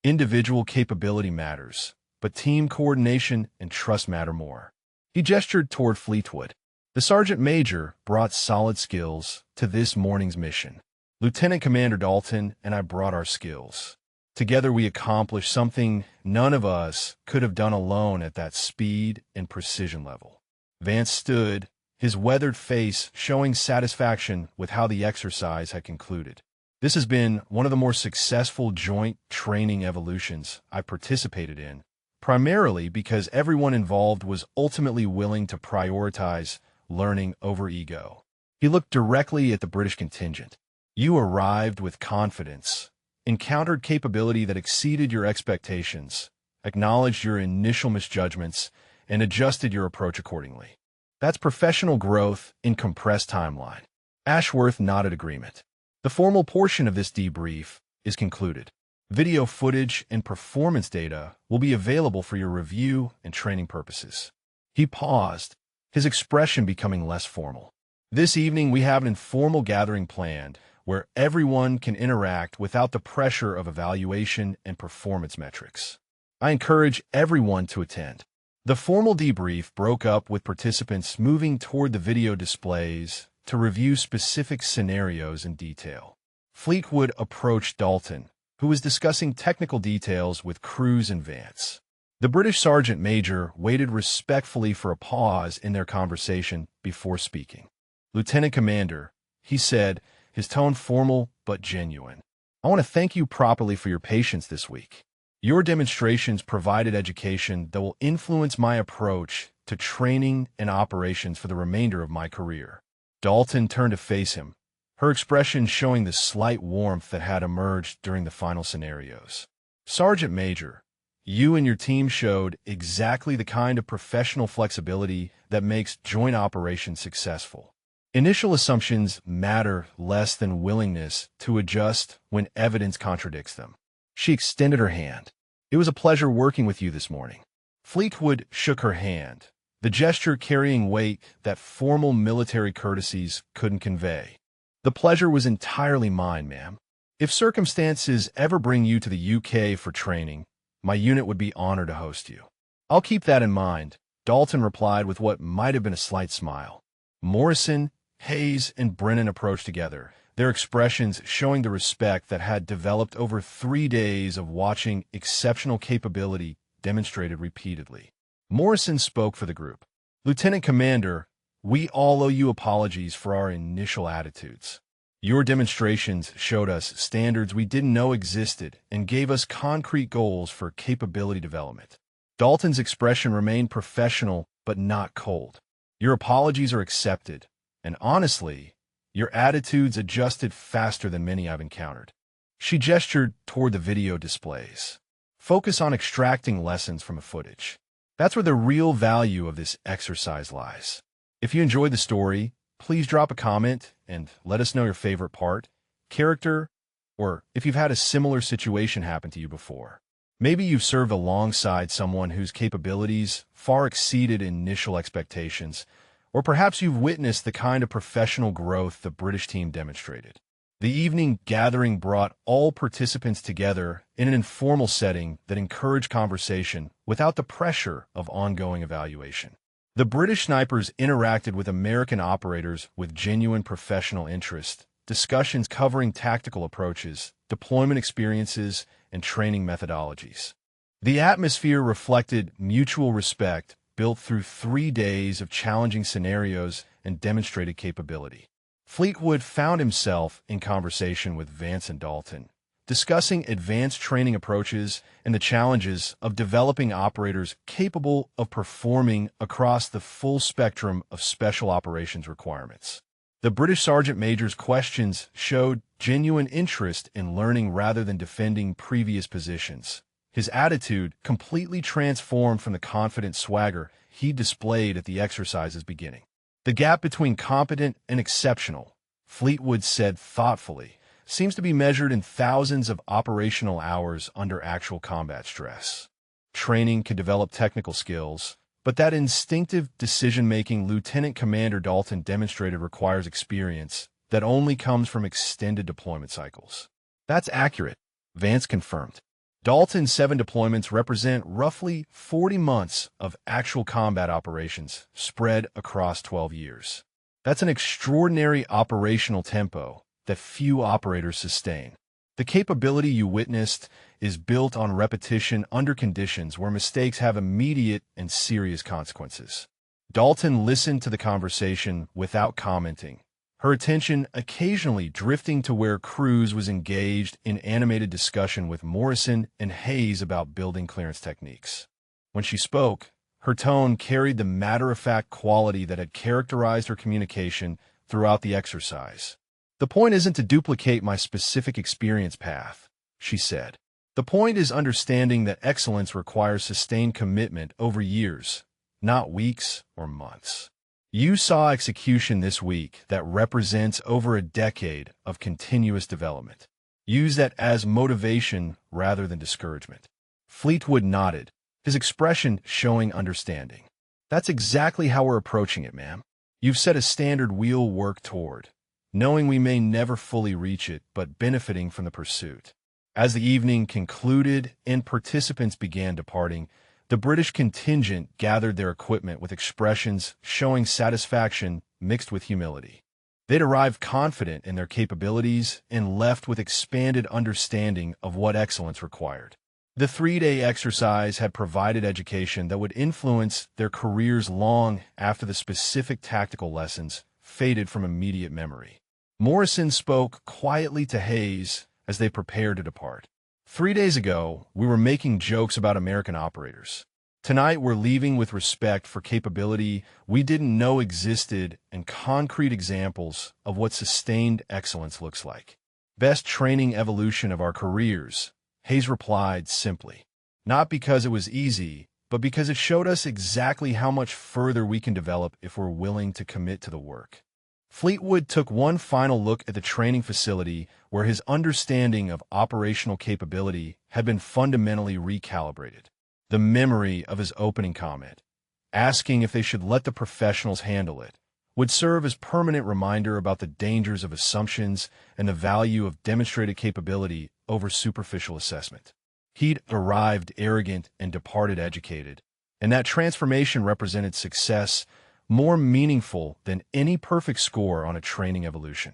Individual capability matters, but team coordination and trust matter more. He gestured toward Fleetwood. The sergeant major brought solid skills to this morning's mission. Lieutenant Commander Dalton and I brought our skills. Together we accomplished something none of us could have done alone at that speed and precision level. Vance stood, his weathered face showing satisfaction with how the exercise had concluded. This has been one of the more successful joint training evolutions I participated in, primarily because everyone involved was ultimately willing to prioritize learning over ego. He looked directly at the British contingent. You arrived with confidence, encountered capability that exceeded your expectations, acknowledged your initial misjudgments, and adjusted your approach accordingly. That's professional growth in compressed timeline. Ashworth nodded agreement. The formal portion of this debrief is concluded. Video footage and performance data will be available for your review and training purposes. He paused, his expression becoming less formal. This evening we have an informal gathering planned where everyone can interact without the pressure of evaluation and performance metrics. I encourage everyone to attend. The formal debrief broke up with participants moving toward the video displays to review specific scenarios in detail. Fleetwood approached Dalton, who was discussing technical details with Cruz and Vance. The British Sergeant Major waited respectfully for a pause in their conversation before speaking. Lieutenant Commander, he said, his tone formal but genuine. I want to thank you properly for your patience this week. Your demonstrations provided education that will influence my approach to training and operations for the remainder of my career. Dalton turned to face him, her expression showing the slight warmth that had emerged during the final scenarios. Sergeant Major, you and your team showed exactly the kind of professional flexibility that makes joint operations successful. Initial assumptions matter less than willingness to adjust when evidence contradicts them. She extended her hand. It was a pleasure working with you this morning. Fleetwood shook her hand, the gesture carrying weight that formal military courtesies couldn't convey. The pleasure was entirely mine, ma'am. If circumstances ever bring you to the UK for training, my unit would be honored to host you. I'll keep that in mind, Dalton replied with what might have been a slight smile. Morrison, Hayes, and Brennan approached together, their expressions showing the respect that had developed over 3 days of watching exceptional capability demonstrated repeatedly. Morrison spoke for the group. Lieutenant Commander, we all owe you apologies for our initial attitudes. Your demonstrations showed us standards we didn't know existed and gave us concrete goals for capability development. Dalton's expression remained professional but not cold. Your apologies are accepted, and honestly, your attitudes adjusted faster than many I've encountered. She gestured toward the video displays. Focus on extracting lessons from the footage. That's where the real value of this exercise lies. If you enjoyed the story, please drop a comment and let us know your favorite part, character, or if you've had a similar situation happen to you before. Maybe you've served alongside someone whose capabilities far exceeded initial expectations, or perhaps you've witnessed the kind of professional growth the British team demonstrated. The evening gathering brought all participants together in an informal setting that encouraged conversation without the pressure of ongoing evaluation. The British snipers interacted with American operators with genuine professional interest, discussions covering tactical approaches, deployment experiences, and training methodologies. The atmosphere reflected mutual respect built through 3 days of challenging scenarios and demonstrated capability. Fleetwood found himself in conversation with Vance and Dalton, discussing advanced training approaches and the challenges of developing operators capable of performing across the full spectrum of special operations requirements. The British Sergeant Major's questions showed genuine interest in learning rather than defending previous positions. His attitude completely transformed from the confident swagger he displayed at the exercise's beginning. The gap between competent and exceptional, Fleetwood said thoughtfully, seems to be measured in thousands of operational hours under actual combat stress. Training can develop technical skills, but that instinctive decision-making Lieutenant Commander Dalton demonstrated requires experience that only comes from extended deployment cycles. That's accurate, Vance confirmed. Dalton's 7 deployments represent roughly 40 months of actual combat operations spread across 12 years. That's an extraordinary operational tempo that few operators sustain. The capability you witnessed is built on repetition under conditions where mistakes have immediate and serious consequences. Dalton listened to the conversation without commenting, her attention occasionally drifting to where Cruz was engaged in animated discussion with Morrison and Hayes about building clearance techniques. When she spoke, her tone carried the matter-of-fact quality that had characterized her communication throughout the exercise. "The point isn't to duplicate my specific experience path," she said. "The point is understanding that excellence requires sustained commitment over years, not weeks or months. You saw execution this week that represents over a decade of continuous development. Use that as motivation rather than discouragement." Fleetwood nodded, his expression showing understanding. "That's exactly how we're approaching it, ma'am. You've set a standard we'll work toward, knowing we may never fully reach it, but benefiting from the pursuit." As the evening concluded and participants began departing, the British contingent gathered their equipment with expressions showing satisfaction mixed with humility. They'd arrived confident in their capabilities and left with expanded understanding of what excellence required. The 3-day exercise had provided education that would influence their careers long after the specific tactical lessons faded from immediate memory. Morrison spoke quietly to Hayes as they prepared to depart. 3 days ago, we were making jokes about American operators. Tonight, we're leaving with respect for capability we didn't know existed and concrete examples of what sustained excellence looks like. Best training evolution of our careers, Hayes replied simply. Not because it was easy, but because it showed us exactly how much further we can develop if we're willing to commit to the work. Fleetwood took one final look at the training facility where his understanding of operational capability had been fundamentally recalibrated. The memory of his opening comment, asking if they should let the professionals handle it, would serve as permanent reminder about the dangers of assumptions and the value of demonstrated capability over superficial assessment. He'd arrived arrogant and departed educated, and that transformation represented success more meaningful than any perfect score on a training evolution.